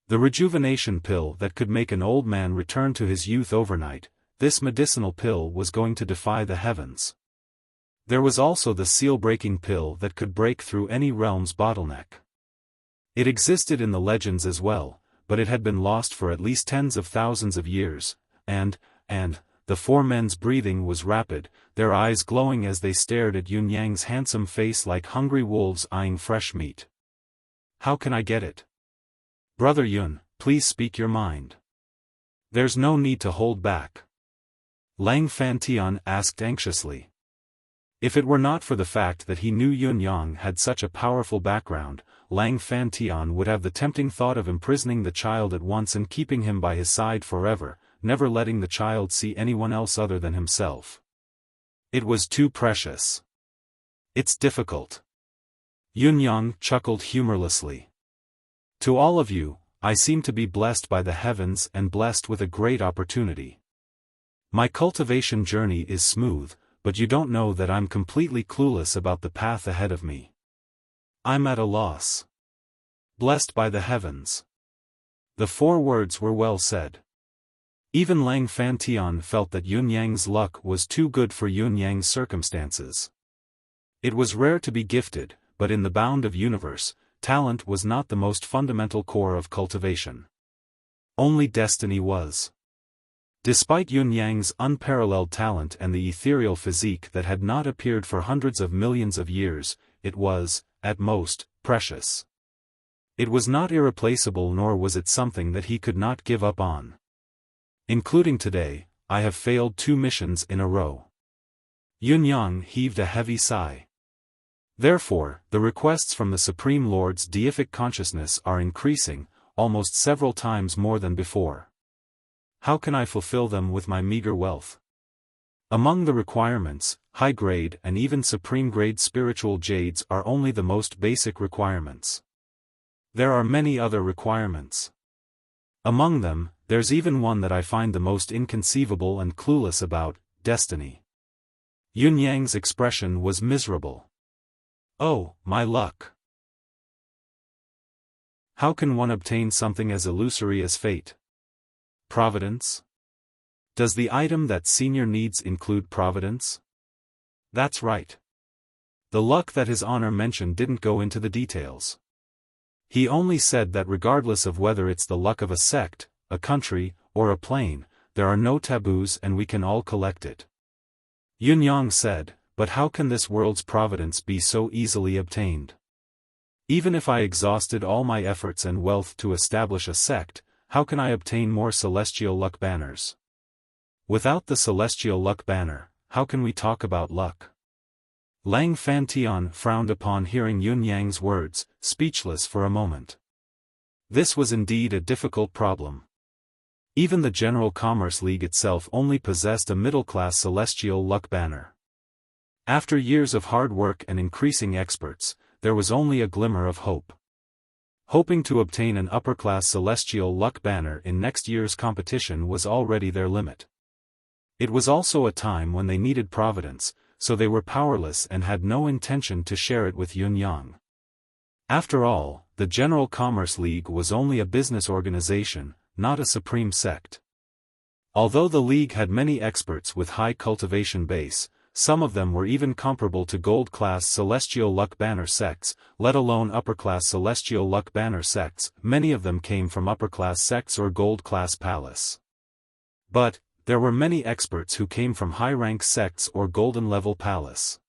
The rejuvenation pill that could make an old man return to his youth overnight, this medicinal pill was going to defy the heavens. There was also the seal-breaking pill that could break through any realm's bottleneck. It existed in the legends as well, but it had been lost for at least tens of thousands of years, and, the four men's breathing was rapid, their eyes glowing as they stared at Yun Yang's handsome face like hungry wolves eyeing fresh meat. How can I get it? Brother Yun, please speak your mind. There's no need to hold back. Lang Fantian asked anxiously. If it were not for the fact that he knew Yun Yang had such a powerful background, Lang Fantian would have the tempting thought of imprisoning the child at once and keeping him by his side forever, never letting the child see anyone else other than himself. It was too precious. It's difficult. Yun Yang chuckled humorlessly. To all of you, I seem to be blessed by the heavens and blessed with a great opportunity. My cultivation journey is smooth, but you don't know that I'm completely clueless about the path ahead of me. I'm at a loss. Blessed by the heavens. The 4 words were well said. Even Lang Fantian felt that Yun Yang's luck was too good for Yun Yang's circumstances. It was rare to be gifted, but in the bound of universe, talent was not the most fundamental core of cultivation. Only destiny was. Despite Yun Yang's unparalleled talent and the ethereal physique that had not appeared for hundreds of millions of years, it was, at most, precious. It was not irreplaceable, nor was it something that he could not give up on. Including today, I have failed 2 missions in a row. Yun Yang heaved a heavy sigh. Therefore, the requests from the Supreme Lord's deific consciousness are increasing, almost several times more than before. How can I fulfill them with my meager wealth? Among the requirements, high-grade and even supreme-grade spiritual jades are only the most basic requirements. There are many other requirements. Among them, there's even one that I find the most inconceivable and clueless about: destiny. Yun Yang's expression was miserable. Oh, my luck! How can one obtain something as illusory as fate? Providence? Does the item that senior needs include providence? That's right. The luck that His Honor mentioned didn't go into the details. He only said that regardless of whether it's the luck of a sect, a country, or a plane, there are no taboos and we can all collect it. Yun Yang said, but how can this world's providence be so easily obtained? Even if I exhausted all my efforts and wealth to establish a sect, how can I obtain more celestial luck banners? Without the celestial luck banner, how can we talk about luck? Lang Fantian frowned upon hearing Yun Yang's words, speechless for a moment. This was indeed a difficult problem. Even the General Commerce League itself only possessed a middle-class celestial luck banner. After years of hard work and increasing experts, there was only a glimmer of hope. Hoping to obtain an upper-class celestial luck banner in next year's competition was already their limit. It was also a time when they needed providence, so they were powerless and had no intention to share it with Yun Yang. After all, the General Commerce League was only a business organization, not a supreme sect. Although the League had many experts with high cultivation base, some of them were even comparable to gold-class celestial luck banner sects, let alone upper-class celestial luck banner sects. Many of them came from upper-class sects or gold-class palace. But there were many experts who came from high-rank sects or golden-level palace.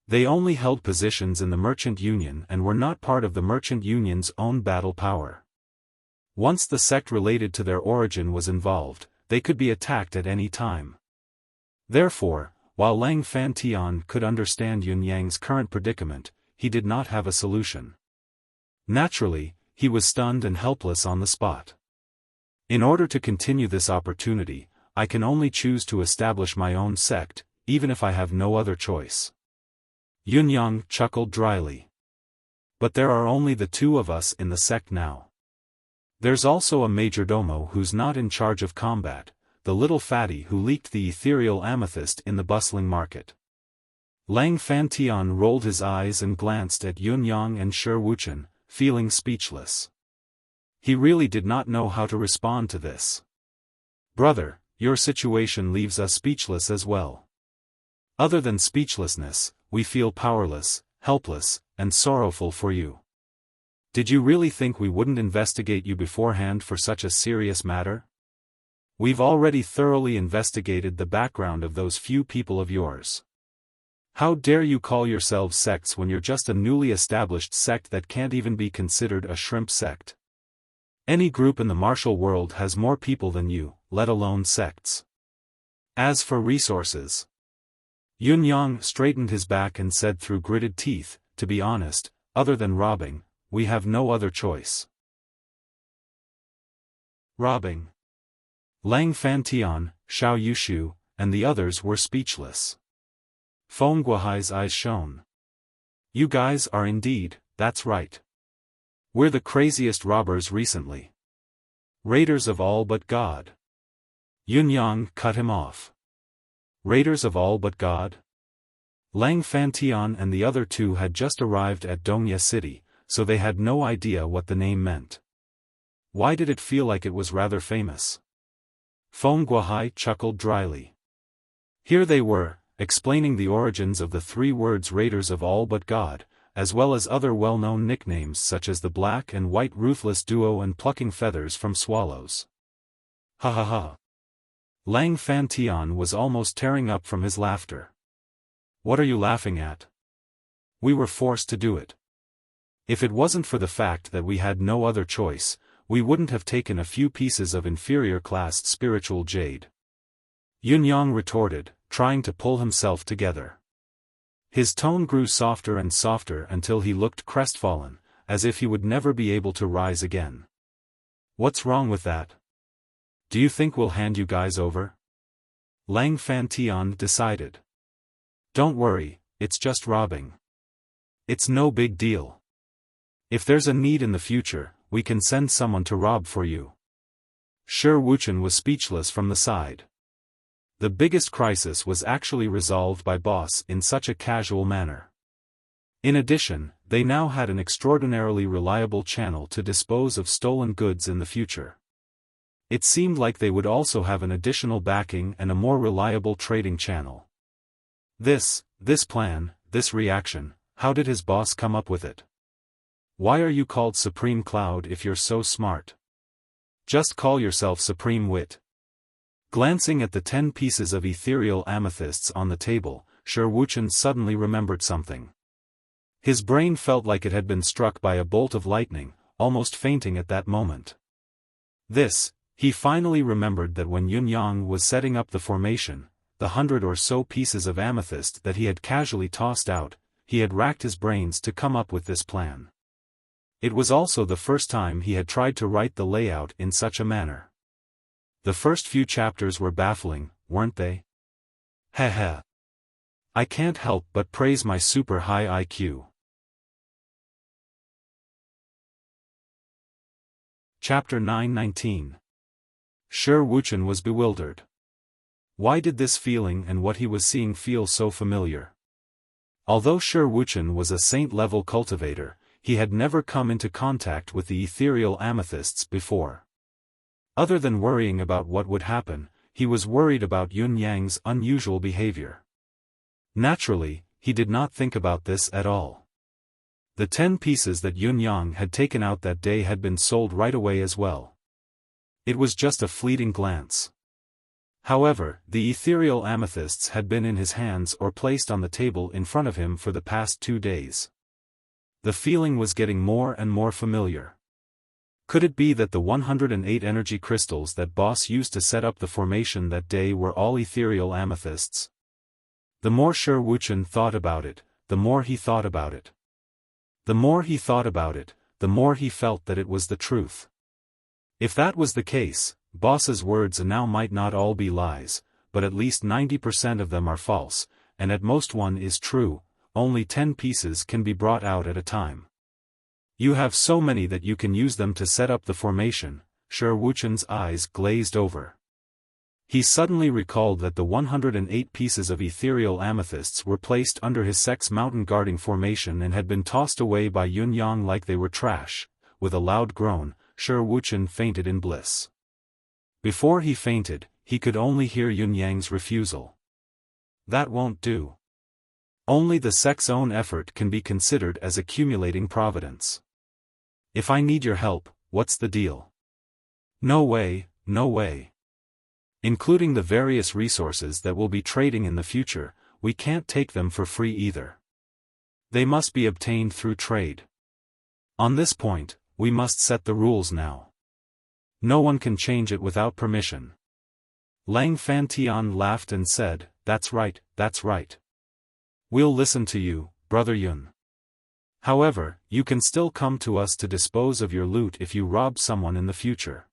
They only held positions in the Merchant Union and were not part of the Merchant Union's own battle power. Once the sect related to their origin was involved, they could be attacked at any time. Therefore, while Lang Fantian could understand Yun Yang's current predicament, he did not have a solution. Naturally, he was stunned and helpless on the spot. In order to continue this opportunity, I can only choose to establish my own sect, even if I have no other choice. Yun Yang chuckled dryly. But there are only the two of us in the sect now. There's also a majordomo who's not in charge of combat, the little fatty who leaked the ethereal amethyst in the bustling market. Lang Fantian rolled his eyes and glanced at Yun Yang and Shi Wuchen, feeling speechless. He really did not know how to respond to this. Brother, your situation leaves us speechless as well. Other than speechlessness, we feel powerless, helpless, and sorrowful for you. Did you really think we wouldn't investigate you beforehand for such a serious matter? We've already thoroughly investigated the background of those few people of yours. How dare you call yourselves sects when you're just a newly established sect that can't even be considered a shrimp sect? Any group in the martial world has more people than you, let alone sects. As for resources, Yun Yang straightened his back and said through gritted teeth, to be honest, other than robbing, we have no other choice. Robbing. Lang Fantian, Xiao Yushu, and the others were speechless. Feng Guohai's eyes shone. You guys are indeed, that's right. We're the craziest robbers recently. Raiders of all but God. Yun Yang cut him off. Raiders of all but God? Lang Fantian and the other two had just arrived at Dongye City, so they had no idea what the name meant. Why did it feel like it was rather famous? Feng Guohai chuckled dryly. Here they were, explaining the origins of the three words Raiders of all but God, as well as other well-known nicknames such as the Black and White Ruthless Duo and Plucking Feathers from Swallows. Ha ha ha. Lang Fantian was almost tearing up from his laughter. What are you laughing at? We were forced to do it. If it wasn't for the fact that we had no other choice, we wouldn't have taken a few pieces of inferior-class spiritual jade. Yun Yang retorted, trying to pull himself together. His tone grew softer and softer until he looked crestfallen, as if he would never be able to rise again. What's wrong with that? Do you think we'll hand you guys over? Lang Fantian decided. Don't worry, it's just robbing. It's no big deal. If there's a need in the future, we can send someone to rob for you. Shi Wuchen was speechless from the side. The biggest crisis was actually resolved by Boss in such a casual manner. In addition, they now had an extraordinarily reliable channel to dispose of stolen goods in the future. It seemed like they would also have an additional backing and a more reliable trading channel. This plan, this reaction, how did his boss come up with it? Why are you called Supreme Cloud if you're so smart? Just call yourself Supreme Wit. Glancing at the 10 pieces of ethereal amethysts on the table, Shi Wuchen suddenly remembered something. His brain felt like it had been struck by a bolt of lightning, almost fainting at that moment. He finally remembered that when Yun Yang was setting up the formation, the 100 or so pieces of amethyst that he had casually tossed out, he had racked his brains to come up with this plan. It was also the first time he had tried to write the layout in such a manner. The first few chapters were baffling, weren't they? Heh. I can't help but praise my super high IQ. Chapter 919. Shi Wuchen was bewildered. Why did this feeling and what he was seeing feel so familiar? Although Shi Wuchen was a saint-level cultivator, he had never come into contact with the ethereal amethysts before. Other than worrying about what would happen, he was worried about Yun Yang's unusual behavior. Naturally, he did not think about this at all. The 10 pieces that Yun Yang had taken out that day had been sold right away as well. It was just a fleeting glance. However, the ethereal amethysts had been in his hands or placed on the table in front of him for the past 2 days. The feeling was getting more and more familiar. Could it be that the 108 energy crystals that Boss used to set up the formation that day were all ethereal amethysts? The more Shi Wuchen thought about it, the more he thought about it. The more he thought about it, the more he felt that it was the truth. If that was the case, Boss's words now might not all be lies, but at least 90% of them are false, and at most one is true. Only 10 pieces can be brought out at a time. You have so many that you can use them to set up the formation. Shi Wuchen's eyes glazed over. He suddenly recalled that the 108 pieces of ethereal amethysts were placed under his Sex Mountain guarding formation and had been tossed away by Yun Yang like they were trash. With a loud groan, Shi Wuchen fainted in bliss. Before he fainted, he could only hear Yun Yang's refusal. That won't do. Only the sect's own effort can be considered as accumulating providence. If I need your help, what's the deal? No way, no way. Including the various resources that we'll be trading in the future, we can't take them for free either. They must be obtained through trade. On this point, we must set the rules now. No one can change it without permission. Lang Fantian laughed and said, that's right, that's right. We'll listen to you, Brother Yun. However, you can still come to us to dispose of your loot if you rob someone in the future.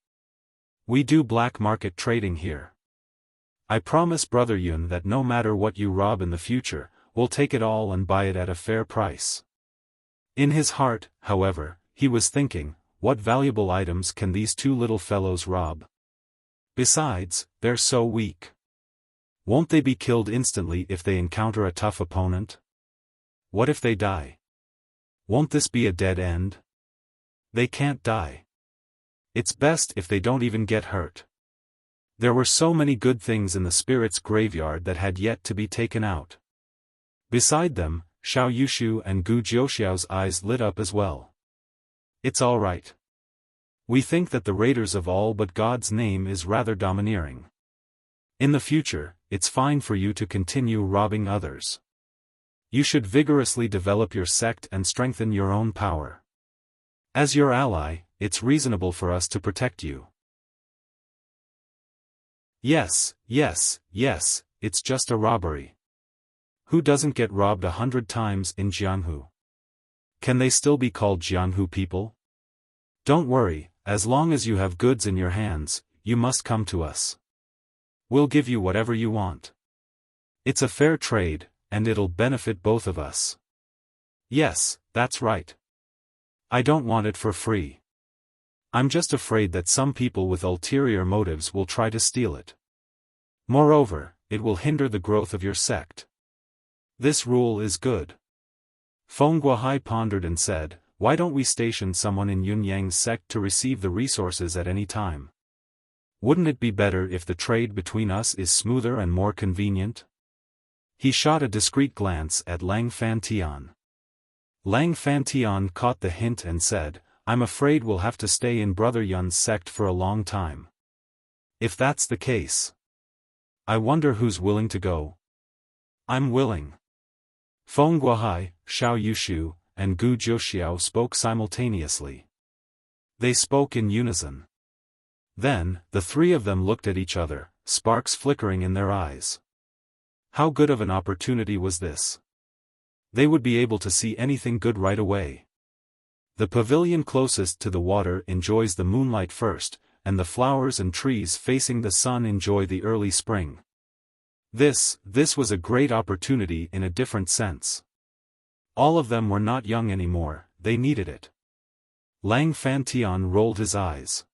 We do black market trading here. I promise Brother Yun that no matter what you rob in the future, we'll take it all and buy it at a fair price. In his heart, however, he was thinking, what valuable items can these 2 little fellows rob? Besides, they're so weak. Won't they be killed instantly if they encounter a tough opponent? What if they die? Won't this be a dead end? They can't die. It's best if they don't even get hurt. There were so many good things in the spirit's graveyard that had yet to be taken out. Beside them, Xiao Yushu and Gu Jiuxiao's eyes lit up as well. It's all right. We think that the raiders of all but God's name is rather domineering. In the future, it's fine for you to continue robbing others. You should vigorously develop your sect and strengthen your own power. As your ally, it's reasonable for us to protect you. Yes, it's just a robbery. Who doesn't get robbed 100 times in Jianghu? Can they still be called Jianghu people? Don't worry, as long as you have goods in your hands, you must come to us. We'll give you whatever you want. It's a fair trade, and it'll benefit both of us. Yes, that's right. I don't want it for free. I'm just afraid that some people with ulterior motives will try to steal it. Moreover, it will hinder the growth of your sect. This rule is good. Feng Guohai pondered and said, why don't we station someone in Yun Yang's sect to receive the resources at any time? Wouldn't it be better if the trade between us is smoother and more convenient? He shot a discreet glance at Lang Fantian. Lang Fantian caught the hint and said, I'm afraid we'll have to stay in Brother Yun's sect for a long time. If that's the case, I wonder who's willing to go. I'm willing. Feng Guohai, Xiao Yushu, and Gu Jiuxiao spoke simultaneously. They spoke in unison. Then, the three of them looked at each other, sparks flickering in their eyes. How good of an opportunity was this? They would be able to see anything good right away. The pavilion closest to the water enjoys the moonlight first, and the flowers and trees facing the sun enjoy the early spring. This was a great opportunity in a different sense. All of them were not young anymore, they needed it. Lang Fantian rolled his eyes.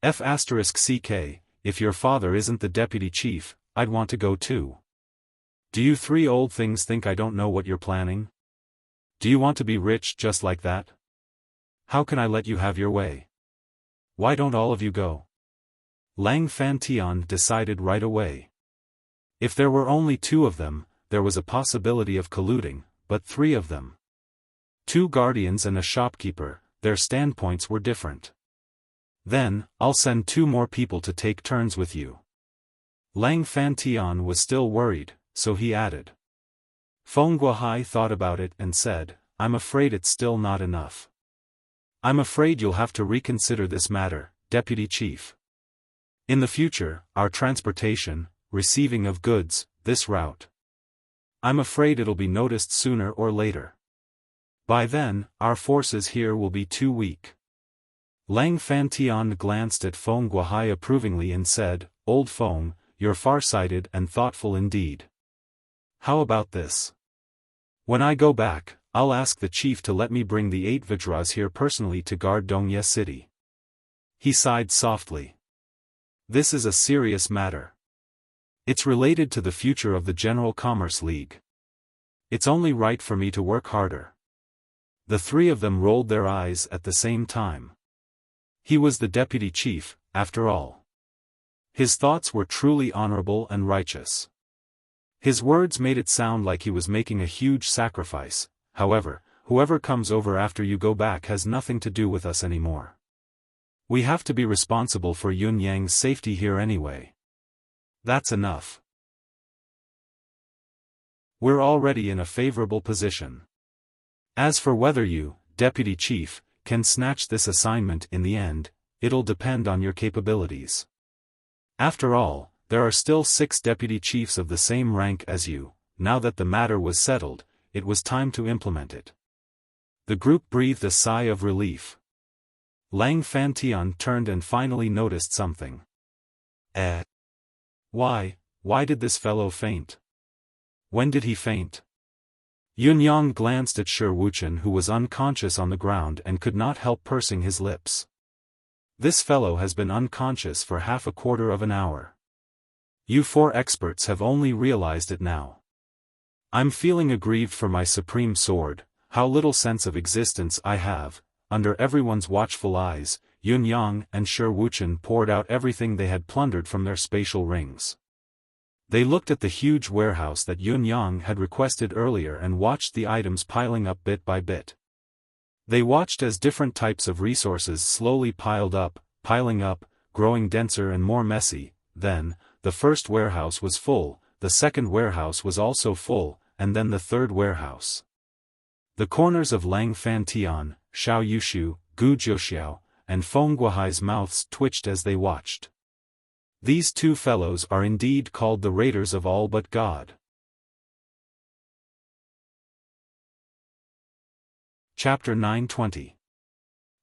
F***ck, if your father isn't the deputy chief, I'd want to go too. Do you three old things think I don't know what you're planning? Do you want to be rich just like that? How can I let you have your way? Why don't all of you go? Lang Fantian decided right away. If there were only two of them, there was a possibility of colluding, but three of them. Two guardians and a shopkeeper, their standpoints were different. Then, I'll send two more people to take turns with you. Lang Fantian was still worried, so he added. Feng Guohai thought about it and said, I'm afraid it's still not enough. I'm afraid you'll have to reconsider this matter, Deputy Chief. In the future, our transportation, receiving of goods, this route. I'm afraid it'll be noticed sooner or later. By then, our forces here will be too weak. Lang Fantian glanced at Feng Guohai approvingly and said, Old Feng, you're far-sighted and thoughtful indeed. How about this? When I go back, I'll ask the chief to let me bring the 8 Vajras here personally to guard Dongye City. He sighed softly. This is a serious matter. It's related to the future of the General Commerce League. It's only right for me to work harder. The three of them rolled their eyes at the same time. He was the deputy chief, after all. His thoughts were truly honorable and righteous. His words made it sound like he was making a huge sacrifice. However, whoever comes over after you go back has nothing to do with us anymore. We have to be responsible for Yun Yang's safety here anyway. That's enough. We're already in a favorable position. As for whether you, Deputy Chief, can snatch this assignment in the end, it'll depend on your capabilities. After all, there are still 6 deputy chiefs of the same rank as you. Now that the matter was settled, it was time to implement it. The group breathed a sigh of relief. Lang Fantian turned and finally noticed something. Why did this fellow faint? When did he faint? Yun Yang glanced at Shi Wuchen, who was unconscious on the ground and could not help pursing his lips. This fellow has been unconscious for half a quarter of an hour. You 4 experts have only realized it now. I'm feeling aggrieved for my supreme sword, how little sense of existence I have. Under everyone's watchful eyes, Yun Yang and Shi Wuchen poured out everything they had plundered from their spatial rings. They looked at the huge warehouse that Yun Yang had requested earlier and watched the items piling up bit by bit. They watched as different types of resources slowly piling up, growing denser and more messy. Then, the first warehouse was full, the second warehouse was also full, and then the third warehouse. The corners of Lang Fantian, Xiao Yushu, Gu Jiuxiao, and Feng Guohai's mouths twitched as they watched. These 2 fellows are indeed called the Raiders of All but God. Chapter 920.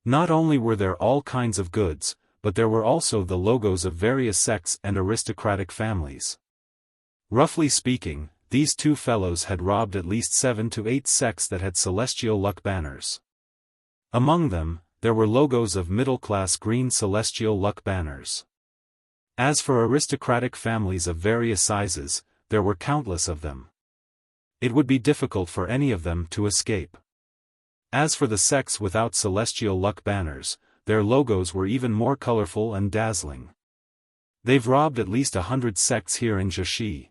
Not only were there all kinds of goods, but there were also the logos of various sects and aristocratic families. Roughly speaking, these 2 fellows had robbed at least 7 to 8 sects that had celestial luck banners. Among them, there were logos of middle-class green celestial luck banners. As for aristocratic families of various sizes, there were countless of them. It would be difficult for any of them to escape. As for the sects without celestial luck banners, their logos were even more colorful and dazzling. They've robbed at least 100 sects here in Jiaxi.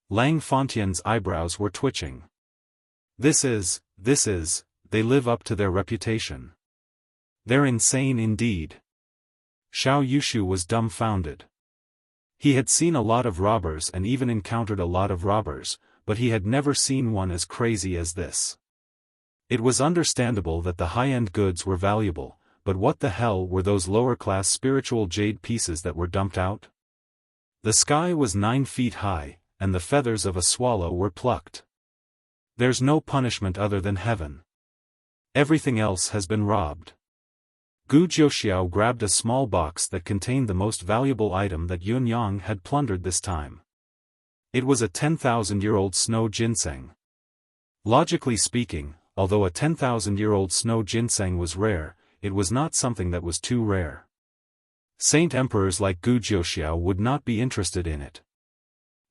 Lang Fantian's eyebrows were twitching. This is, they live up to their reputation. They're insane indeed. Xiao Yushu was dumbfounded. He had seen a lot of robbers and even encountered a lot of robbers, but he had never seen one as crazy as this. It was understandable that the high-end goods were valuable, but what the hell were those lower-class spiritual jade pieces that were dumped out? The sky was 9 feet high, and the feathers of a swallow were plucked. There's no punishment other than heaven. Everything else has been robbed. Gu Jiuxiao grabbed a small box that contained the most valuable item that Yun Yang had plundered this time. It was a 10,000-year-old snow ginseng. Logically speaking, although a 10,000-year-old snow ginseng was rare, it was not something that was too rare. Saint emperors like Gu Jiuxiao would not be interested in it.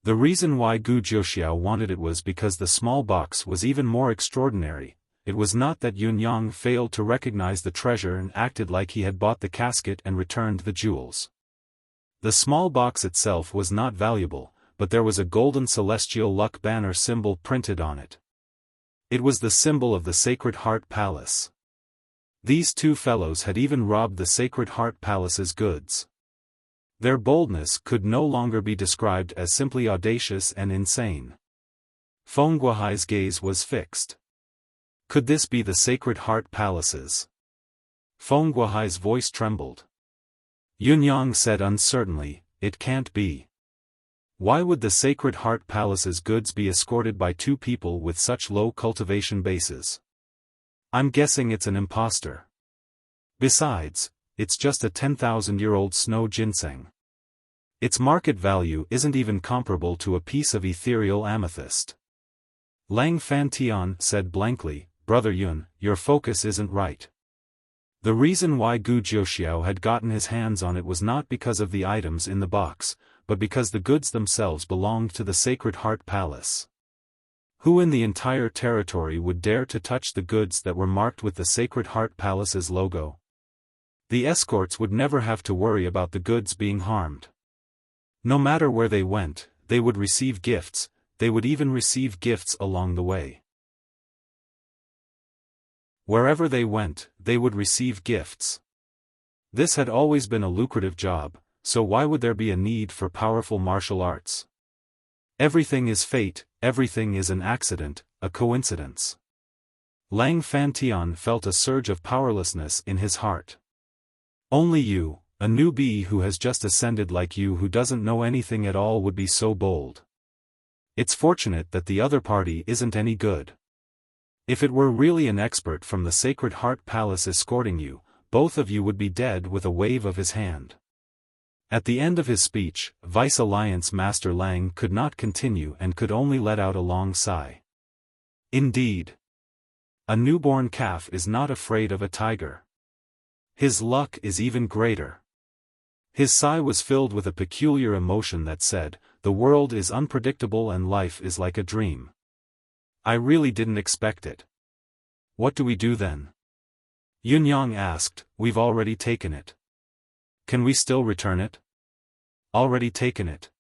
The reason why Gu Jiuxiao wanted it was because the small box was even more extraordinary. It was not that Yun Yang failed to recognize the treasure and acted like he had bought the casket and returned the jewels. The small box itself was not valuable, but there was a golden celestial luck banner symbol printed on it. It was the symbol of the Sacred Heart Palace. These two fellows had even robbed the Sacred Heart Palace's goods. Their boldness could no longer be described as simply audacious and insane. Feng Guohai's gaze was fixed. Could this be the Sacred Heart Palace's? Feng Guohai's voice trembled. Yun Yang said uncertainly, "It can't be. Why would the Sacred Heart Palace's goods be escorted by two people with such low cultivation bases? I'm guessing it's an imposter. Besides, it's just a 10,000-year-old snow ginseng. Its market value isn't even comparable to a piece of ethereal amethyst." Lang Fantian said blankly, "Brother Yun, your focus isn't right. The reason why Gu Jiuxiao had gotten his hands on it was not because of the items in the box, but because the goods themselves belonged to the Sacred Heart Palace. Who in the entire territory would dare to touch the goods that were marked with the Sacred Heart Palace's logo? The escorts would never have to worry about the goods being harmed. No matter where they went, they would receive gifts, they would even receive gifts along the way. Wherever they went, they would receive gifts. This had always been a lucrative job, so why would there be a need for powerful martial arts? Everything is fate, everything is an accident, a coincidence. Lang Fantian felt a surge of powerlessness in his heart. Only you, a newbie who has just ascended like you who doesn't know anything at all would be so bold. It's fortunate that the other party isn't any good. If it were really an expert from the Sacred Heart Palace escorting you, both of you would be dead with a wave of his hand. At the end of his speech, Vice Alliance Master Lang could not continue and could only let out a long sigh. Indeed. A newborn calf is not afraid of a tiger. His luck is even greater. His sigh was filled with a peculiar emotion that said, "The world is unpredictable and life is like a dream. I really didn't expect it. What do we do then?" Yun Yang asked, "We've already taken it. Can we still return it?" "Already taken it."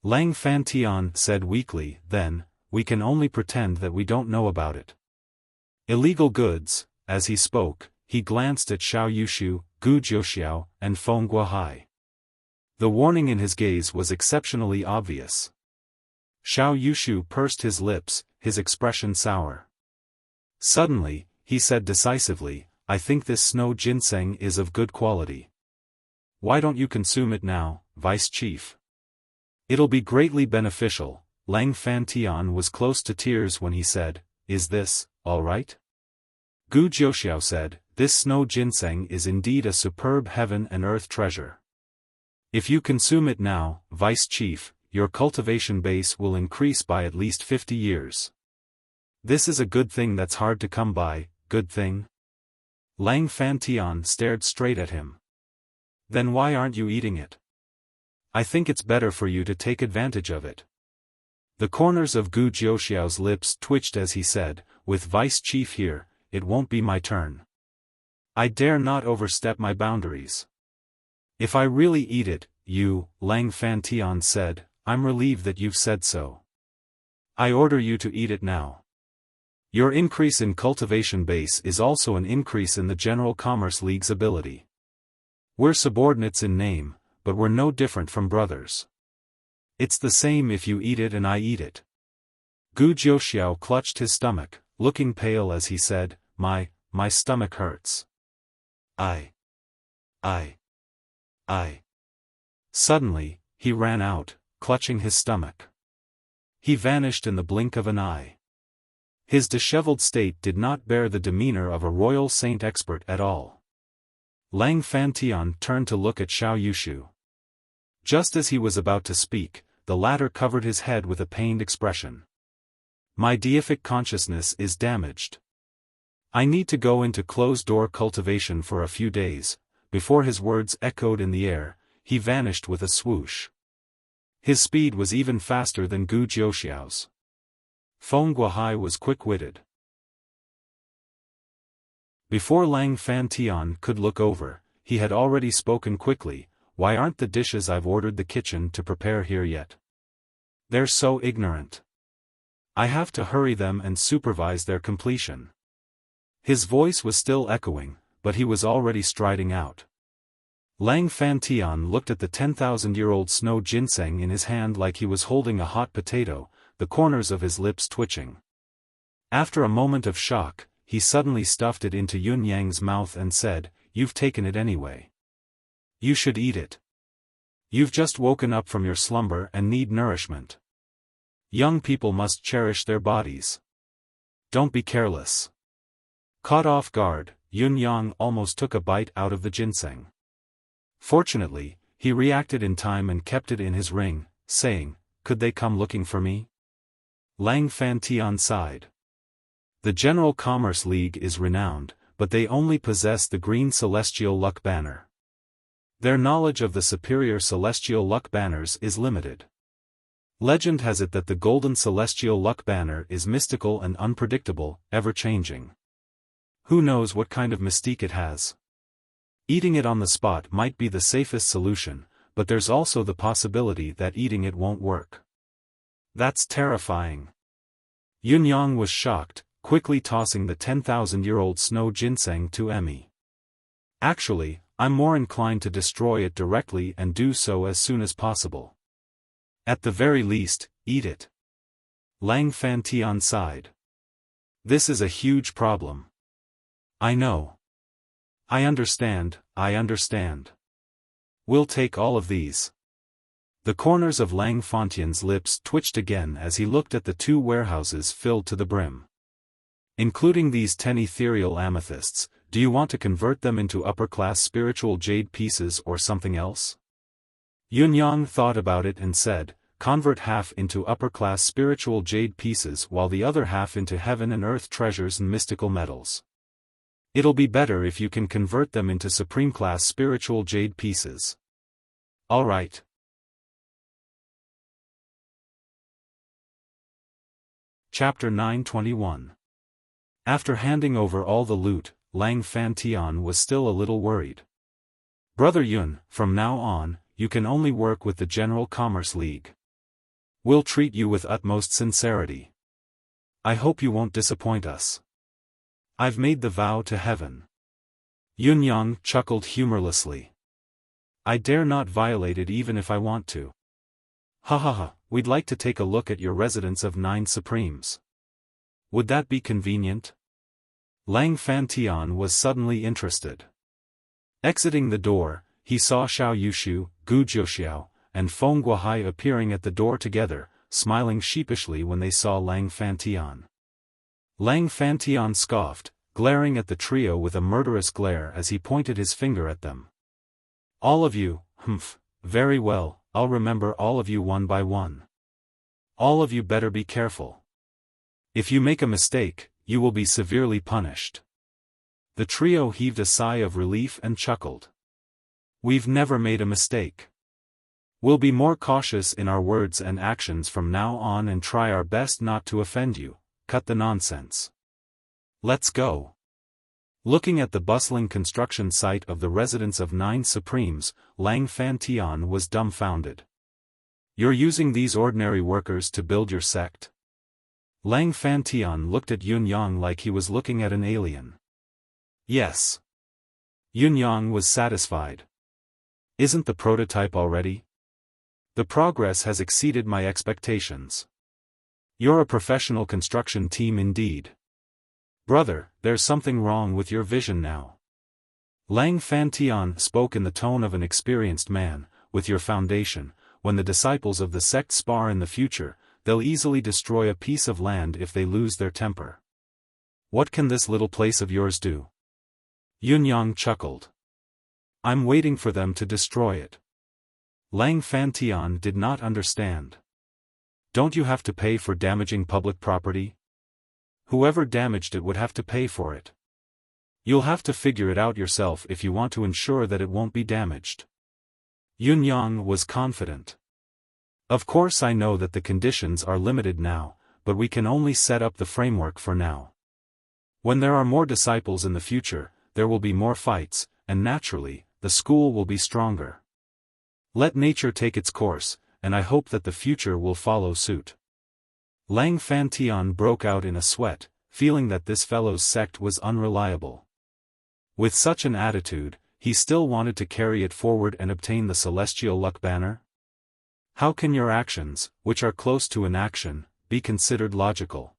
Lang Fantian said weakly, "Then, we can only pretend that we don't know about it." Illegal goods. As he spoke, he glanced at Xiao Yushu, Gu Jiuxiao, and Feng Guohai. The warning in his gaze was exceptionally obvious. Xiao Yushu pursed his lips, his expression sour. Suddenly, he said decisively, "I think this snow ginseng is of good quality. Why don't you consume it now, Vice Chief? It'll be greatly beneficial." Lang Fantian was close to tears when he said, "Is this, all right?" Gu Jiuxiao said, "This snow ginseng is indeed a superb heaven and earth treasure. If you consume it now, Vice Chief, your cultivation base will increase by at least 50 years. This is a good thing that's hard to come by, good thing?" Lang Fantian stared straight at him. "Then why aren't you eating it? I think it's better for you to take advantage of it." The corners of Gu Jiuxiao's lips twitched as he said, "With Vice Chief here, it won't be my turn. I dare not overstep my boundaries." "If I really eat it, Lang Fantian said, "I'm relieved that you've said so. I order you to eat it now. Your increase in cultivation base is also an increase in the General Commerce League's ability. We're subordinates in name, but we're no different from brothers. It's the same if you eat it and I eat it. Gu Jiuxiao clutched his stomach, looking pale as he said, My stomach hurts. I. Suddenly, he ran out, clutching his stomach. He vanished in the blink of an eye. His disheveled state did not bear the demeanor of a royal saint expert at all. Lang Fantian turned to look at Xiao Yushu. Just as he was about to speak, the latter covered his head with a pained expression. My deific consciousness is damaged. I need to go into closed-door cultivation for a few days. Before his words echoed in the air, he vanished with a swoosh. His speed was even faster than Gu Jiuxiao's. Feng Guohai was quick-witted. Before Lang Fantian could look over, he had already spoken quickly, Why aren't the dishes I've ordered the kitchen to prepare here yet? They're so ignorant. I have to hurry them and supervise their completion. His voice was still echoing, but he was already striding out. Lang Fantian looked at the 10,000-year-old snow ginseng in his hand like he was holding a hot potato, the corners of his lips twitching. After a moment of shock, he suddenly stuffed it into Yun Yang's mouth and said, You've taken it anyway. You should eat it. You've just woken up from your slumber and need nourishment. Young people must cherish their bodies. Don't be careless. Caught off guard, Yun Yang almost took a bite out of the ginseng. Fortunately, he reacted in time and kept it in his ring, saying, Could they come looking for me? Lang Fantian sighed. The General Commerce League is renowned, but they only possess the green celestial luck banner. Their knowledge of the superior celestial luck banners is limited. Legend has it that the golden celestial luck banner is mystical and unpredictable, ever-changing. Who knows what kind of mystique it has? Eating it on the spot might be the safest solution, but there's also the possibility that eating it won't work. That's terrifying. Yun Yang was shocked, quickly tossing the 10,000-year-old snow ginseng to Emmy. Actually, I'm more inclined to destroy it directly and do so as soon as possible. At the very least, eat it. Lang Fantian sighed. This is a huge problem. I know. I understand. We'll take all of these. The corners of Lang Fantian's lips twitched again as he looked at the 2 warehouses filled to the brim. Including these 10 ethereal amethysts, do you want to convert them into upper-class spiritual jade pieces or something else? Yun Yang thought about it and said, Convert half into upper-class spiritual jade pieces while the other half into heaven and earth treasures and mystical metals. It'll be better if you can convert them into supreme-class spiritual jade pieces. All right. Chapter 921. After handing over all the loot, Lang Fantian was still a little worried. Brother Yun, from now on, you can only work with the General Commerce League. We'll treat you with utmost sincerity. I hope you won't disappoint us. I've made the vow to heaven. Yun Yang chuckled humorlessly. I dare not violate it even if I want to. Ha ha ha, we'd like to take a look at your residence of 9 Supremes. Would that be convenient? Lang Fantian was suddenly interested. Exiting the door, he saw Xiao Yushu, Gu Jiuxiao, and Feng Guohai appearing at the door together, smiling sheepishly when they saw Lang Fantian. Lang Fantian scoffed, glaring at the trio with a murderous glare as he pointed his finger at them. All of you, very well, I'll remember all of you one by one. All of you better be careful. If you make a mistake, you will be severely punished. The trio heaved a sigh of relief and chuckled. We've never made a mistake. We'll be more cautious in our words and actions from now on and try our best not to offend you. Cut the nonsense. Let's go. Looking at the bustling construction site of the residence of 9 Supremes, Lang Fantian was dumbfounded. You're using these ordinary workers to build your sect? Lang Fantian looked at Yun Yang like he was looking at an alien. Yes. Yun Yang was satisfied. Isn't the prototype already? The progress has exceeded my expectations. You're a professional construction team indeed. Brother, there's something wrong with your vision now. Lang Fantian spoke in the tone of an experienced man. With your foundation, when the disciples of the sect spar in the future, they'll easily destroy a piece of land if they lose their temper. What can this little place of yours do? Yunyang chuckled. I'm waiting for them to destroy it. Lang Fantian did not understand. Don't you have to pay for damaging public property? Whoever damaged it would have to pay for it. You'll have to figure it out yourself if you want to ensure that it won't be damaged. Yunyang was confident. Of course I know that the conditions are limited now, but we can only set up the framework for now. When there are more disciples in the future, there will be more fights, and naturally, the school will be stronger. Let nature take its course, and I hope that the future will follow suit. Lang Fantian broke out in a sweat, feeling that this fellow's sect was unreliable. With such an attitude, he still wanted to carry it forward and obtain the celestial luck banner? How can your actions, which are close to inaction, be considered logical?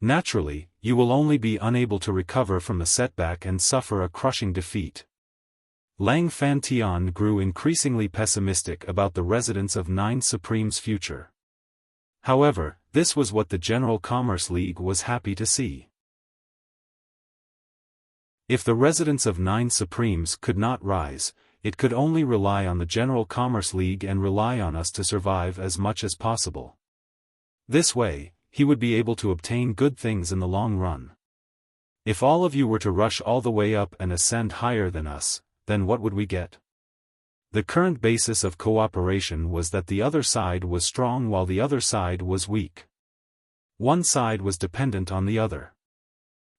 Naturally, you will only be unable to recover from the setback and suffer a crushing defeat. Lang Fantian grew increasingly pessimistic about the residents of Nine Supreme's future. However, this was what the General Commerce League was happy to see. If the residents of Nine Supremes could not rise, it could only rely on the General Commerce League and rely on us to survive as much as possible. This way, he would be able to obtain good things in the long run. If all of you were to rush all the way up and ascend higher than us, then what would we get? The current basis of cooperation was that the other side was strong while the other side was weak. One side was dependent on the other.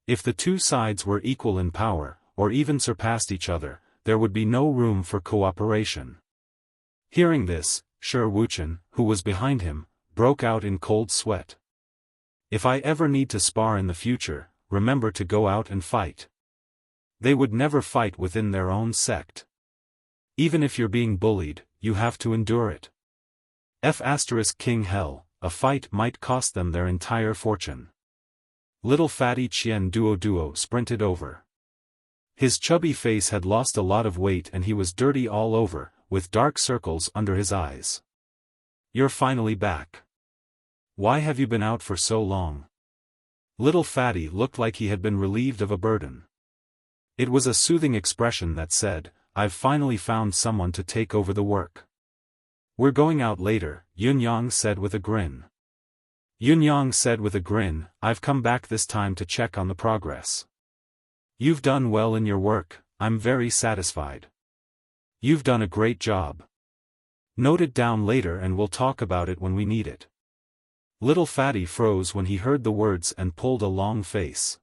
If the two sides were equal in power, or even surpassed each other, there would be no room for cooperation. Hearing this, Shi Wuchen, who was behind him, broke out in cold sweat. If I ever need to spar in the future, remember to go out and fight. They would never fight within their own sect. Even if you're being bullied, you have to endure it. King Hell, a fight might cost them their entire fortune. Little fatty Qian Duo sprinted over. His chubby face had lost a lot of weight and he was dirty all over, with dark circles under his eyes. You're finally back. Why have you been out for so long? Little fatty looked like he had been relieved of a burden. It was a soothing expression that said, I've finally found someone to take over the work. We're going out later, Yunyang said with a grin. Yunyang said with a grin, I've come back this time to check on the progress. You've done well in your work, I'm very satisfied. You've done a great job. Note it down later and we'll talk about it when we need it. Little fatty froze when he heard the words and pulled a long face.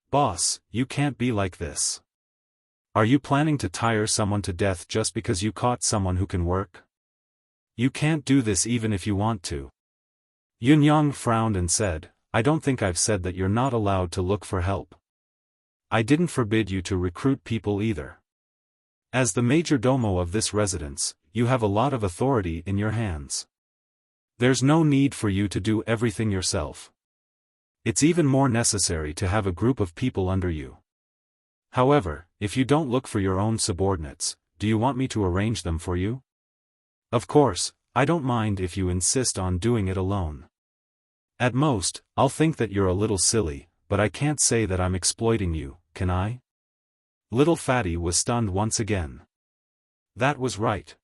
Boss, you can't be like this. Are you planning to tire someone to death just because you caught someone who can work? You can't do this even if you want to. Yunyang frowned and said, I don't think I've said that you're not allowed to look for help. I didn't forbid you to recruit people either. As the major domo of this residence, you have a lot of authority in your hands. There's no need for you to do everything yourself. It's even more necessary to have a group of people under you. However, if you don't look for your own subordinates, do you want me to arrange them for you? Of course, I don't mind if you insist on doing it alone. At most, I'll think that you're a little silly, but I can't say that I'm exploiting you, can I? Little fatty was stunned once again. That was right.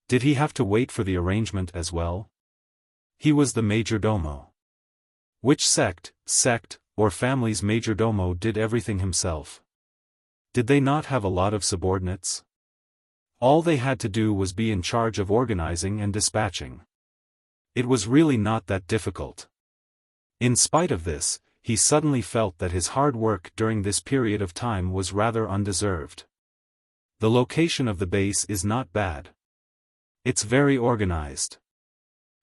Did he have to wait for the arrangement as well? He was the majordomo. Which sect, or family's majordomo did everything himself? Did they not have a lot of subordinates? All they had to do was be in charge of organizing and dispatching. It was really not that difficult. In spite of this, he suddenly felt that his hard work during this period of time was rather undeserved. The location of the base is not bad. It's very organized.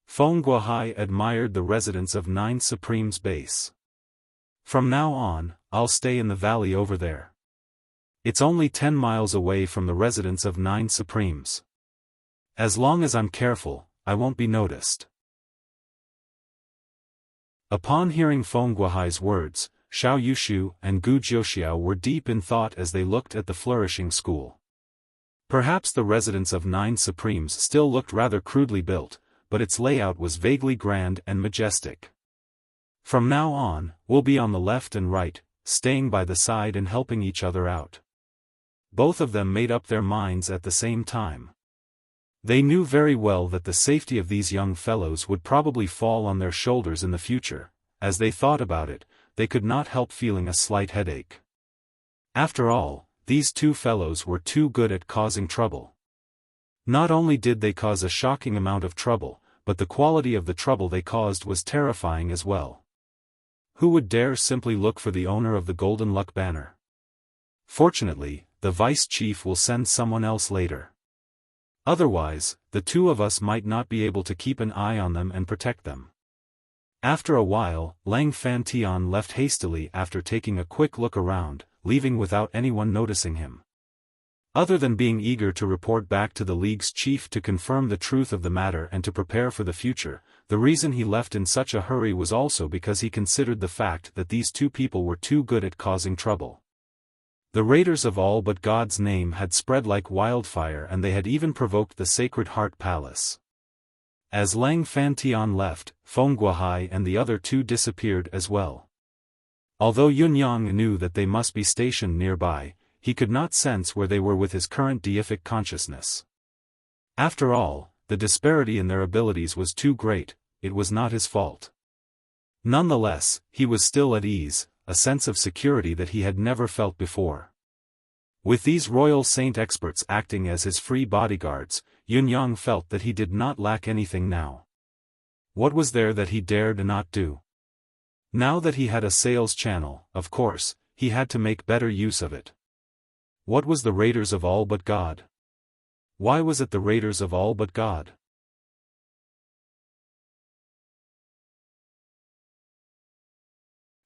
Feng Guohai admired the residents of Nine Supreme's base. From now on, I'll stay in the valley over there. It's only 10 miles away from the residence of 9 Supremes. As long as I'm careful, I won't be noticed. Upon hearing Feng Guohai's words, Xiao Yushu and Gu Jiuxiao were deep in thought as they looked at the flourishing school. Perhaps the residence of 9 Supremes still looked rather crudely built, but its layout was vaguely grand and majestic. From now on, we'll be on the left and right, staying by the side and helping each other out. Both of them made up their minds at the same time. They knew very well that the safety of these young fellows would probably fall on their shoulders in the future. As they thought about it, they could not help feeling a slight headache. After all, these two fellows were too good at causing trouble. Not only did they cause a shocking amount of trouble, but the quality of the trouble they caused was terrifying as well. Who would dare simply look for the owner of the Golden Luck banner? Fortunately, the vice chief will send someone else later. Otherwise, the two of us might not be able to keep an eye on them and protect them. After a while, Lang Fantian left hastily after taking a quick look around, leaving without anyone noticing him. Other than being eager to report back to the League's chief to confirm the truth of the matter and to prepare for the future, the reason he left in such a hurry was also because he considered the fact that these two people were too good at causing trouble. The raiders of all but God's name had spread like wildfire, and they had even provoked the Sacred Heart Palace. As Lang Fantian left, Feng Guohai and the other two disappeared as well. Although Yunyang knew that they must be stationed nearby, he could not sense where they were with his current deific consciousness. After all, the disparity in their abilities was too great. It was not his fault. Nonetheless, he was still at ease, a sense of security that he had never felt before. With these royal saint experts acting as his free bodyguards, Yunyang felt that he did not lack anything now. What was there that he dared not do? Now that he had a sales channel, of course, he had to make better use of it. What was the raiders of all but God? Why was it the raiders of all but God?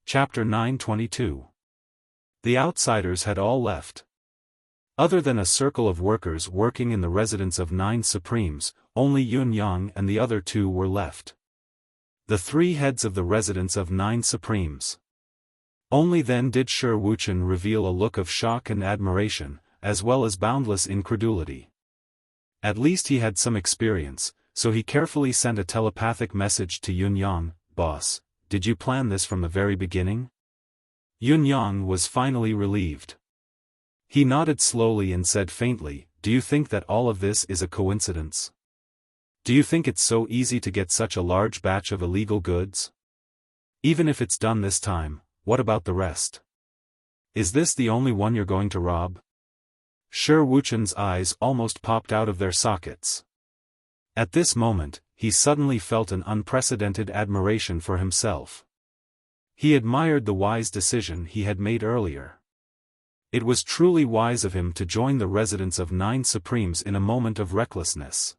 Chapter 922. The outsiders had all left. Other than a circle of workers working in the residence of 9 Supremes, only Yunyang and the other two were left. The three heads of the residence of 9 Supremes. Only then did Shi Wuchen reveal a look of shock and admiration, as well as boundless incredulity. At least he had some experience, so he carefully sent a telepathic message to Yunyang, "Boss, did you plan this from the very beginning?" Yunyang was finally relieved. He nodded slowly and said faintly, "Do you think that all of this is a coincidence? Do you think it's so easy to get such a large batch of illegal goods? Even if it's done this time, what about the rest? Is this the only one you're going to rob?" Shi Wuchen's eyes almost popped out of their sockets. At this moment, he suddenly felt an unprecedented admiration for himself. He admired the wise decision he had made earlier. It was truly wise of him to join the residence of 9 Supremes in a moment of recklessness.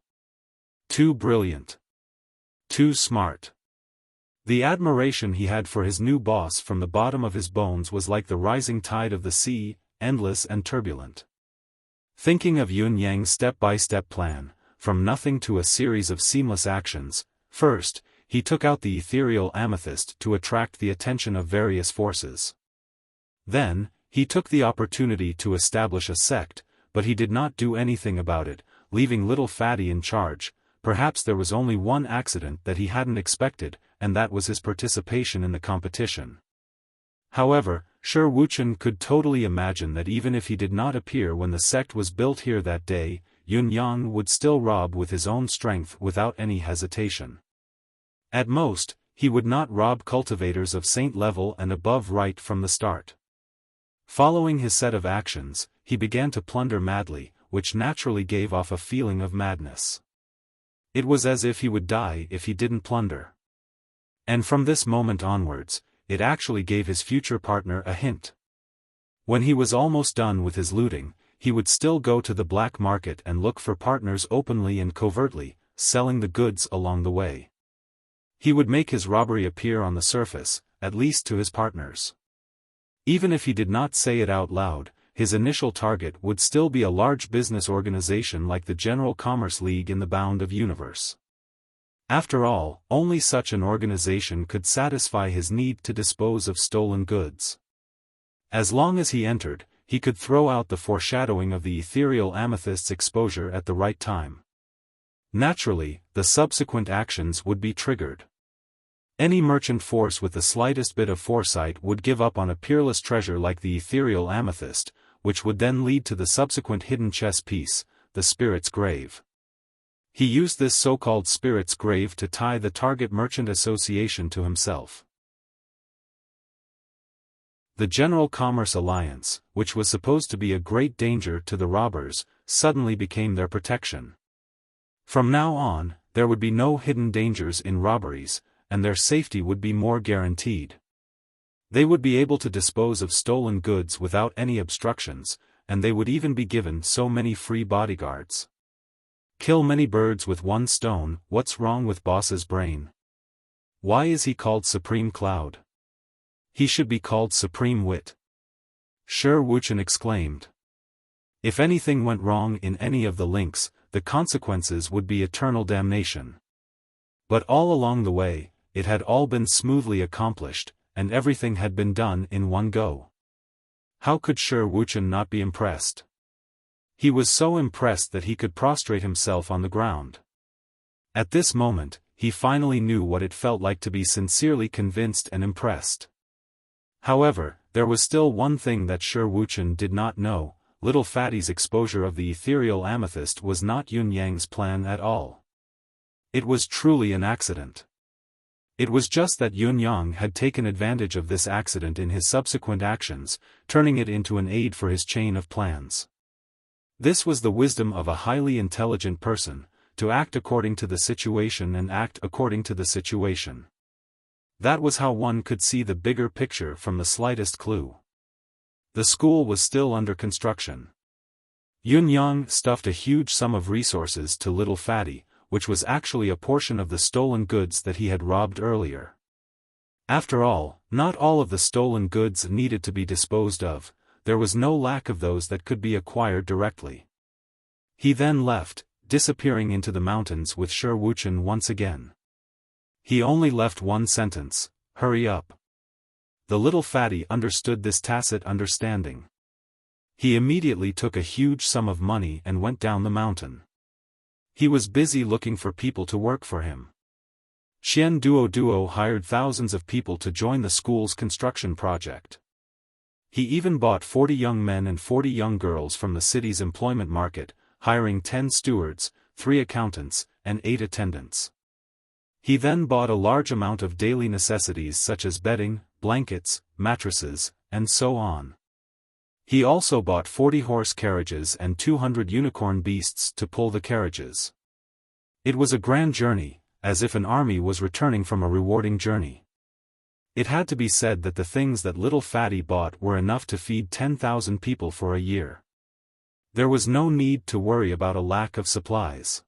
Too brilliant. Too smart. The admiration he had for his new boss from the bottom of his bones was like the rising tide of the sea, endless and turbulent. Thinking of Yunyang's step-by-step plan, from nothing to a series of seamless actions, first, he took out the ethereal amethyst to attract the attention of various forces. Then, he took the opportunity to establish a sect, but he did not do anything about it, leaving little Fatty in charge. Perhaps there was only one accident that he hadn't expected, and that was his participation in the competition. However, Shi Wuchen could totally imagine that even if he did not appear when the sect was built here that day, Yunyang would still rob with his own strength without any hesitation. At most, he would not rob cultivators of saint level and above right from the start. Following his set of actions, he began to plunder madly, which naturally gave off a feeling of madness. It was as if he would die if he didn't plunder. And from this moment onwards, it actually gave his future partner a hint. When he was almost done with his looting, he would still go to the black market and look for partners openly and covertly, selling the goods along the way. He would make his robbery appear on the surface, at least to his partners. Even if he did not say it out loud, his initial target would still be a large business organization like the General Commerce League in the bound of universe. After all, only such an organization could satisfy his need to dispose of stolen goods. As long as he entered, he could throw out the foreshadowing of the ethereal amethyst's exposure at the right time. Naturally, the subsequent actions would be triggered. Any merchant force with the slightest bit of foresight would give up on a peerless treasure like the ethereal amethyst, which would then lead to the subsequent hidden chess piece, the spirit's grave. He used this so-called spirit's grave to tie the target merchant association to himself. The General Commerce Alliance, which was supposed to be a great danger to the robbers, suddenly became their protection. From now on, there would be no hidden dangers in robberies, and their safety would be more guaranteed. They would be able to dispose of stolen goods without any obstructions, and they would even be given so many free bodyguards. Kill many birds with one stone. What's wrong with boss's brain? Why is he called Supreme Cloud? He should be called Supreme Wit. Wuxia exclaimed. If anything went wrong in any of the links, the consequences would be eternal damnation. But all along the way, it had all been smoothly accomplished, and everything had been done in one go. How could Wuxia not be impressed? He was so impressed that he could prostrate himself on the ground. At this moment, he finally knew what it felt like to be sincerely convinced and impressed. However, there was still one thing that Wuxia did not know: Little Fatty's exposure of the ethereal amethyst was not Yun Yang's plan at all. It was truly an accident. It was just that Yun Yang had taken advantage of this accident in his subsequent actions, turning it into an aid for his chain of plans. This was the wisdom of a highly intelligent person, to act according to the situation and act according to the situation. That was how one could see the bigger picture from the slightest clue. The school was still under construction. Yun Yang stuffed a huge sum of resources to Little Fatty, which was actually a portion of the stolen goods that he had robbed earlier. After all, not all of the stolen goods needed to be disposed of. There was no lack of those that could be acquired directly. He then left, disappearing into the mountains with Wuxia once again. He only left one sentence: "Hurry up." The Little Fatty understood this tacit understanding. He immediately took a huge sum of money and went down the mountain. He was busy looking for people to work for him. Xian Duo hired thousands of people to join the school's construction project. He even bought 40 young men and 40 young girls from the city's employment market, hiring 10 stewards, 3 accountants, and 8 attendants. He then bought a large amount of daily necessities such as bedding, blankets, mattresses, and so on. He also bought 40 horse carriages and 200 unicorn beasts to pull the carriages. It was a grand journey, as if an army was returning from a rewarding journey. It had to be said that the things that Little Fatty bought were enough to feed 10,000 people for a year. There was no need to worry about a lack of supplies.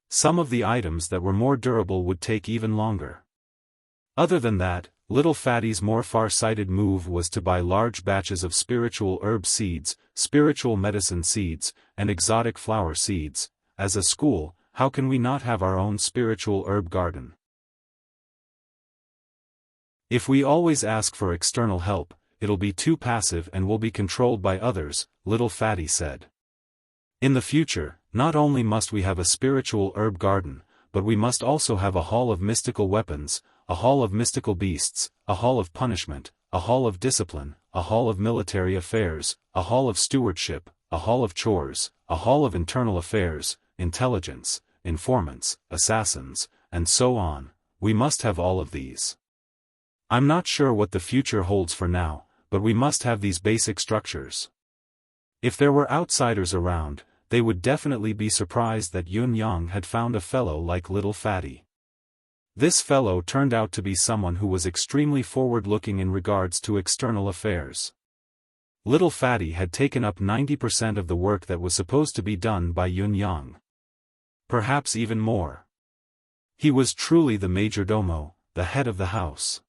Some of the items that were more durable would take even longer. Other than that, Little Fatty's more far-sighted move was to buy large batches of spiritual herb seeds, spiritual medicine seeds, and exotic flower seeds. As a school, how can we not have our own spiritual herb garden? If we always ask for external help, it'll be too passive and will be controlled by others, Little Fatty said. In the future, not only must we have a spiritual herb garden, but we must also have a hall of mystical weapons, a hall of mystical beasts, a hall of punishment, a hall of discipline, a hall of military affairs, a hall of stewardship, a hall of chores, a hall of internal affairs, intelligence, informants, assassins, and so on. We must have all of these. I'm not sure what the future holds for now, but we must have these basic structures. If there were outsiders around, they would definitely be surprised that Yun Yang had found a fellow like Little Fatty. This fellow turned out to be someone who was extremely forward-looking in regards to external affairs. Little Fatty had taken up 90% of the work that was supposed to be done by Yun Yang. Perhaps even more. He was truly the majordomo, the head of the house.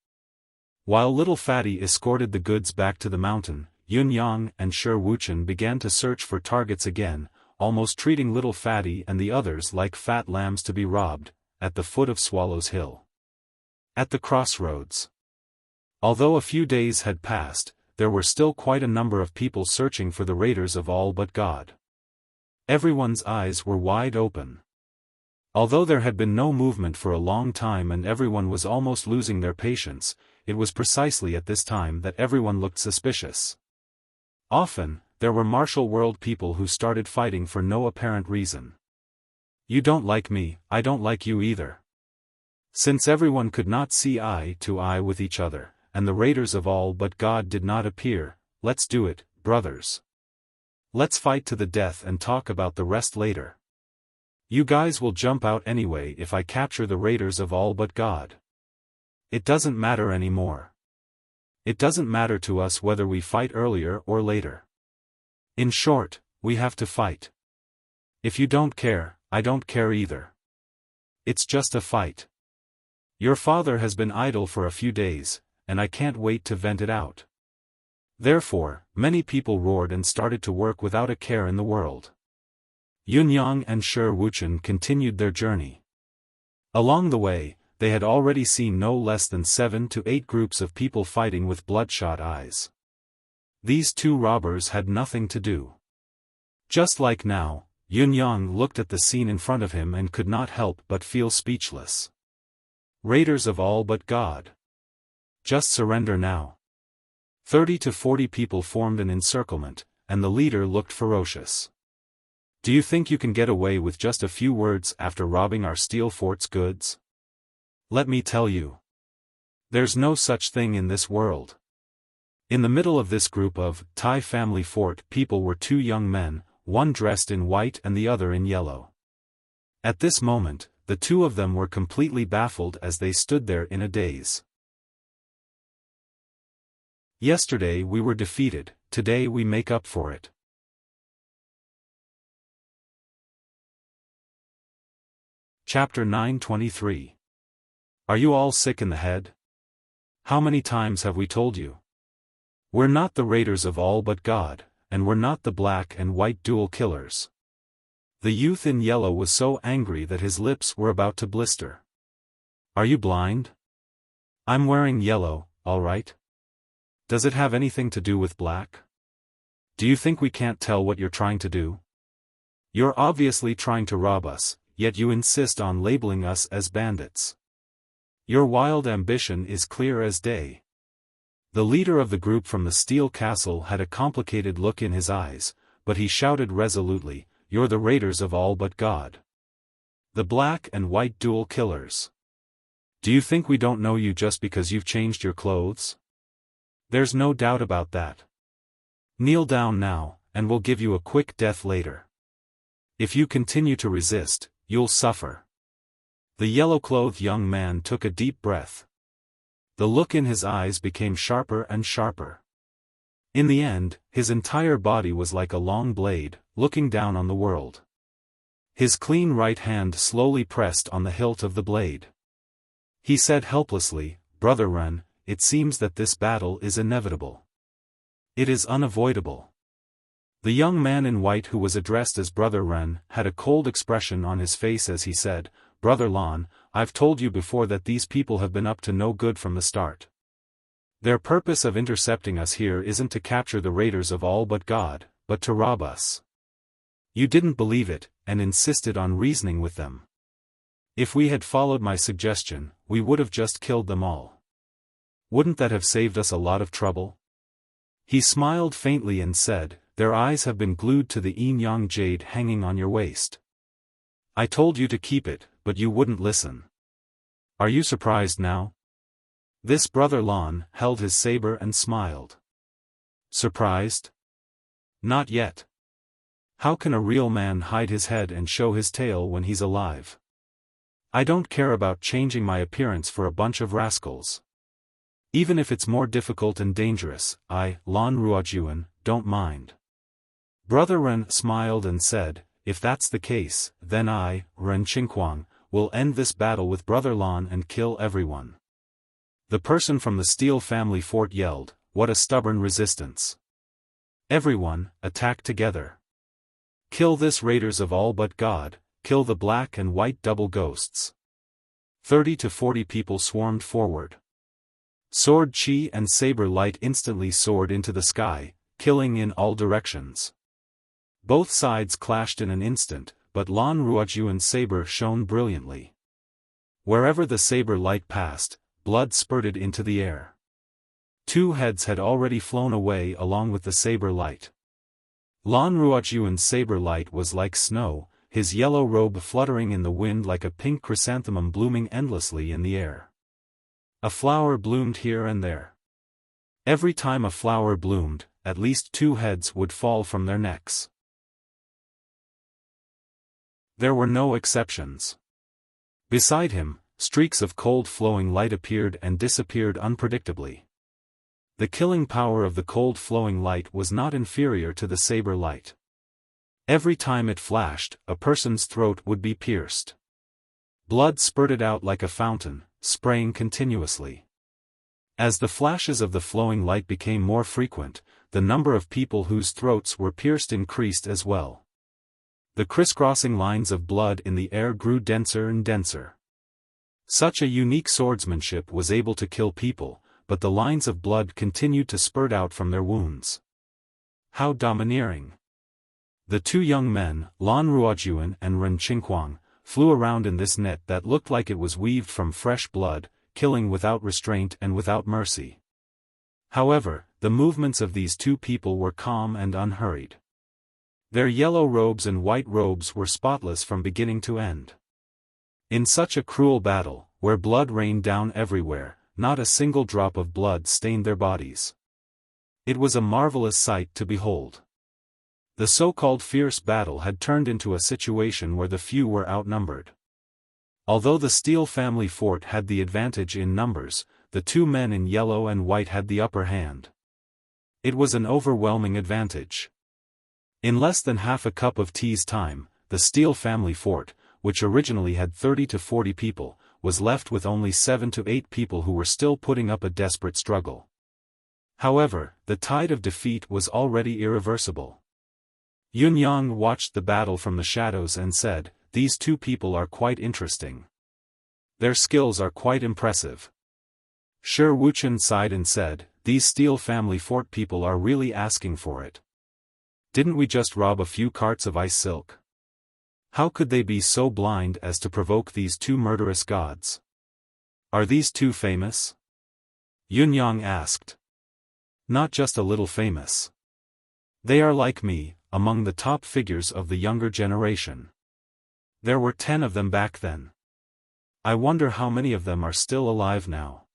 While Little Fatty escorted the goods back to the mountain, Yun Yang and Shi Wuchen began to search for targets again, almost treating little Fatty and the others like fat lambs to be robbed, at the foot of Swallow's Hill. At the crossroads. Although a few days had passed, there were still quite a number of people searching for the raiders of all but God. Everyone's eyes were wide open. Although there had been no movement for a long time and everyone was almost losing their patience, it was precisely at this time that everyone looked suspicious. Often, there were martial world people who started fighting for no apparent reason. You don't like me, I don't like you either. Since everyone could not see eye to eye with each other, and the raiders of all but God did not appear, let's do it, brothers. Let's fight to the death and talk about the rest later. You guys will jump out anyway if I capture the raiders of all but God. It doesn't matter anymore. It doesn't matter to us whether we fight earlier or later. In short, we have to fight. If you don't care, I don't care either. It's just a fight. Your father has been idle for a few days, and I can't wait to vent it out. Therefore, many people roared and started to work without a care in the world. Yun Yang and Shi Wuchen continued their journey. Along the way, they had already seen no less than 7 to 8 groups of people fighting with bloodshot eyes. These two robbers had nothing to do. Just like now, Yun Yang looked at the scene in front of him and could not help but feel speechless. Raiders of all but God. Just surrender now. 30 to 40 people formed an encirclement, and the leader looked ferocious. Do you think you can get away with just a few words after robbing our steel fort's goods? Let me tell you. There's no such thing in this world. In the middle of this group of Thai family fort people were 2 young men, one dressed in white and the other in yellow. At this moment, the 2 of them were completely baffled as they stood there in a daze. Yesterday we were defeated, today we make up for it. Chapter 923. Are you all sick in the head? How many times have we told you? We're not the raiders of all but God, and we're not the black and white dual killers. The youth in yellow was so angry that his lips were about to blister. Are you blind? I'm wearing yellow, all right? Does it have anything to do with black? Do you think we can't tell what you're trying to do? You're obviously trying to rob us, yet you insist on labeling us as bandits. Your wild ambition is clear as day. The leader of the group from the steel castle had a complicated look in his eyes, but he shouted resolutely, "You're the raiders of all but God. The black and white dual killers. Do you think we don't know you just because you've changed your clothes? There's no doubt about that. Kneel down now, and we'll give you a quick death later. If you continue to resist, you'll suffer." The yellow-clothed young man took a deep breath. The look in his eyes became sharper and sharper. In the end, his entire body was like a long blade, looking down on the world. His clean right hand slowly pressed on the hilt of the blade. He said helplessly, "Brother Ren, it seems that this battle is inevitable. It is unavoidable." The young man in white who was addressed as Brother Ren had a cold expression on his face as he said, "Brother Lon, I've told you before that these people have been up to no good from the start. Their purpose of intercepting us here isn't to capture the raiders of all but God, but to rob us. You didn't believe it, and insisted on reasoning with them. If we had followed my suggestion, we would have just killed them all. Wouldn't that have saved us a lot of trouble?" He smiled faintly and said, "Their eyes have been glued to the yin-yang jade hanging on your waist. I told you to keep it, but you wouldn't listen. Are you surprised now?" This Brother Lon held his saber and smiled. Surprised? Not yet. How can a real man hide his head and show his tail when he's alive? I don't care about changing my appearance for a bunch of rascals. Even if it's more difficult and dangerous, I, Lon Ruojuan, don't mind. Brother Ren smiled and said, "If that's the case, then I, Ren Qingquang, will end this battle with Brother Lon and kill everyone." The person from the Steel family fort yelled, "What a stubborn resistance. Everyone, attack together. Kill this raiders of all but God, kill the black and white double ghosts. 30 to 40 people swarmed forward. Sword chi and saber light instantly soared into the sky, killing in all directions. Both sides clashed in an instant, but Lan Ruojuan's saber shone brilliantly. Wherever the saber light passed, blood spurted into the air. 2 heads had already flown away along with the saber light. Lan Ruojuan's saber light was like snow, his yellow robe fluttering in the wind like a pink chrysanthemum blooming endlessly in the air. A flower bloomed here and there. Every time a flower bloomed, at least 2 heads would fall from their necks. There were no exceptions. Beside him, streaks of cold flowing light appeared and disappeared unpredictably. The killing power of the cold flowing light was not inferior to the saber light. Every time it flashed, a person's throat would be pierced. Blood spurted out like a fountain, spraying continuously. As the flashes of the flowing light became more frequent, the number of people whose throats were pierced increased as well. The crisscrossing lines of blood in the air grew denser and denser. Such a unique swordsmanship was able to kill people, but the lines of blood continued to spurt out from their wounds. How domineering! The 2 young men, Lan Ruojuan and Ren Qinghuang, flew around in this net that looked like it was weaved from fresh blood, killing without restraint and without mercy. However, the movements of these 2 people were calm and unhurried. Their yellow robes and white robes were spotless from beginning to end. In such a cruel battle, where blood rained down everywhere, not a single drop of blood stained their bodies. It was a marvelous sight to behold. The so-called fierce battle had turned into a situation where the few were outnumbered. Although the Steel family fort had the advantage in numbers, the 2 men in yellow and white had the upper hand. It was an overwhelming advantage. In less than half a cup of tea's time, the Steel family fort, which originally had 30 to 40 people, was left with only 7 to 8 people who were still putting up a desperate struggle. However, the tide of defeat was already irreversible. Yun Yang watched the battle from the shadows and said, "These 2 people are quite interesting. Their skills are quite impressive." Shi Wuchen sighed and said, "These Steel family fort people are really asking for it. Didn't we just rob a few carts of ice silk? How could they be so blind as to provoke these 2 murderous gods? Are these 2 famous?" Yun Yang asked. "Not just a little famous. They are like me, among the top figures of the younger generation. There were 10 of them back then. I wonder how many of them are still alive now."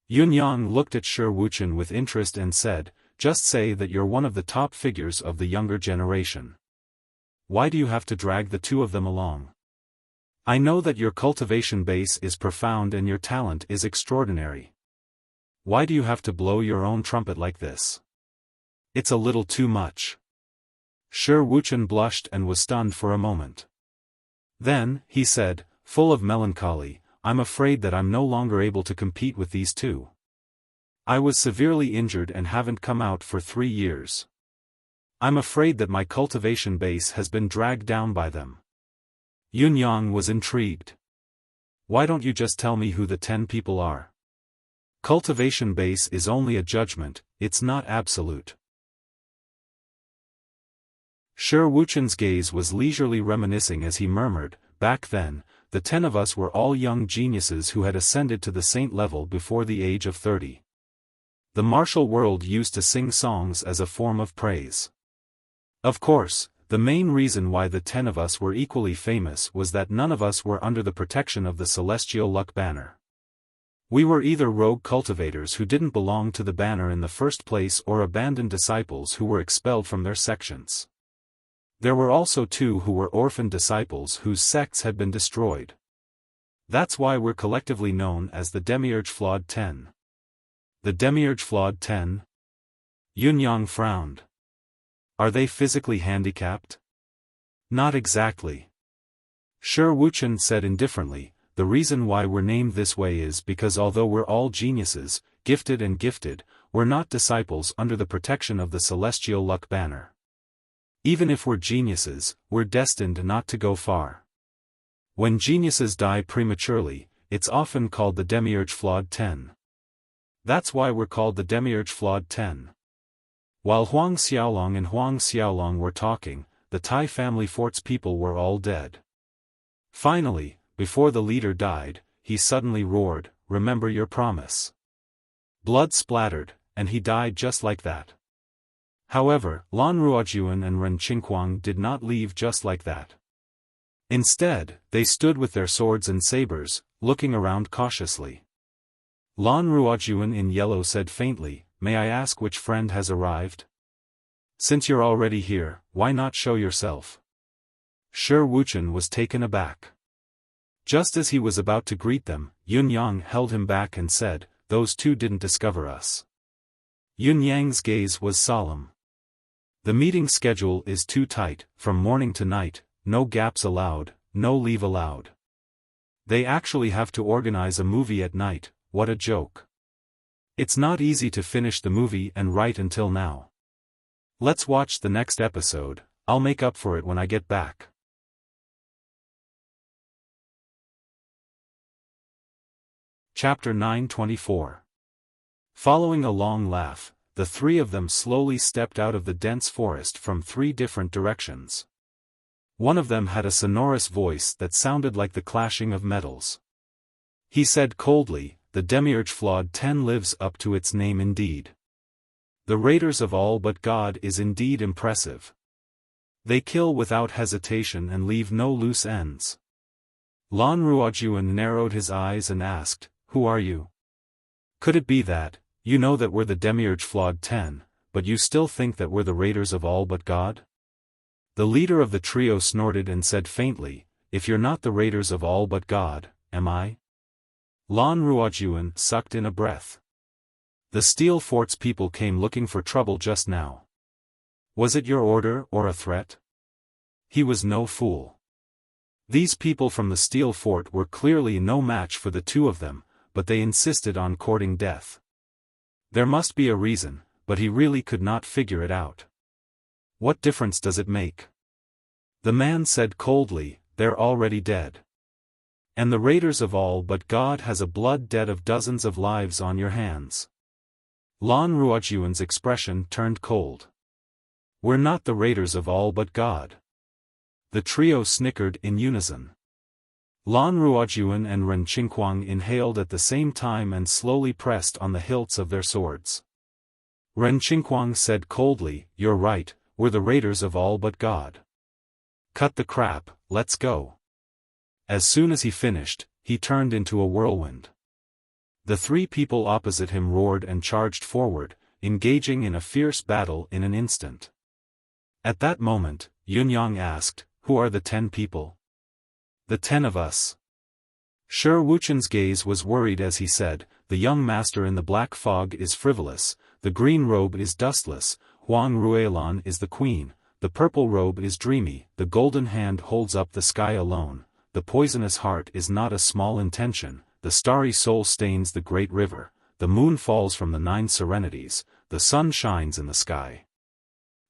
Yun Yang looked at Shi Wuchen with interest and said, "Just say that you're one of the top figures of the younger generation. Why do you have to drag the 2 of them along? I know that your cultivation base is profound and your talent is extraordinary. Why do you have to blow your own trumpet like this? It's a little too much." Shi Wuchen blushed and was stunned for a moment. Then, he said, full of melancholy, "I'm afraid that I'm no longer able to compete with these 2. I was severely injured and haven't come out for 3 years. I'm afraid that my cultivation base has been dragged down by them." Yun Yang was intrigued. "Why don't you just tell me who the 10 people are? Cultivation base is only a judgment, it's not absolute." Shi Wuchen's gaze was leisurely reminiscing as he murmured, "Back then, the 10 of us were all young geniuses who had ascended to the saint level before the age of 30. The martial world used to sing songs as a form of praise. Of course, the main reason why the 10 of us were equally famous was that none of us were under the protection of the celestial luck banner. We were either rogue cultivators who didn't belong to the banner in the first place or abandoned disciples who were expelled from their sections. There were also 2 who were orphan disciples whose sects had been destroyed. That's why we're collectively known as the Demiurge Flawed 10. The Demiurge Flawed 10? Yun Yang frowned. Are they physically handicapped? Not exactly. Shi Wuchen said indifferently, the reason why we're named this way is because although we're all geniuses, gifted, we're not disciples under the protection of the celestial luck banner. Even if we're geniuses, we're destined not to go far. When geniuses die prematurely, it's often called the demiurge flawed 10. That's why we're called the demiurge flawed 10. While Huang Xiaolong and Huang Xiaolong were talking, the Tai family fort's people were all dead. Finally, before the leader died, he suddenly roared, "Remember your promise." Blood splattered, and he died just like that. However, Lan Ruojuan and Ren Qingquang did not leave just like that. Instead, they stood with their swords and sabers, looking around cautiously. Lan Ruojuan in yellow said faintly, "May I ask which friend has arrived? Since you're already here, why not show yourself?" Shi Wuchen was taken aback. Just as he was about to greet them, Yun Yang held him back and said, "Those two didn't discover us." Yun Yang's gaze was solemn. "The meeting schedule is too tight, from morning to night, no gaps allowed, no leave allowed. They actually have to organize a movie at night, what a joke. It's not easy to finish the movie and write until now. Let's watch the next episode, I'll make up for it when I get back." Chapter 924. Following a long laugh, the three of them slowly stepped out of the dense forest from 3 different directions. One of them had a sonorous voice that sounded like the clashing of metals. He said coldly, "The demiurge flawed 10 lives up to its name indeed. The raiders of all but God is indeed impressive. They kill without hesitation and leave no loose ends." Lan Ruojuan narrowed his eyes and asked, "Who are you? Could it be that, you know that we're the demiurge flawed 10, but you still think that we're the raiders of all but God?" The leader of the trio snorted and said faintly, "If you're not the raiders of all but God, am I?" Lan Ruojuan sucked in a breath. The Steel Fort's people came looking for trouble just now. Was it your order or a threat? He was no fool. These people from the Steel Fort were clearly no match for the two of them, but they insisted on courting death. There must be a reason, but he really could not figure it out. What difference does it make? The man said coldly, "They're already dead. And the raiders of all but God has a blood debt of dozens of lives on your hands." Lan Ruojuan's expression turned cold. "We're not the raiders of all but God." The trio snickered in unison. Lan Ruojuan and Ren Qingquang inhaled at the same time and slowly pressed on the hilts of their swords. Ren Qingquang said coldly, "You're right, we're the raiders of all but God. Cut the crap, let's go." As soon as he finished, he turned into a whirlwind. The 3 people opposite him roared and charged forward, engaging in a fierce battle in an instant. At that moment, Yun Yang asked, "Who are the 10 people?" "The 10 of us." Shi Wuchen's gaze was worried as he said, "The young master in the black fog is frivolous, the green robe is dustless, Huang Ruelan is the queen, the purple robe is dreamy, the golden hand holds up the sky alone, the poisonous heart is not a small intention, the starry soul stains the great river, the moon falls from the 9 serenities, the sun shines in the sky.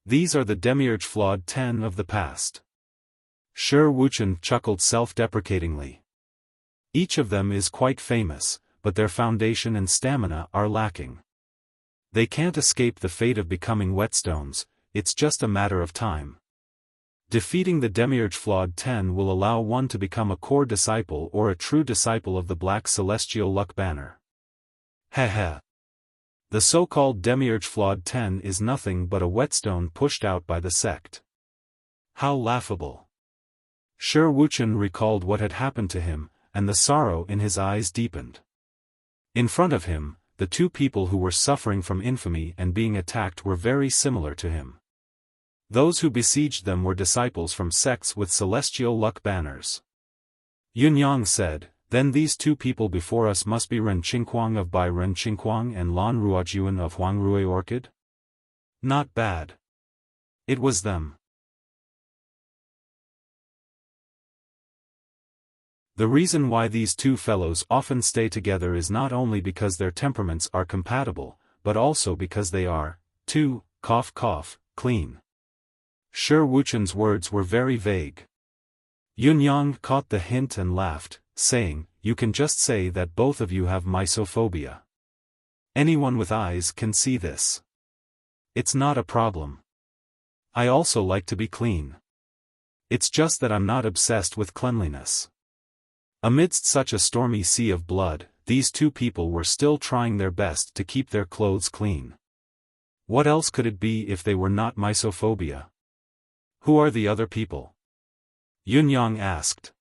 These are the demiurge flawed 10 of the past." Shi Wuchen chuckled self-deprecatingly. Each of them is quite famous, but their foundation and stamina are lacking. They can't escape the fate of becoming whetstones, it's just a matter of time. Defeating the demiurge flawed 10 will allow one to become a core disciple or a true disciple of the Black Celestial Luck Banner. Heh. The so-called demiurge flawed 10 is nothing but a whetstone pushed out by the sect. How laughable. Shi Wuchen recalled what had happened to him, and the sorrow in his eyes deepened. In front of him, the 2 people who were suffering from infamy and being attacked were very similar to him. Those who besieged them were disciples from sects with celestial luck banners. Yun Yang said, "Then these 2 people before us must be Ren Qingquang of Bai Ren Qingquang and Lan Ruojuan of Huangrui Orchid? Not bad. It was them." The reason why these 2 fellows often stay together is not only because their temperaments are compatible, but also because they are, too, cough cough, clean. Shi Wuchen's words were very vague. Yunyang caught the hint and laughed, saying, "You can just say that both of you have mysophobia. Anyone with eyes can see this. It's not a problem. I also like to be clean. It's just that I'm not obsessed with cleanliness." Amidst such a stormy sea of blood, these two people were still trying their best to keep their clothes clean. What else could it be if they were not mysophobia? "Who are the other people?" Yunyang asked.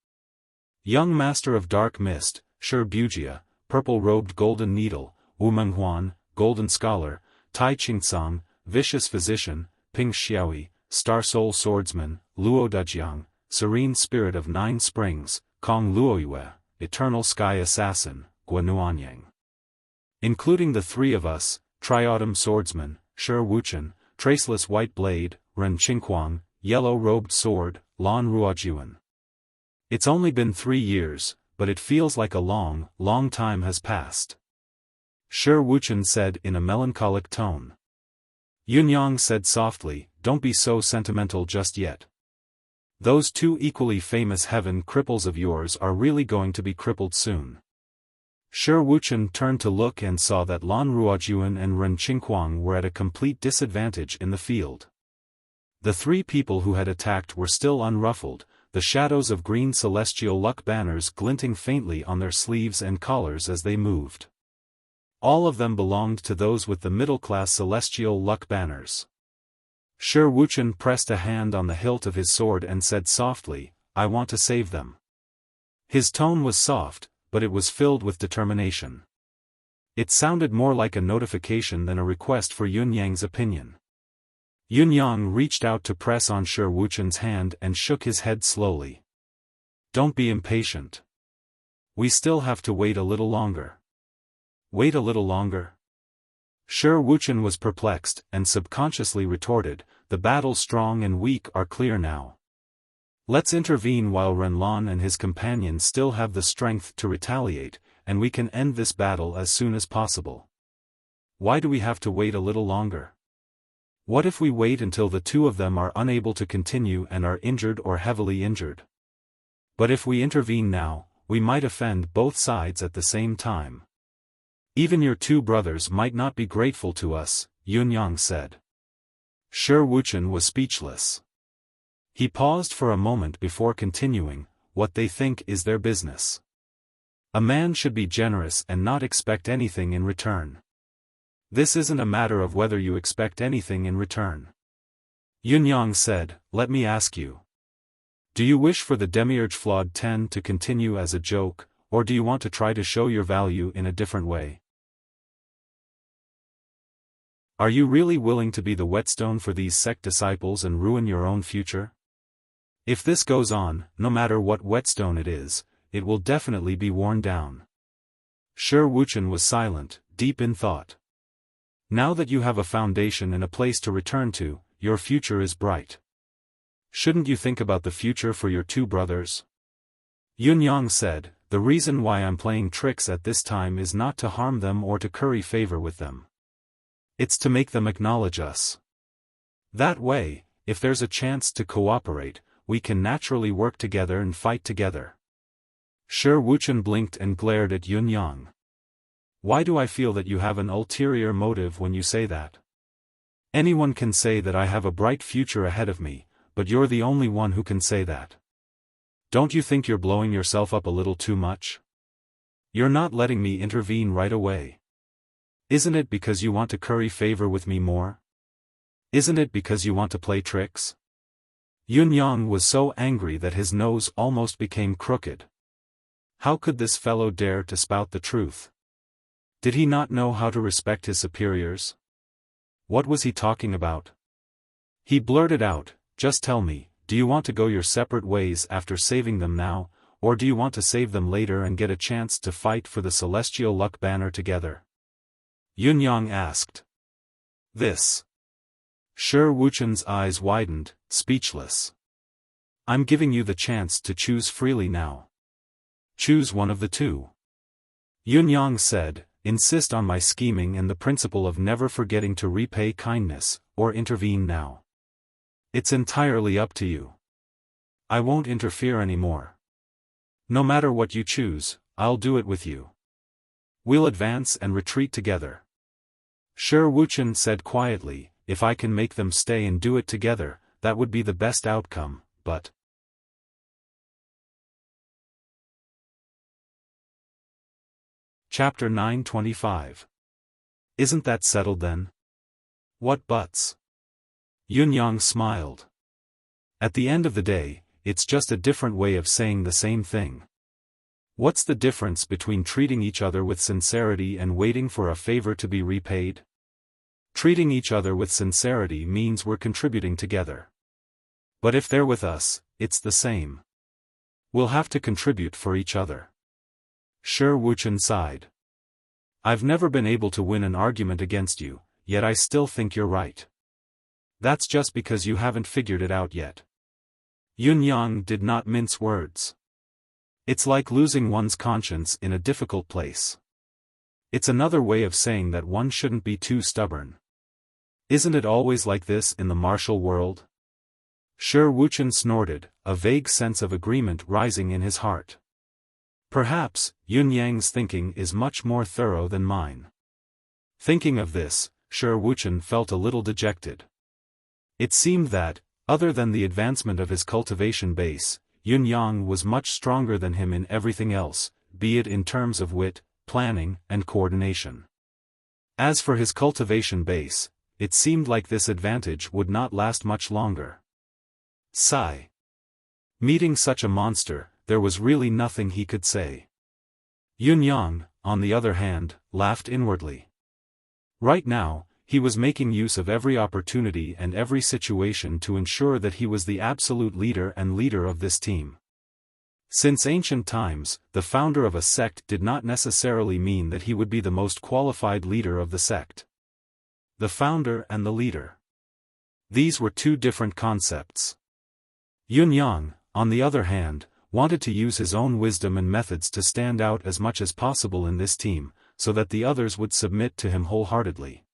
"Young Master of Dark Mist, Shi Bujia, Purple-Robed Golden Needle, Wu Menghuan, Golden Scholar, Tai Qingcang, Vicious Physician, Ping Xiaoyi, Star Soul Swordsman, Luo Dajiang, Serene Spirit of Nine Springs, Kong Luoyue, Eternal Sky Assassin, Guanuanyang." Including the three of us, Triautumn Swordsman, Shi Wuchen, Traceless White Blade, Ren Qingquang, Yellow-Robed Sword, Lan Ruojuan. It's only been 3 years, but it feels like a long, long time has passed. Shi Wuchen said in a melancholic tone. Yunyang said softly, "Don't be so sentimental just yet. Those two equally famous heaven cripples of yours are really going to be crippled soon." Shi Wuchen turned to look and saw that Lan Ruojuan and Ren Qingquang were at a complete disadvantage in the field. The three people who had attacked were still unruffled, the shadows of green celestial luck banners glinting faintly on their sleeves and collars as they moved. All of them belonged to those with the middle-class celestial luck banners. Shi Wuchen pressed a hand on the hilt of his sword and said softly, "I want to save them." His tone was soft, but it was filled with determination. It sounded more like a notification than a request for Yunyang's opinion. Yunyang reached out to press on Shi Wuchen's hand and shook his head slowly. "Don't be impatient. We still have to wait a little longer." "Wait a little longer?" Shi Wuchen was perplexed, and subconsciously retorted, "The battles strong and weak are clear now. Let's intervene while Renlan and his companions still have the strength to retaliate, and we can end this battle as soon as possible." "Why do we have to wait a little longer? What if we wait until the two of them are unable to continue and are injured or heavily injured? But if we intervene now, we might offend both sides at the same time. Even your two brothers might not be grateful to us," Yunyang said. Shi Wuchen was speechless. He paused for a moment before continuing, "What they think is their business. A man should be generous and not expect anything in return. This isn't a matter of whether you expect anything in return." Yunyang said, "Let me ask you. Do you wish for the Demiurge Flawed 10 to continue as a joke, or do you want to try to show your value in a different way? Are you really willing to be the whetstone for these sect disciples and ruin your own future? If this goes on, no matter what whetstone it is, it will definitely be worn down." Shi Wuchen was silent, deep in thought. "Now that you have a foundation and a place to return to, your future is bright. Shouldn't you think about the future for your two brothers?" Yunyang said, "The reason why I'm playing tricks at this time is not to harm them or to curry favor with them. It's to make them acknowledge us. That way, if there's a chance to cooperate, we can naturally work together and fight together." Shi Wuchen blinked and glared at Yunyang. "Why do I feel that you have an ulterior motive when you say that? Anyone can say that I have a bright future ahead of me, but you're the only one who can say that. Don't you think you're blowing yourself up a little too much? You're not letting me intervene right away. Isn't it because you want to curry favor with me more? Isn't it because you want to play tricks?" Yunyang was so angry that his nose almost became crooked. How could this fellow dare to spout the truth? Did he not know how to respect his superiors? What was he talking about? He blurted out, "Just tell me, do you want to go your separate ways after saving them now, or do you want to save them later and get a chance to fight for the celestial luck banner together?" Yunyang asked. "This." Shi Wuchen's eyes widened, speechless. "I'm giving you the chance to choose freely now. Choose one of the two." Yunyang said, insist on my scheming and the principle of never forgetting to repay kindness, or intervene now. It's entirely up to you. I won't interfere anymore. No matter what you choose, I'll do it with you. We'll advance and retreat together. Wuxia said quietly, if I can make them stay and do it together, that would be the best outcome, but... Chapter 925. Isn't that settled then? What buts? Yunyang smiled. At the end of the day, it's just a different way of saying the same thing. What's the difference between treating each other with sincerity and waiting for a favor to be repaid? Treating each other with sincerity means we're contributing together. But if they're with us, it's the same. We'll have to contribute for each other. Wuxia sighed. I've never been able to win an argument against you, yet I still think you're right. That's just because you haven't figured it out yet. Yunyang did not mince words. It's like losing one's conscience in a difficult place. It's another way of saying that one shouldn't be too stubborn. Isn't it always like this in the martial world? Wuxia snorted, a vague sense of agreement rising in his heart. Perhaps, Yunyang's thinking is much more thorough than mine. Thinking of this, Wuxia felt a little dejected. It seemed that, other than the advancement of his cultivation base, Yunyang was much stronger than him in everything else, be it in terms of wit, planning, and coordination. As for his cultivation base, it seemed like this advantage would not last much longer. Sigh. Meeting such a monster, there was really nothing he could say. Yunyang, on the other hand, laughed inwardly. Right now, he was making use of every opportunity and every situation to ensure that he was the absolute leader and leader of this team. Since ancient times, the founder of a sect did not necessarily mean that he would be the most qualified leader of the sect. The founder and the leader. These were two different concepts. Yunyang, on the other hand, wanted to use his own wisdom and methods to stand out as much as possible in this team, so that the others would submit to him wholeheartedly.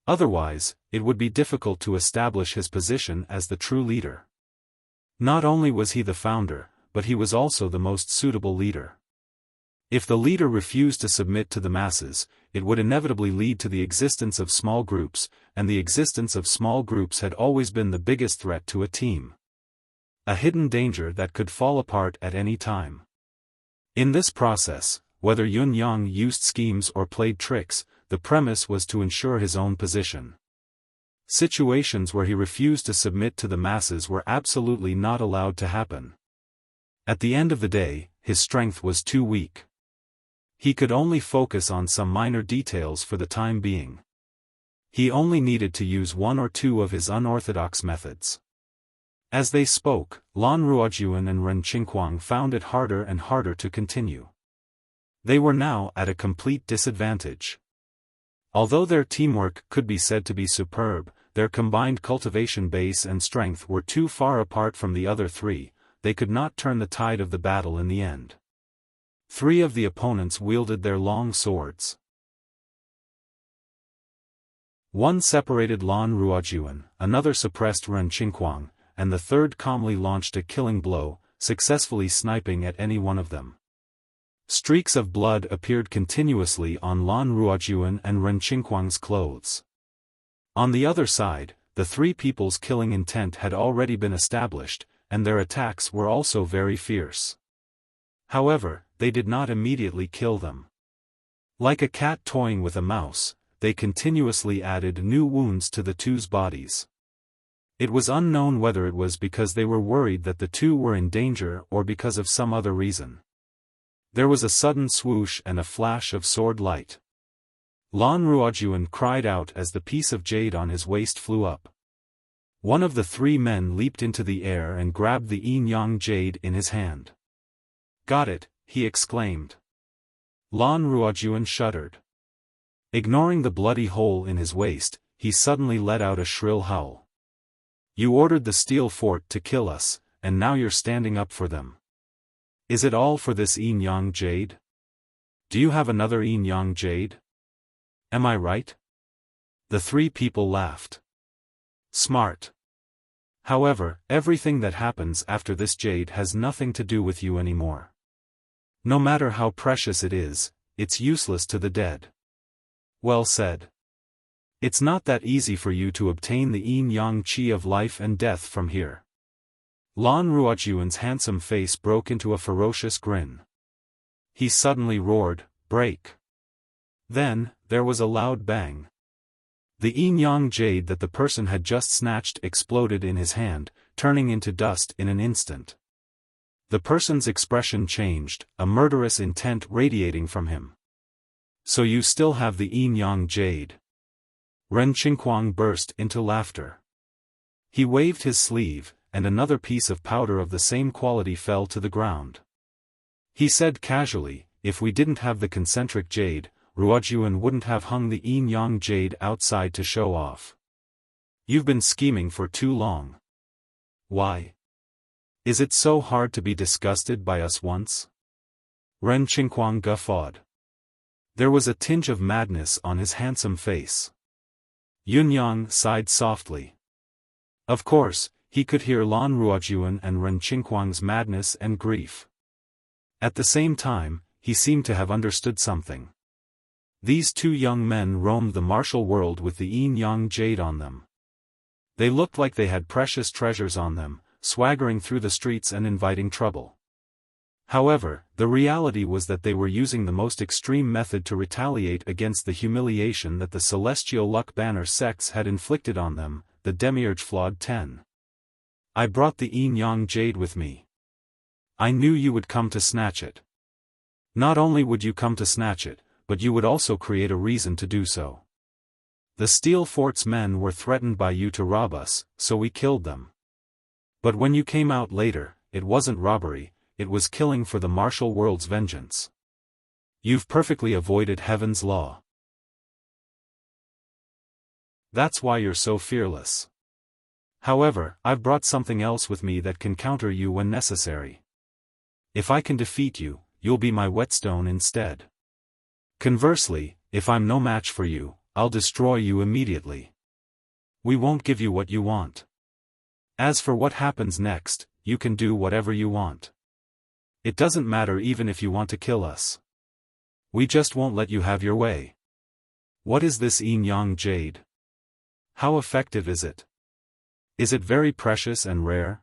Otherwise, it would be difficult to establish his position as the true leader. Not only was he the founder, but he was also the most suitable leader. If the leader refused to submit to the masses, it would inevitably lead to the existence of small groups, and the existence of small groups had always been the biggest threat to a team. A hidden danger that could fall apart at any time. In this process, whether Yunyang used schemes or played tricks, the premise was to ensure his own position. Situations where he refused to submit to the masses were absolutely not allowed to happen. At the end of the day, his strength was too weak. He could only focus on some minor details for the time being. He only needed to use one or two of his unorthodox methods. As they spoke, Lan Ruojuan and Ren Qinghuang found it harder and harder to continue. They were now at a complete disadvantage. Although their teamwork could be said to be superb, their combined cultivation base and strength were too far apart from the other three. They could not turn the tide of the battle in the end. Three of the opponents wielded their long swords. One separated Lan Ruojuan, another suppressed Ren Qinghuang, and the third calmly launched a killing blow, successfully sniping at any one of them. Streaks of blood appeared continuously on Lan Ruojuan and Ren Qinghuang's clothes. On the other side, the three people's killing intent had already been established, and their attacks were also very fierce. However, they did not immediately kill them. Like a cat toying with a mouse, they continuously added new wounds to the two's bodies. It was unknown whether it was because they were worried that the two were in danger or because of some other reason. There was a sudden swoosh and a flash of sword light. Lan Ruojuan cried out as the piece of jade on his waist flew up. One of the three men leaped into the air and grabbed the yin-yang jade in his hand. "Got it," he exclaimed. Lan Ruojuan shuddered. Ignoring the bloody hole in his waist, he suddenly let out a shrill howl. "You ordered the steel fort to kill us, and now you're standing up for them. Is it all for this yin-yang jade?" Do you have another yin-yang jade? Am I right? The three people laughed. Smart. However, everything that happens after this jade has nothing to do with you anymore. No matter how precious it is, it's useless to the dead. Well said. It's not that easy for you to obtain the yin-yang qi of life and death from here. Lan Ruojuan's handsome face broke into a ferocious grin. He suddenly roared, "Break!" Then, there was a loud bang. The yin-yang jade that the person had just snatched exploded in his hand, turning into dust in an instant. The person's expression changed, a murderous intent radiating from him. So you still have the yin-yang jade? Ren Qingquang burst into laughter. He waved his sleeve, and another piece of powder of the same quality fell to the ground. He said casually, "If we didn't have the concentric jade, Ruojuan wouldn't have hung the yin-yang jade outside to show off. You've been scheming for too long. Why? Is it so hard to be disgusted by us once?" Ren Qingquang guffawed. There was a tinge of madness on his handsome face. Yunyang sighed softly. Of course, he could hear Lan Ruojuan and Ren Qingquang's madness and grief. At the same time, he seemed to have understood something. These two young men roamed the martial world with the yin-yang jade on them. They looked like they had precious treasures on them, swaggering through the streets and inviting trouble. However, the reality was that they were using the most extreme method to retaliate against the humiliation that the Celestial Luck Banner sects had inflicted on them, the Demiurge Flawed 10. I brought the yin-yang jade with me. I knew you would come to snatch it. Not only would you come to snatch it, but you would also create a reason to do so. The Steel Fort's men were threatened by you to rob us, so we killed them. But when you came out later, it wasn't robbery, it was killing for the martial world's vengeance. You've perfectly avoided heaven's law. That's why you're so fearless. However, I've brought something else with me that can counter you when necessary. If I can defeat you, you'll be my whetstone instead. Conversely, if I'm no match for you, I'll destroy you immediately. We won't give you what you want. As for what happens next, you can do whatever you want. It doesn't matter even if you want to kill us. We just won't let you have your way. What is this yin-yang jade? How effective is it? Is it very precious and rare?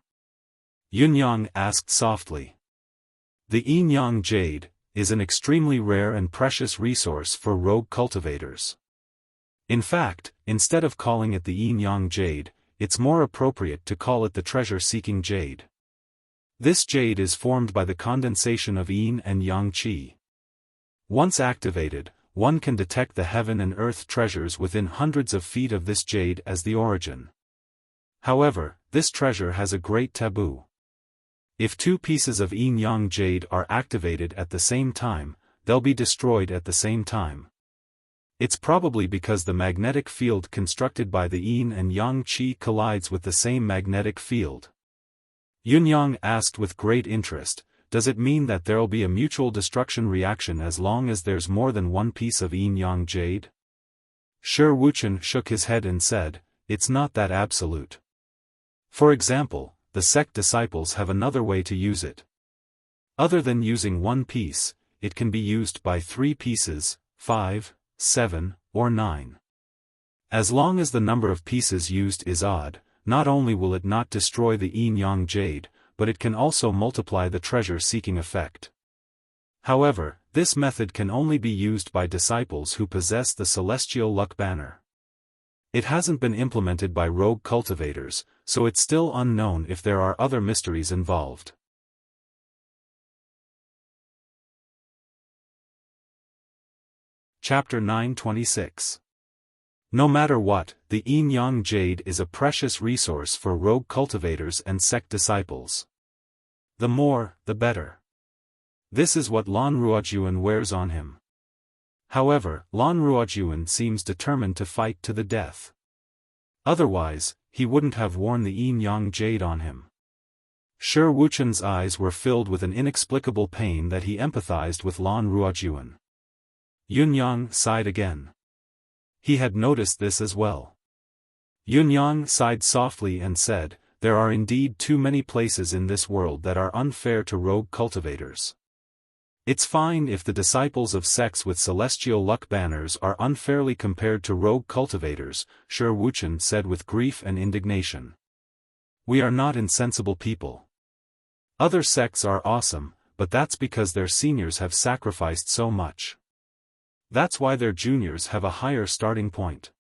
Yunyang asked softly. The yin-yang jade is an extremely rare and precious resource for rogue cultivators. In fact, instead of calling it the yin-yang jade, it's more appropriate to call it the treasure-seeking jade. This jade is formed by the condensation of yin and yang qi. Once activated, one can detect the heaven and earth treasures within hundreds of feet of this jade as the origin. However, this treasure has a great taboo. If two pieces of yin-yang jade are activated at the same time, they'll be destroyed at the same time. It's probably because the magnetic field constructed by the yin and yang qi collides with the same magnetic field. Yunyang asked with great interest, does it mean that there'll be a mutual destruction reaction as long as there's more than one piece of yin-yang jade? Shi Wuchen shook his head and said, it's not that absolute. For example, the sect disciples have another way to use it. Other than using one piece, it can be used by 3 pieces, 5, 7, or 9. As long as the number of pieces used is odd, not only will it not destroy the yin-yang jade, but it can also multiply the treasure-seeking effect. However, this method can only be used by disciples who possess the Celestial Luck Banner. It hasn't been implemented by rogue cultivators, so it's still unknown if there are other mysteries involved. Chapter 926. No matter what, the yin-yang jade is a precious resource for rogue cultivators and sect disciples. The more, the better. This is what Lan Ruojuan wears on him. However, Lan Ruojuan seems determined to fight to the death. Otherwise, he wouldn't have worn the yin-yang jade on him. Shi Wuchen's eyes were filled with an inexplicable pain that he empathized with Lan Ruojuan. Yunyang sighed again. He had noticed this as well. Yunyang sighed softly and said, "There are indeed too many places in this world that are unfair to rogue cultivators. It's fine if the disciples of sects with celestial luck banners are unfairly compared to rogue cultivators," Shi Wuchen said with grief and indignation. "We are not insensible people. Other sects are awesome, but that's because their seniors have sacrificed so much. That's why their juniors have a higher starting point.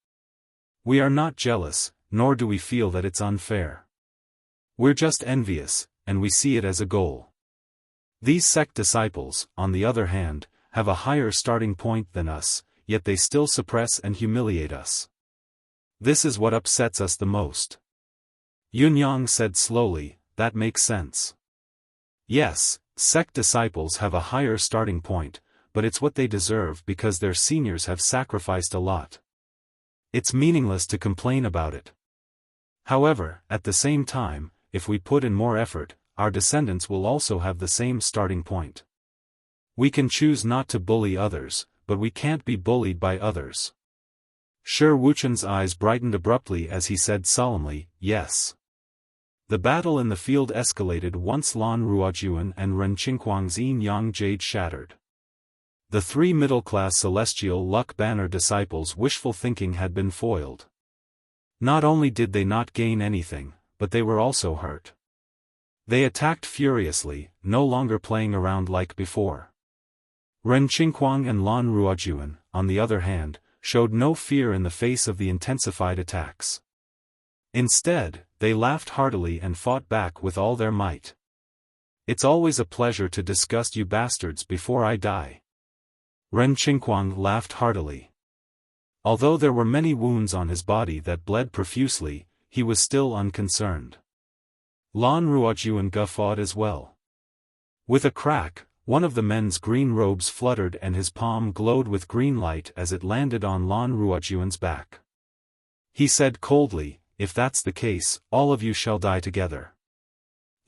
We are not jealous, nor do we feel that it's unfair. We're just envious, and we see it as a goal. These sect disciples, on the other hand, have a higher starting point than us, yet they still suppress and humiliate us. This is what upsets us the most." Yunyang said slowly, "That makes sense. Yes, sect disciples have a higher starting point, but it's what they deserve because their seniors have sacrificed a lot. It's meaningless to complain about it. However, at the same time, if we put in more effort, our descendants will also have the same starting point. We can choose not to bully others, but we can't be bullied by others." Shi Wuchen's eyes brightened abruptly as he said solemnly, "Yes." The battle in the field escalated once Lan Ruojuan and Ren Qingquang's yin yang jade shattered. The three middle-class celestial luck banner disciples' wishful thinking had been foiled. Not only did they not gain anything, but they were also hurt. They attacked furiously, no longer playing around like before. Ren Qingquang and Lan Ruojuan, on the other hand, showed no fear in the face of the intensified attacks. Instead, they laughed heartily and fought back with all their might. "It's always a pleasure to disgust you bastards before I die." Ren Qingquang laughed heartily. Although there were many wounds on his body that bled profusely, he was still unconcerned. Lan Ruojuan guffawed as well. With a crack, one of the men's green robes fluttered and his palm glowed with green light as it landed on Lan Ruojuan's back. He said coldly, "If that's the case, all of you shall die together."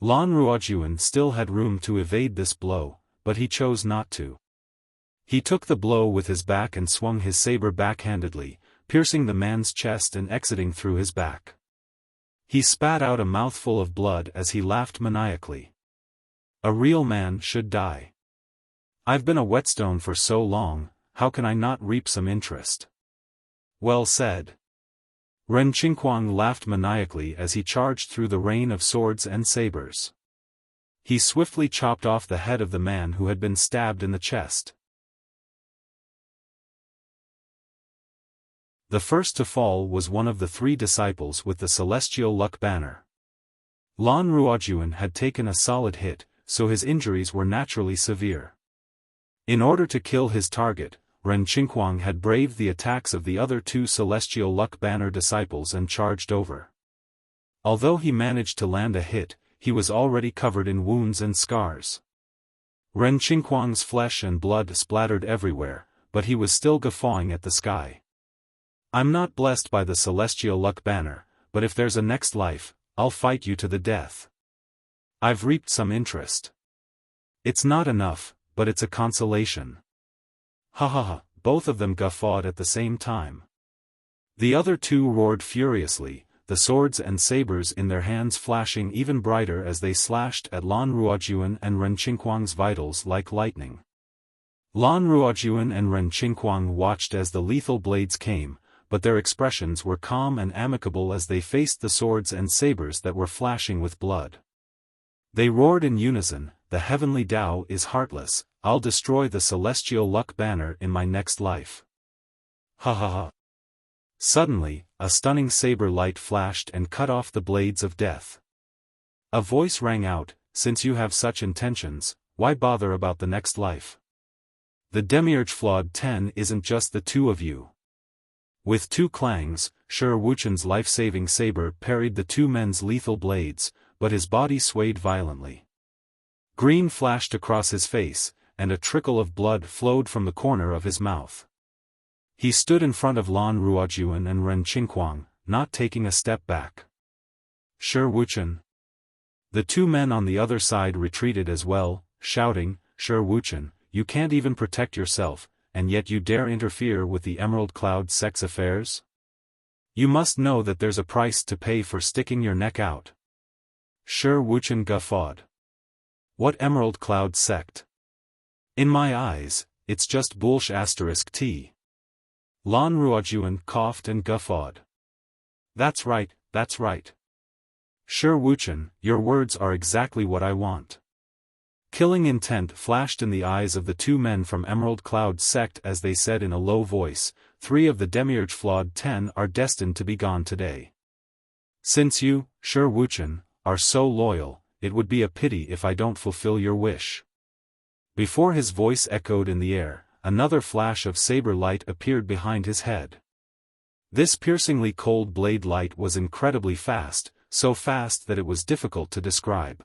Lan Ruojuan still had room to evade this blow, but he chose not to. He took the blow with his back and swung his saber backhandedly, piercing the man's chest and exiting through his back. He spat out a mouthful of blood as he laughed maniacally. "A real man should die. I've been a whetstone for so long, how can I not reap some interest?" "Well said." Ren Qingquang laughed maniacally as he charged through the rain of swords and sabers. He swiftly chopped off the head of the man who had been stabbed in the chest. The first to fall was one of the three disciples with the celestial luck banner. Lan Ruojuan had taken a solid hit, so his injuries were naturally severe. In order to kill his target, Ren Qingquang had braved the attacks of the other two celestial luck banner disciples and charged over. Although he managed to land a hit, he was already covered in wounds and scars. Ren Qingquang's flesh and blood splattered everywhere, but he was still guffawing at the sky. "I'm not blessed by the celestial luck banner, but if there's a next life, I'll fight you to the death. I've reaped some interest. It's not enough, but it's a consolation." Ha ha ha, both of them guffawed at the same time. The other two roared furiously, the swords and sabers in their hands flashing even brighter as they slashed at Lan Ruojuan and Ren Qingquang's vitals like lightning. Lan Ruojuan and Ren Qingquang watched as the lethal blades came, but their expressions were calm and amicable as they faced the swords and sabers that were flashing with blood. They roared in unison, "The heavenly Tao is heartless, I'll destroy the celestial luck banner in my next life." Ha ha ha. Suddenly, a stunning saber light flashed and cut off the blades of death. A voice rang out, "Since you have such intentions, why bother about the next life? The Demiurge Flawed 10 isn't just the two of you." With two clangs, Shi Wuchen's life-saving saber parried the two men's lethal blades, but his body swayed violently. Green flashed across his face, and a trickle of blood flowed from the corner of his mouth. He stood in front of Lan Ruojuan and Ren Qingquang, not taking a step back. "Shi Wuchen." The two men on the other side retreated as well, shouting, "Shi Wuchen, you can't even protect yourself, and yet you dare interfere with the Emerald Cloud sect's affairs? You must know that there's a price to pay for sticking your neck out. Shi Wuchen guffawed. What Emerald Cloud sect? In my eyes, it's just bullsh*t. Lan Ruojuan coughed and guffawed. That's right, that's right. Shi Wuchen, your words are exactly what I want. Killing intent flashed in the eyes of the two men from Emerald Cloud sect as they said in a low voice, 3 of the Demiurge Flawed 10 are destined to be gone today. Since you, Shi Wuchen, are so loyal, it would be a pity if I don't fulfill your wish. Before his voice echoed in the air, another flash of saber light appeared behind his head. This piercingly cold blade light was incredibly fast, so fast that it was difficult to describe.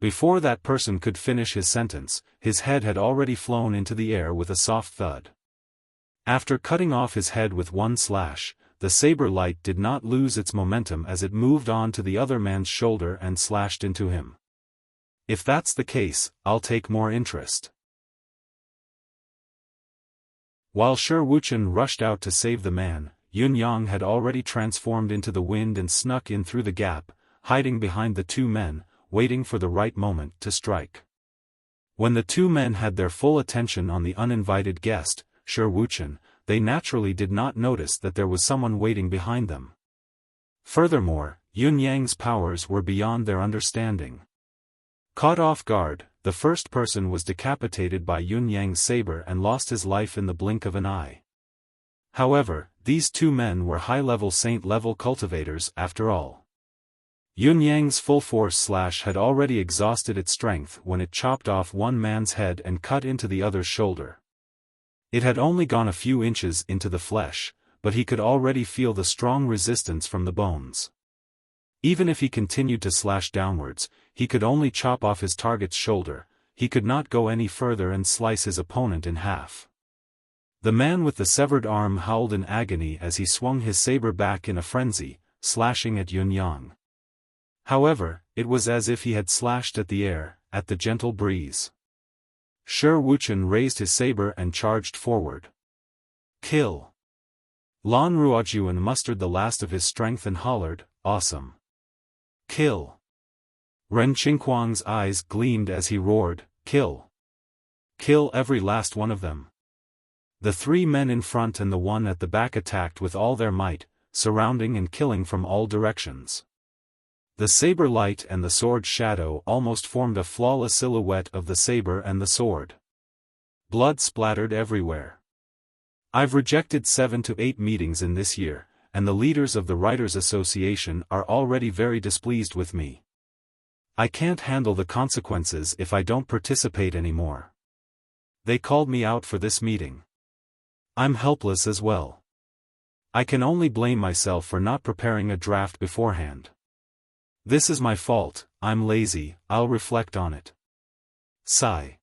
Before that person could finish his sentence, his head had already flown into the air with a soft thud. After cutting off his head with one slash, the saber light did not lose its momentum as it moved on to the other man's shoulder and slashed into him. If that's the case, I'll take more interest. While Shi Wuchen rushed out to save the man, Yun Yang had already transformed into the wind and snuck in through the gap, hiding behind the two men, waiting for the right moment to strike. When the two men had their full attention on the uninvited guest, Shi Wuchen, they naturally did not notice that there was someone waiting behind them. Furthermore, Yun Yang's powers were beyond their understanding. Caught off guard, the first person was decapitated by Yun Yang's saber and lost his life in the blink of an eye. However, these two men were high-level saint-level cultivators after all. Yun Yang's full force slash had already exhausted its strength when it chopped off one man's head and cut into the other's shoulder. It had only gone a few inches into the flesh, but he could already feel the strong resistance from the bones. Even if he continued to slash downwards, he could only chop off his target's shoulder, he could not go any further and slice his opponent in half. The man with the severed arm howled in agony as he swung his saber back in a frenzy, slashing at Yun Yang. However, it was as if he had slashed at the air, at the gentle breeze. Shi Wuchen raised his saber and charged forward. Kill! Lan Ruojuan mustered the last of his strength and hollered, awesome! Kill! Ren Qingquang's eyes gleamed as he roared, kill! Kill every last one of them! The 3 men in front and the one at the back attacked with all their might, surrounding and killing from all directions. The saber light and the sword shadow almost formed a flawless silhouette of the saber and the sword. Blood splattered everywhere. I've rejected 7 to 8 meetings in this year, and the leaders of the Writers' Association are already very displeased with me. I can't handle the consequences if I don't participate anymore. They called me out for this meeting. I'm helpless as well. I can only blame myself for not preparing a draft beforehand. This is my fault, I'm lazy, I'll reflect on it. Sigh.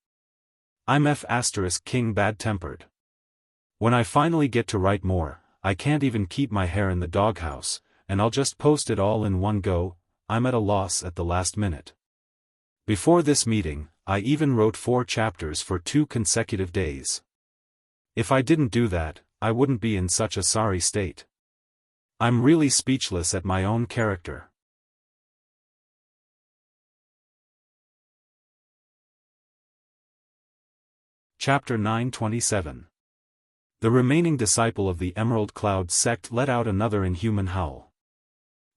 I'm King bad-tempered. When I finally get to write more, I can't even keep my hair in the doghouse, and I'll just post it all in one go, I'm at a loss at the last minute. Before this meeting, I even wrote 4 chapters for 2 consecutive days. If I didn't do that, I wouldn't be in such a sorry state. I'm really speechless at my own character. Chapter 927. The remaining disciple of the Emerald Cloud sect let out another inhuman howl.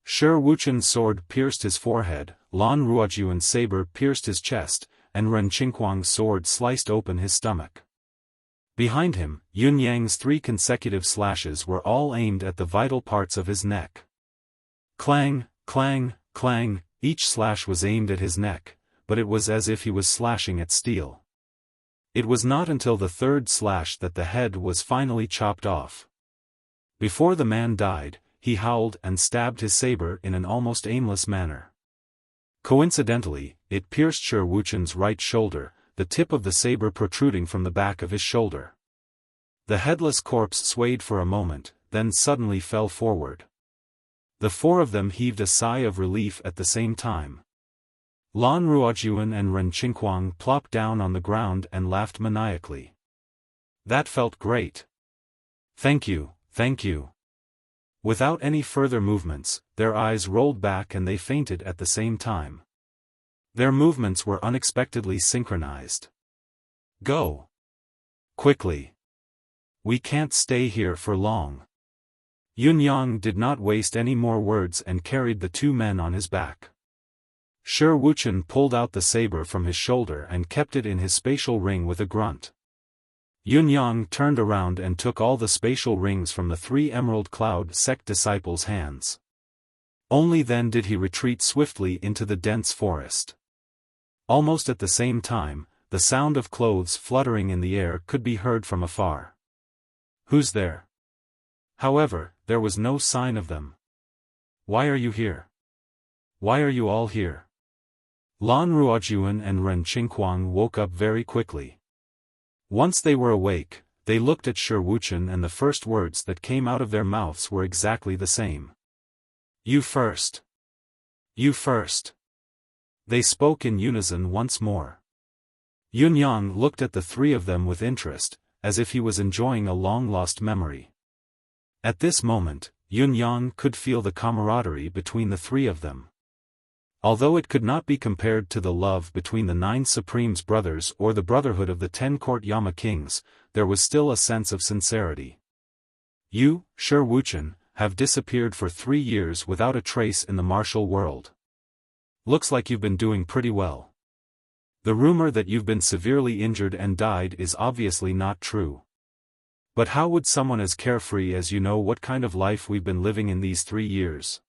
Shi Wuchen's sword pierced his forehead, Lan Ruojuan's saber pierced his chest, and Ren Qingquang's sword sliced open his stomach. Behind him, Yun Yang's 3 consecutive slashes were all aimed at the vital parts of his neck. Clang, clang, clang, each slash was aimed at his neck, but it was as if he was slashing at steel. It was not until the 3rd slash that the head was finally chopped off. Before the man died, he howled and stabbed his saber in an almost aimless manner. Coincidentally, it pierced Shi Wuchen's right shoulder, the tip of the saber protruding from the back of his shoulder. The headless corpse swayed for a moment, then suddenly fell forward. The 4 of them heaved a sigh of relief at the same time. Lan Ruojuan and Ren Qingquang plopped down on the ground and laughed maniacally. That felt great. Thank you, thank you. Without any further movements, their eyes rolled back and they fainted at the same time. Their movements were unexpectedly synchronized. Go! Quickly! We can't stay here for long. Yunyang did not waste any more words and carried the two men on his back. Shi Wuchen pulled out the saber from his shoulder and kept it in his spatial ring with a grunt. Yunyang turned around and took all the spatial rings from the three Emerald Cloud sect disciples' hands. Only then did he retreat swiftly into the dense forest. Almost at the same time, the sound of clothes fluttering in the air could be heard from afar. Who's there? However, there was no sign of them. Why are you here? Why are you all here? Lan Ruojuan and Ren Qinghuang woke up very quickly. Once they were awake, they looked at Shi Wuchen and the first words that came out of their mouths were exactly the same. You first. You first. They spoke in unison once more. Yunyang looked at the three of them with interest, as if he was enjoying a long-lost memory. At this moment, Yunyang could feel the camaraderie between the three of them. Although it could not be compared to the love between the 9 Supremes brothers or the brotherhood of the 10 Court Yama kings, there was still a sense of sincerity. You, Shi Wuchen, have disappeared for 3 years without a trace in the martial world. Looks like you've been doing pretty well. The rumor that you've been severely injured and died is obviously not true. But how would someone as carefree as you know what kind of life we've been living in these 3 years?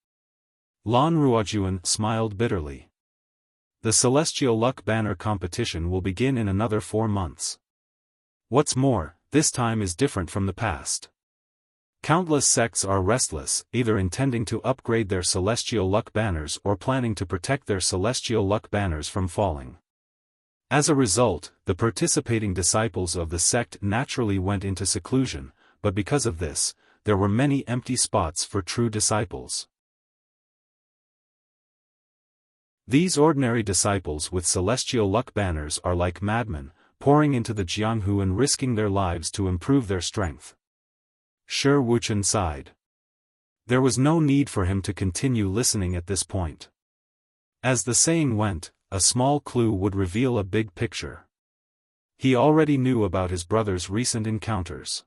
Lan Ruojuan smiled bitterly. The Celestial Luck Banner competition will begin in another 4 months. What's more, this time is different from the past. Countless sects are restless, either intending to upgrade their Celestial Luck Banners or planning to protect their Celestial Luck Banners from falling. As a result, the participating disciples of the sect naturally went into seclusion, but because of this, there were many empty spots for true disciples. These ordinary disciples with Celestial Luck Banners are like madmen, pouring into the Jianghu and risking their lives to improve their strength. Shi Wuchen sighed. There was no need for him to continue listening at this point. As the saying went, a small clue would reveal a big picture. He already knew about his brother's recent encounters.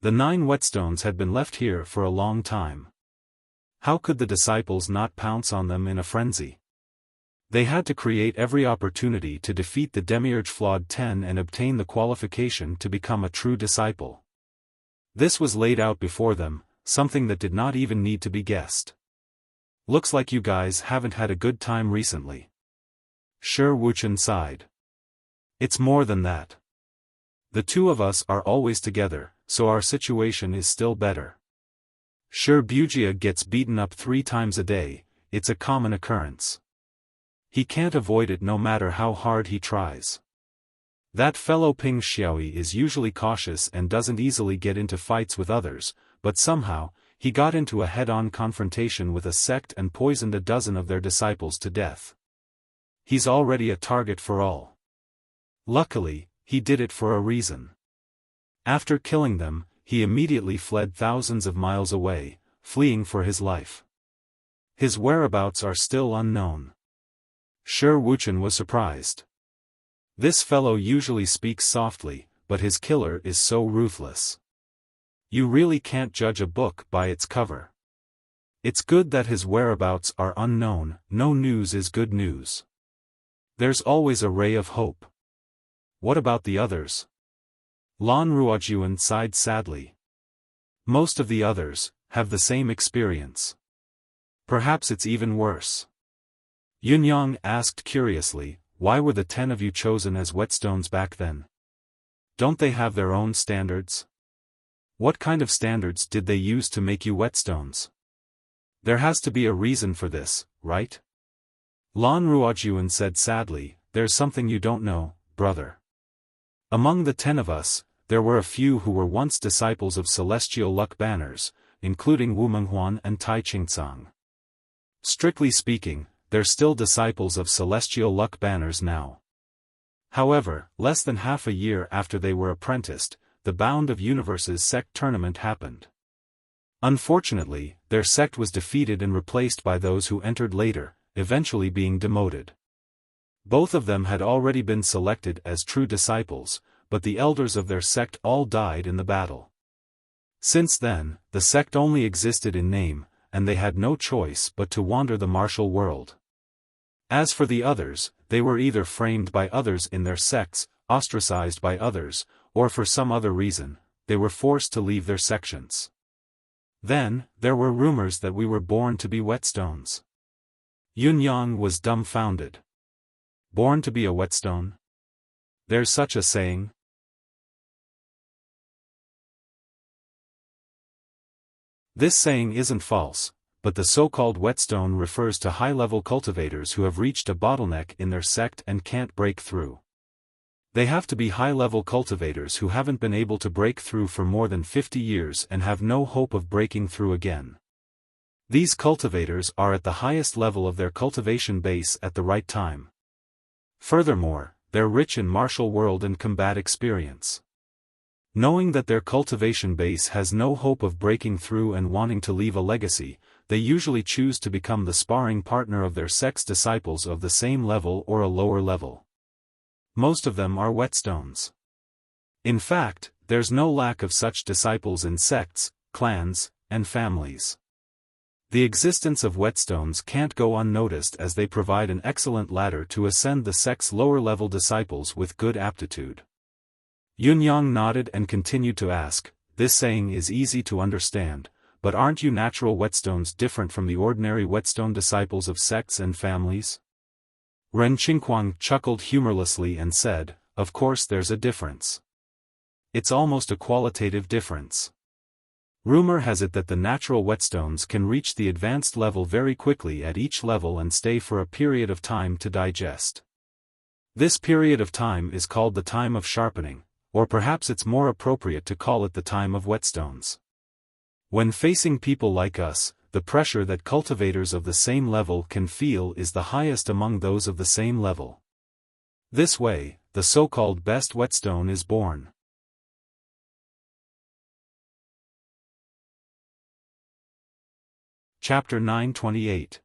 The 9 whetstones had been left here for a long time. How could the disciples not pounce on them in a frenzy? They had to create every opportunity to defeat the Demiurge Flawed 10 and obtain the qualification to become a true disciple. This was laid out before them, something that did not even need to be guessed. Looks like you guys haven't had a good time recently. Shi Wuchen sighed. It's more than that. The two of us are always together, so our situation is still better. Shi Wuchen gets beaten up 3 times a day, it's a common occurrence. He can't avoid it no matter how hard he tries. That fellow Ping Xiaoyi is usually cautious and doesn't easily get into fights with others, but somehow, he got into a head-on confrontation with a sect and poisoned a dozen of their disciples to death. He's already a target for all. Luckily, he did it for a reason. After killing them, he immediately fled thousands of miles away, fleeing for his life. His whereabouts are still unknown. Shi Wuchen was surprised. This fellow usually speaks softly, but his killer is so ruthless. You really can't judge a book by its cover. It's good that his whereabouts are unknown, no news is good news. There's always a ray of hope. What about the others? Lan Ruojuan sighed sadly. Most of the others have the same experience. Perhaps it's even worse. Yunyang asked curiously, why were the 10 of you chosen as whetstones back then? Don't they have their own standards? What kind of standards did they use to make you whetstones? There has to be a reason for this, right? Lan Ruojuan said sadly, there's something you don't know, brother. Among the 10 of us, there were a few who were once disciples of Celestial Luck Banners, including Wu Menghuan and Tai Qingcang. Strictly speaking, they're still disciples of Celestial Luck Banners now. However, less than half a year after they were apprenticed, the Bound of Universes sect tournament happened. Unfortunately, their sect was defeated and replaced by those who entered later, eventually being demoted. Both of them had already been selected as true disciples, but the elders of their sect all died in the battle. Since then, the sect only existed in name, and they had no choice but to wander the martial world. As for the others, they were either framed by others in their sects, ostracized by others, or for some other reason, they were forced to leave their sections. Then, there were rumors that we were born to be whetstones. Yunyang was dumbfounded. Born to be a whetstone? There's such a saying? This saying isn't false, but the so-called whetstone refers to high-level cultivators who have reached a bottleneck in their sect and can't break through. They have to be high-level cultivators who haven't been able to break through for more than 50 years and have no hope of breaking through again. These cultivators are at the highest level of their cultivation base at the right time. Furthermore, they're rich in martial world and combat experience. Knowing that their cultivation base has no hope of breaking through and wanting to leave a legacy, they usually choose to become the sparring partner of their sect's disciples of the same level or a lower level. Most of them are whetstones. In fact, there's no lack of such disciples in sects, clans, and families. The existence of whetstones can't go unnoticed as they provide an excellent ladder to ascend the sect's lower-level disciples with good aptitude. Yunyang nodded and continued to ask, "This saying is easy to understand, but aren't you natural whetstones different from the ordinary whetstone disciples of sects and families?" Ren Qingquang chuckled humorlessly and said, "Of course there's a difference. It's almost a qualitative difference. Rumor has it that the natural whetstones can reach the advanced level very quickly at each level and stay for a period of time to digest. This period of time is called the time of sharpening, or perhaps it's more appropriate to call it the time of whetstones. When facing people like us, the pressure that cultivators of the same level can feel is the highest among those of the same level. This way, the so-called best whetstone is born." Chapter 928.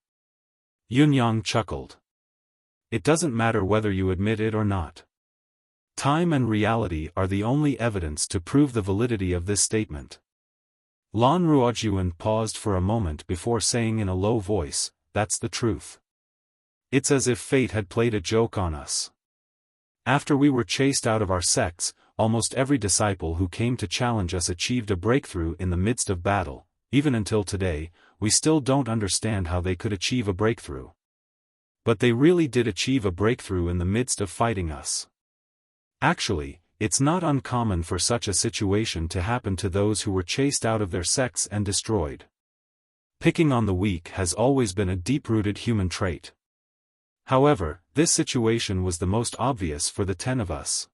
Yunyang chuckled. "It doesn't matter whether you admit it or not. Time and reality are the only evidence to prove the validity of this statement." Lan Ruojuan paused for a moment before saying in a low voice, "That's the truth. It's as if fate had played a joke on us. After we were chased out of our sects, almost every disciple who came to challenge us achieved a breakthrough in the midst of battle. Even until today, we still don't understand how they could achieve a breakthrough. But they really did achieve a breakthrough in the midst of fighting us. Actually, it's not uncommon for such a situation to happen to those who were chased out of their sects and destroyed. Picking on the weak has always been a deep-rooted human trait. However, this situation was the most obvious for the 10 of us.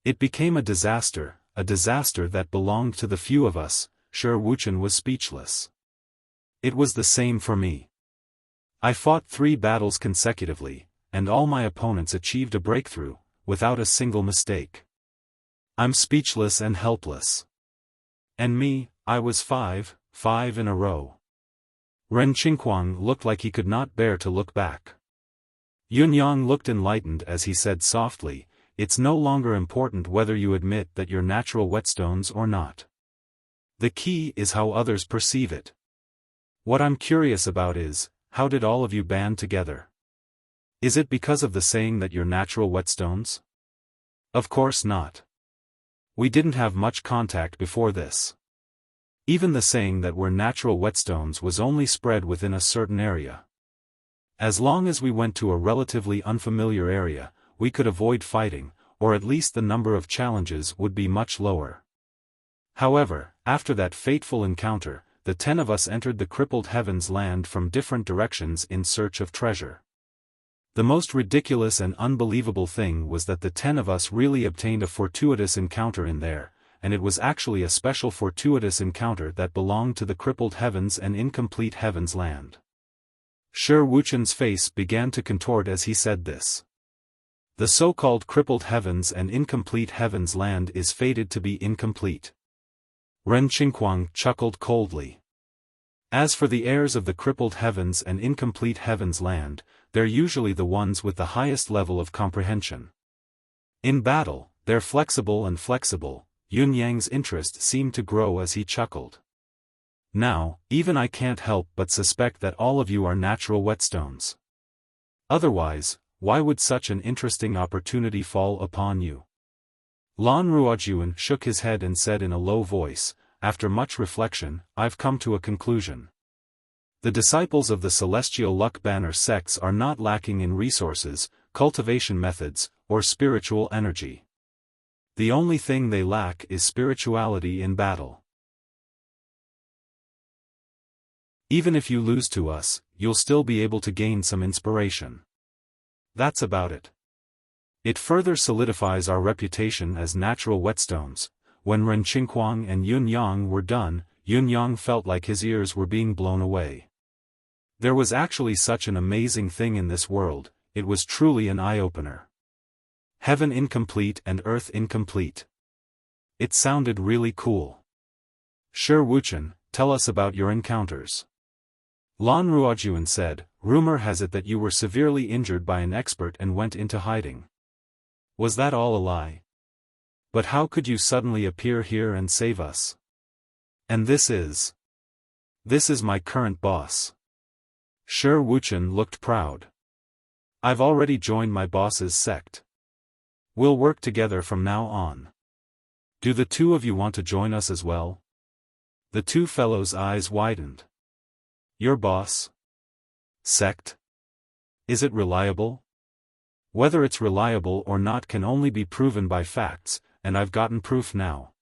It became a disaster that belonged to the few of us." Shi Wuchen was speechless. "It was the same for me. I fought 3 battles consecutively, and all my opponents achieved a breakthrough, without a single mistake. I'm speechless and helpless. And me, I was 5 in a row." Ren Qingquang looked like he could not bear to look back. Yunyang looked enlightened as he said softly, "It's no longer important whether you admit that you're natural whetstones or not. The key is how others perceive it. What I'm curious about is, how did all of you band together? Is it because of the saying that you're natural whetstones? Of course not. We didn't have much contact before this. Even the saying that we're natural whetstones was only spread within a certain area. As long as we went to a relatively unfamiliar area, we could avoid fighting, or at least the number of challenges would be much lower. However, after that fateful encounter, the 10 of us entered the crippled heavens land from different directions in search of treasure. The most ridiculous and unbelievable thing was that the 10 of us really obtained a fortuitous encounter in there, and it was actually a special fortuitous encounter that belonged to the crippled heavens and incomplete heavens land." Shi Wuchen's face began to contort as he said this. The so-called crippled heavens and incomplete heavens land is fated to be incomplete. Ren Qingquang chuckled coldly. As for the heirs of the crippled heavens and incomplete heavens land, they're usually the ones with the highest level of comprehension. In battle, they're flexible and flexible. Yun Yang's interest seemed to grow as he chuckled. Now, even I can't help but suspect that all of you are natural whetstones. Otherwise, why would such an interesting opportunity fall upon you? Lan Ruojuan shook his head and said in a low voice, after much reflection, I've come to a conclusion. The disciples of the Celestial Luck Banner sects are not lacking in resources, cultivation methods, or spiritual energy. The only thing they lack is spirituality in battle. Even if you lose to us, you'll still be able to gain some inspiration. That's about it. It further solidifies our reputation as natural whetstones. When Ren Qingquang and Yun Yang were done, Yun Yang felt like his ears were being blown away. There was actually such an amazing thing in this world, it was truly an eye-opener. Heaven incomplete and earth incomplete. It sounded really cool. Shi Wuchen, tell us about your encounters. Lan Ruojuan said, rumor has it that you were severely injured by an expert and went into hiding. Was that all a lie? But how could you suddenly appear here and save us? And this is my current boss. Shi Wuchen looked proud. I've already joined my boss's sect. We'll work together from now on. Do the two of you want to join us as well? The two fellows' eyes widened. Your boss? Sect? Is it reliable? Whether it's reliable or not can only be proven by facts, and I've gotten proof now.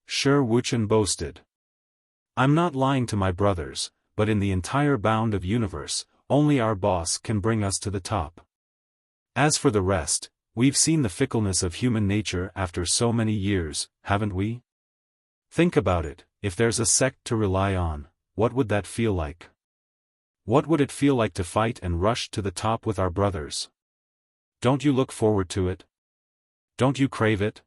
Shi Wuchen boasted. I'm not lying to my brothers, but in the entire bound of universe, only our boss can bring us to the top. As for the rest, we've seen the fickleness of human nature after so many years, haven't we? Think about it, if there's a sect to rely on, what would that feel like? What would it feel like to fight and rush to the top with our brothers? Don't you look forward to it? Don't you crave it?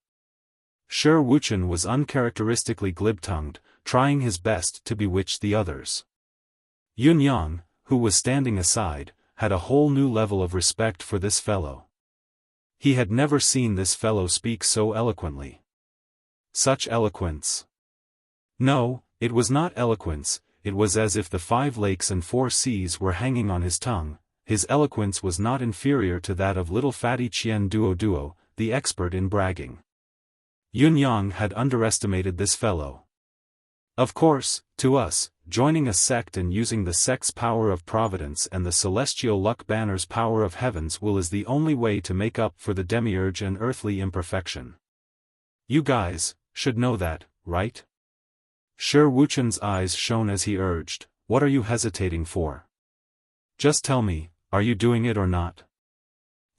Shi Wuchen was uncharacteristically glib-tongued, trying his best to bewitch the others. Yun Yang, who was standing aside, had a whole new level of respect for this fellow. He had never seen this fellow speak so eloquently. Such eloquence. No, it was not eloquence, it was as if the 5 lakes and 4 seas were hanging on his tongue. His eloquence was not inferior to that of little fatty Qian Duo, the expert in bragging. Yun Yang had underestimated this fellow. Of course, to us, joining a sect and using the sect's power of providence and the Celestial Luck Banner's power of heaven's will is the only way to make up for the demiurge and earthly imperfection. You guys should know that, right? Shi Wuchen's eyes shone as he urged, what are you hesitating for? Just tell me, are you doing it or not?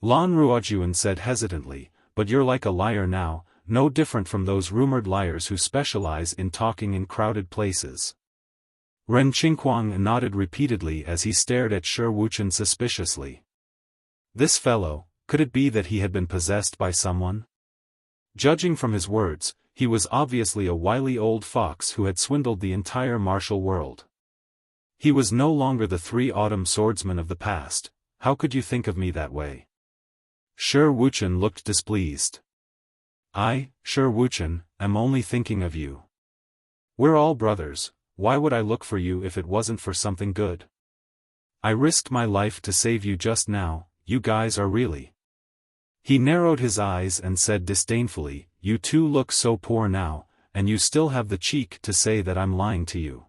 Lan Ruojuan said hesitantly, but you're like a liar now, no different from those rumored liars who specialize in talking in crowded places. Ren Qingquang nodded repeatedly as he stared at Shi Wuchen suspiciously. This fellow, could it be that he had been possessed by someone? Judging from his words, he was obviously a wily old fox who had swindled the entire martial world. He was no longer the 3 autumn swordsman of the past. How could you think of me that way? Shi Wuchen looked displeased. I, Shi Wuchen, am only thinking of you. We're all brothers, why would I look for you if it wasn't for something good? I risked my life to save you just now, you guys are really. He narrowed his eyes and said disdainfully, you two look so poor now, and you still have the cheek to say that I'm lying to you.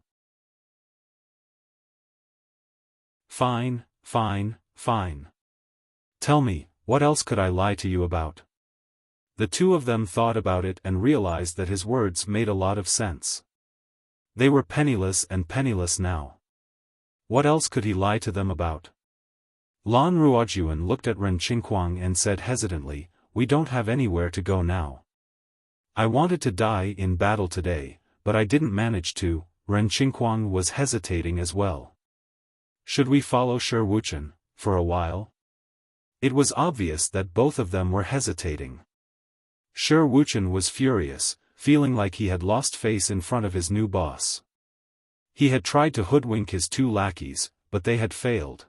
Fine, fine, fine. Tell me, what else could I lie to you about? The two of them thought about it and realized that his words made a lot of sense. They were penniless and penniless now. What else could he lie to them about? Lan Ruojuan looked at Ren Qingquang and said hesitantly, we don't have anywhere to go now. I wanted to die in battle today, but I didn't manage to. Ren Qingquang was hesitating as well. Should we follow Shi Wuchen, for a while? It was obvious that both of them were hesitating. Shi Wuchen was furious, feeling like he had lost face in front of his new boss. He had tried to hoodwink his two lackeys, but they had failed.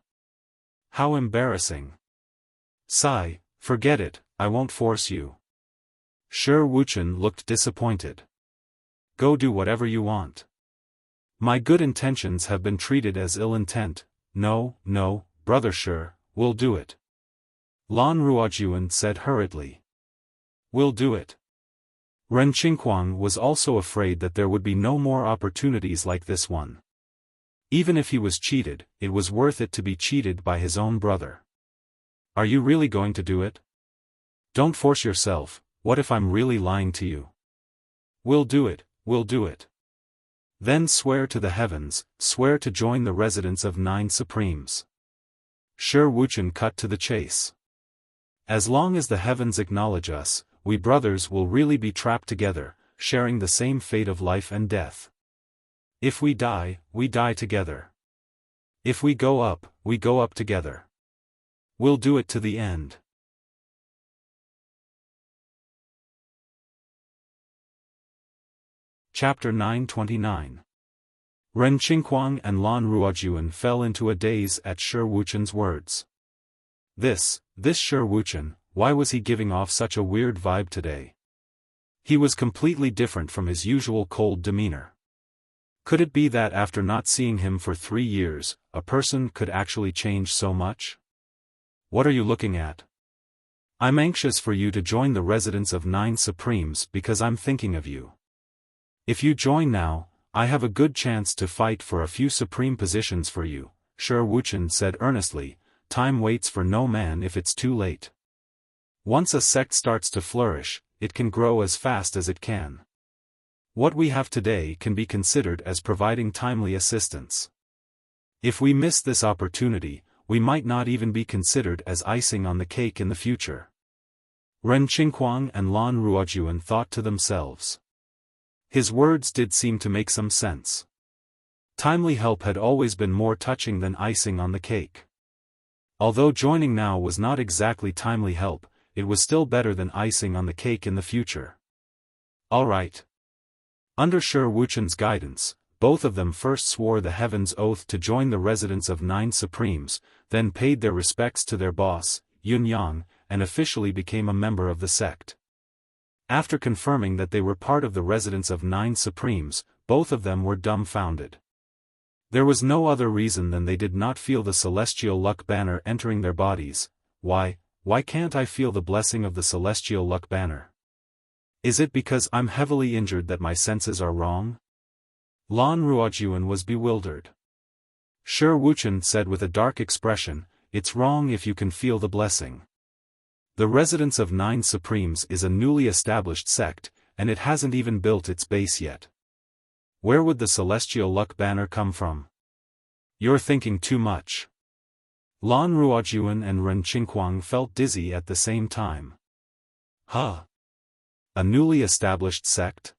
How embarrassing. Sigh, forget it, I won't force you. Shi Wuchen looked disappointed. Go do whatever you want. My good intentions have been treated as ill intent. No, brother Shi, we'll do it. Lan Ruojuan said hurriedly. We'll do it. Ren Qinghuang was also afraid that there would be no more opportunities like this one. Even if he was cheated, it was worth it to be cheated by his own brother. Are you really going to do it? Don't force yourself, what if I'm really lying to you? We'll do it. Then swear to the heavens, swear to join the residence of 9 Supremes. Shi Wuchen cut to the chase. As long as the heavens acknowledge us, we brothers will really be trapped together, sharing the same fate of life and death. If we die together. If we go up together. We'll do it to the end. Chapter 929. Ren Qinghuang and Lan Ruojuan fell into a daze at Shi Wuchen's words. This Shi Wuchen, why was he giving off such a weird vibe today? He was completely different from his usual cold demeanor. Could it be that after not seeing him for 3 years, a person could actually change so much? What are you looking at? I'm anxious for you to join the residence of 9 Supremes because I'm thinking of you. If you join now, I have a good chance to fight for a few supreme positions for you, Shi Wuchen said earnestly. Time waits for no man if it's too late. Once a sect starts to flourish, it can grow as fast as it can. What we have today can be considered as providing timely assistance. If we miss this opportunity, we might not even be considered as icing on the cake in the future. Ren Qinghuang and Lan Ruojuan thought to themselves. His words did seem to make some sense. Timely help had always been more touching than icing on the cake. Although joining now was not exactly timely help, it was still better than icing on the cake in the future. All right. Under Shi Wuchen's guidance, both of them first swore the heavens oath to join the residence of 9 Supremes, then paid their respects to their boss, Yun Yang, and officially became a member of the sect. After confirming that they were part of the residence of 9 Supremes, both of them were dumbfounded. There was no other reason than they did not feel the celestial luck banner entering their bodies. Why can't I feel the blessing of the celestial luck banner? Is it because I'm heavily injured that my senses are wrong? Lan Ruojuan was bewildered. Shi Wuchen said with a dark expression, it's wrong if you can feel the blessing. The residence of 9 Supremes is a newly established sect, and it hasn't even built its base yet. Where would the celestial luck banner come from? You're thinking too much. Lan Ruojuan and Ren Qinghuang felt dizzy at the same time. Huh? A newly established sect?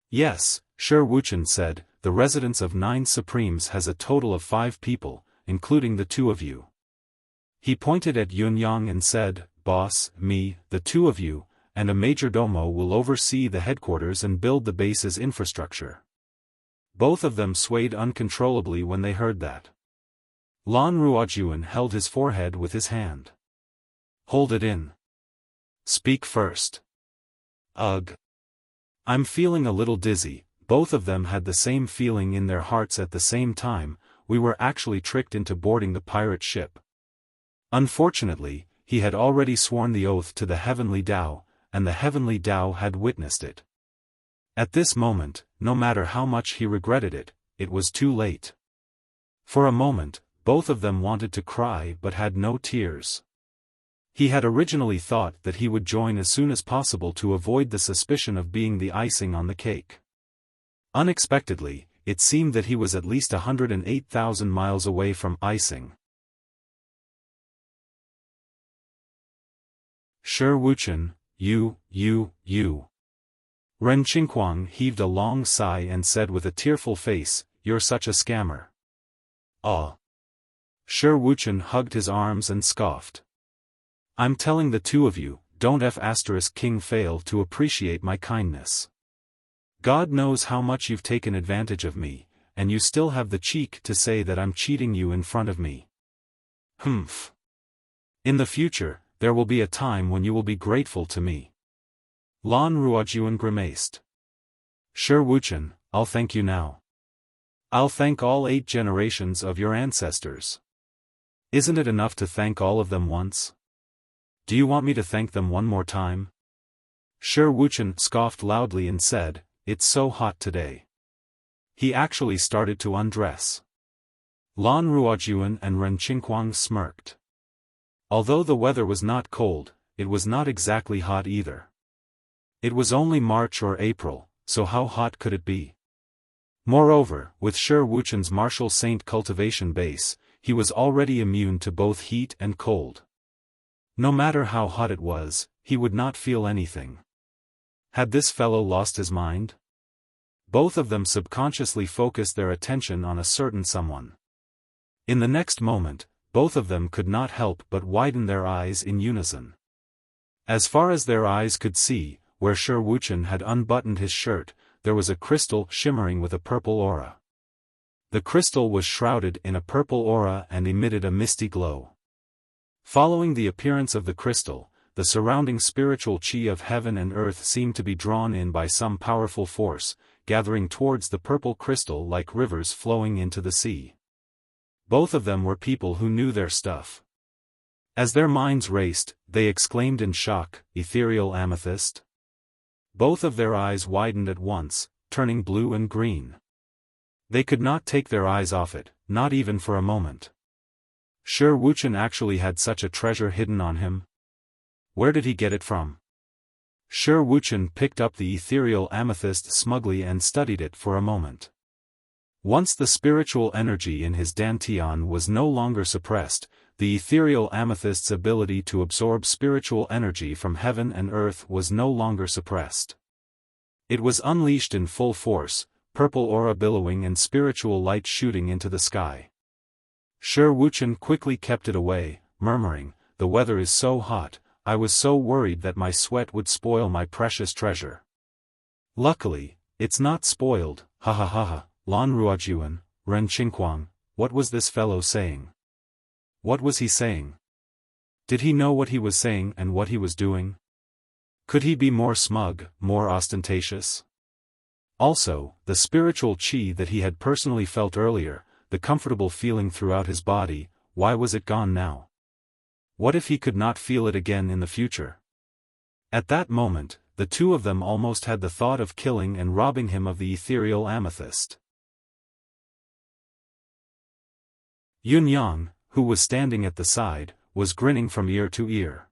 Yes, Shi Wuchen said, the residence of 9 Supremes has a total of 5 people, including the 2 of you. He pointed at Yun Yang and said, Boss, me, the 2 of you, and a majordomo will oversee the headquarters and build the base's infrastructure. Both of them swayed uncontrollably when they heard that. Lan Ruojuan held his forehead with his hand. Hold it in. Speak first. Ugh. I'm feeling a little dizzy. Both of them had the same feeling in their hearts at the same time. We were actually tricked into boarding the pirate ship. Unfortunately, he had already sworn the oath to the heavenly Tao, and the heavenly Tao had witnessed it. At this moment, no matter how much he regretted it, it was too late. For a moment, both of them wanted to cry but had no tears. He had originally thought that he would join as soon as possible to avoid the suspicion of being the icing on the cake. Unexpectedly, it seemed that he was at least 108,000 miles away from icing. Shi Wuchen, you. Ren Qinghuang heaved a long sigh and said with a tearful face, you're such a scammer. Ah. Shi Wuchen hugged his arms and scoffed. I'm telling the two of you, don't King fail to appreciate my kindness. God knows how much you've taken advantage of me, and you still have the cheek to say that I'm cheating you in front of me. Humph. In the future, there will be a time when you will be grateful to me. Lan Ruojuan grimaced. Sure Wuchen, I'll thank you now. I'll thank all 8 generations of your ancestors. Isn't it enough to thank all of them once? Do you want me to thank them one more time? Sure Wuchen scoffed loudly and said, it's so hot today. He actually started to undress. Lan Ruojuan and Ren Qingquang smirked. Although the weather was not cold, it was not exactly hot either. It was only March or April, so how hot could it be? Moreover, with Sure Wuchen's martial saint cultivation base, he was already immune to both heat and cold. No matter how hot it was, he would not feel anything. Had this fellow lost his mind? Both of them subconsciously focused their attention on a certain someone. In the next moment, both of them could not help but widen their eyes in unison. As far as their eyes could see, where Sure Wuchen had unbuttoned his shirt, there was a crystal shimmering with a purple aura. The crystal was shrouded in a purple aura and emitted a misty glow. Following the appearance of the crystal, the surrounding spiritual chi of heaven and earth seemed to be drawn in by some powerful force, gathering towards the purple crystal like rivers flowing into the sea. Both of them were people who knew their stuff. As their minds raced, they exclaimed in shock, "Ethereal amethyst?" Both of their eyes widened at once, turning blue and green. They could not take their eyes off it, not even for a moment. Sure Wuchen actually had such a treasure hidden on him? Where did he get it from? Sure Wuchen picked up the ethereal amethyst smugly and studied it for a moment. Once the spiritual energy in his dantian was no longer suppressed, the ethereal amethyst's ability to absorb spiritual energy from heaven and earth was no longer suppressed. It was unleashed in full force, purple aura billowing and spiritual light shooting into the sky. Sure Wuchen quickly kept it away, murmuring, "The weather is so hot, I was so worried that my sweat would spoil my precious treasure. Luckily, it's not spoiled, ha ha ha ha." Lan Ruojuan, Ren Qingquang, what was this fellow saying? What was he saying? Did he know what he was saying and what he was doing? Could he be more smug, more ostentatious? Also, the spiritual chi that he had personally felt earlier, the comfortable feeling throughout his body, why was it gone now? What if he could not feel it again in the future? At that moment, the two of them almost had the thought of killing and robbing him of the ethereal amethyst. Yun Yang, who was standing at the side, was grinning from ear to ear.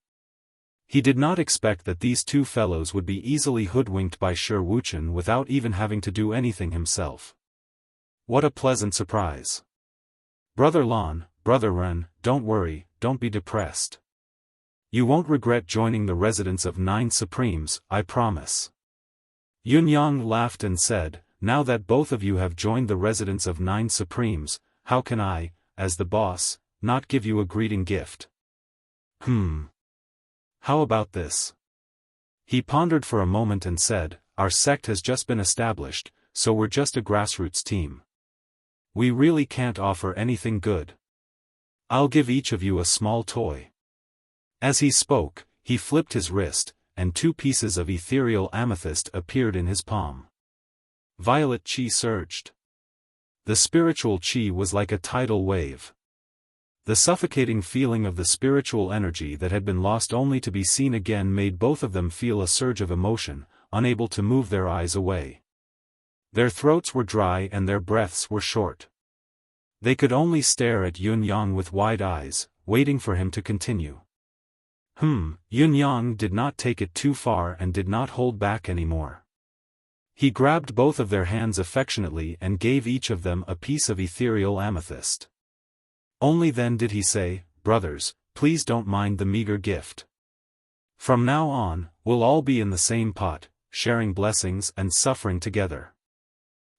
He did not expect that these two fellows would be easily hoodwinked by Sure Wuchen without even having to do anything himself. What a pleasant surprise. Brother Lan, Brother Ren, don't worry, don't be depressed. You won't regret joining the residence of 9 Supremes, I promise. Yun Yang laughed and said, now that both of you have joined the residence of 9 Supremes, how can I, as the boss, not give you a greeting gift? How about this? He pondered for a moment and said, our sect has just been established, so we're just a grassroots team. We really can't offer anything good. I'll give each of you a small toy. As he spoke, he flipped his wrist, and 2 pieces of ethereal amethyst appeared in his palm. Violet chi surged. The spiritual chi was like a tidal wave. The suffocating feeling of the spiritual energy that had been lost only to be seen again made both of them feel a surge of emotion, unable to move their eyes away. Their throats were dry and their breaths were short. They could only stare at Yun Yang with wide eyes, waiting for him to continue. Yun Yang did not take it too far and did not hold back anymore. He grabbed both of their hands affectionately and gave each of them a piece of ethereal amethyst. Only then did he say, brothers, please don't mind the meager gift. From now on, we'll all be in the same pot, sharing blessings and suffering together.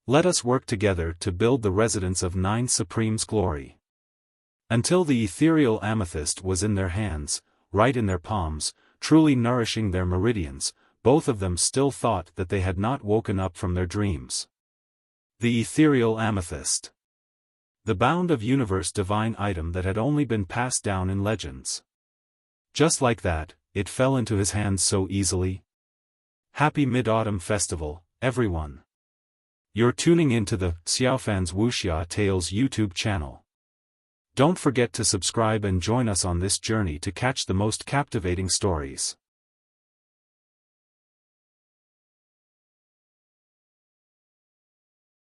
Let us work together to build the residence of 9 Supremes' glory. Until the ethereal amethyst was in their hands, right in their palms, truly nourishing their meridians. Both of them still thought that they had not woken up from their dreams. The ethereal amethyst. The bound of universe divine item that had only been passed down in legends. Just like that, it fell into his hands so easily. Happy Mid-Autumn Festival, everyone. You're tuning into the Xiaofan's Wuxia Tales YouTube channel. Don't forget to subscribe and join us on this journey to catch the most captivating stories.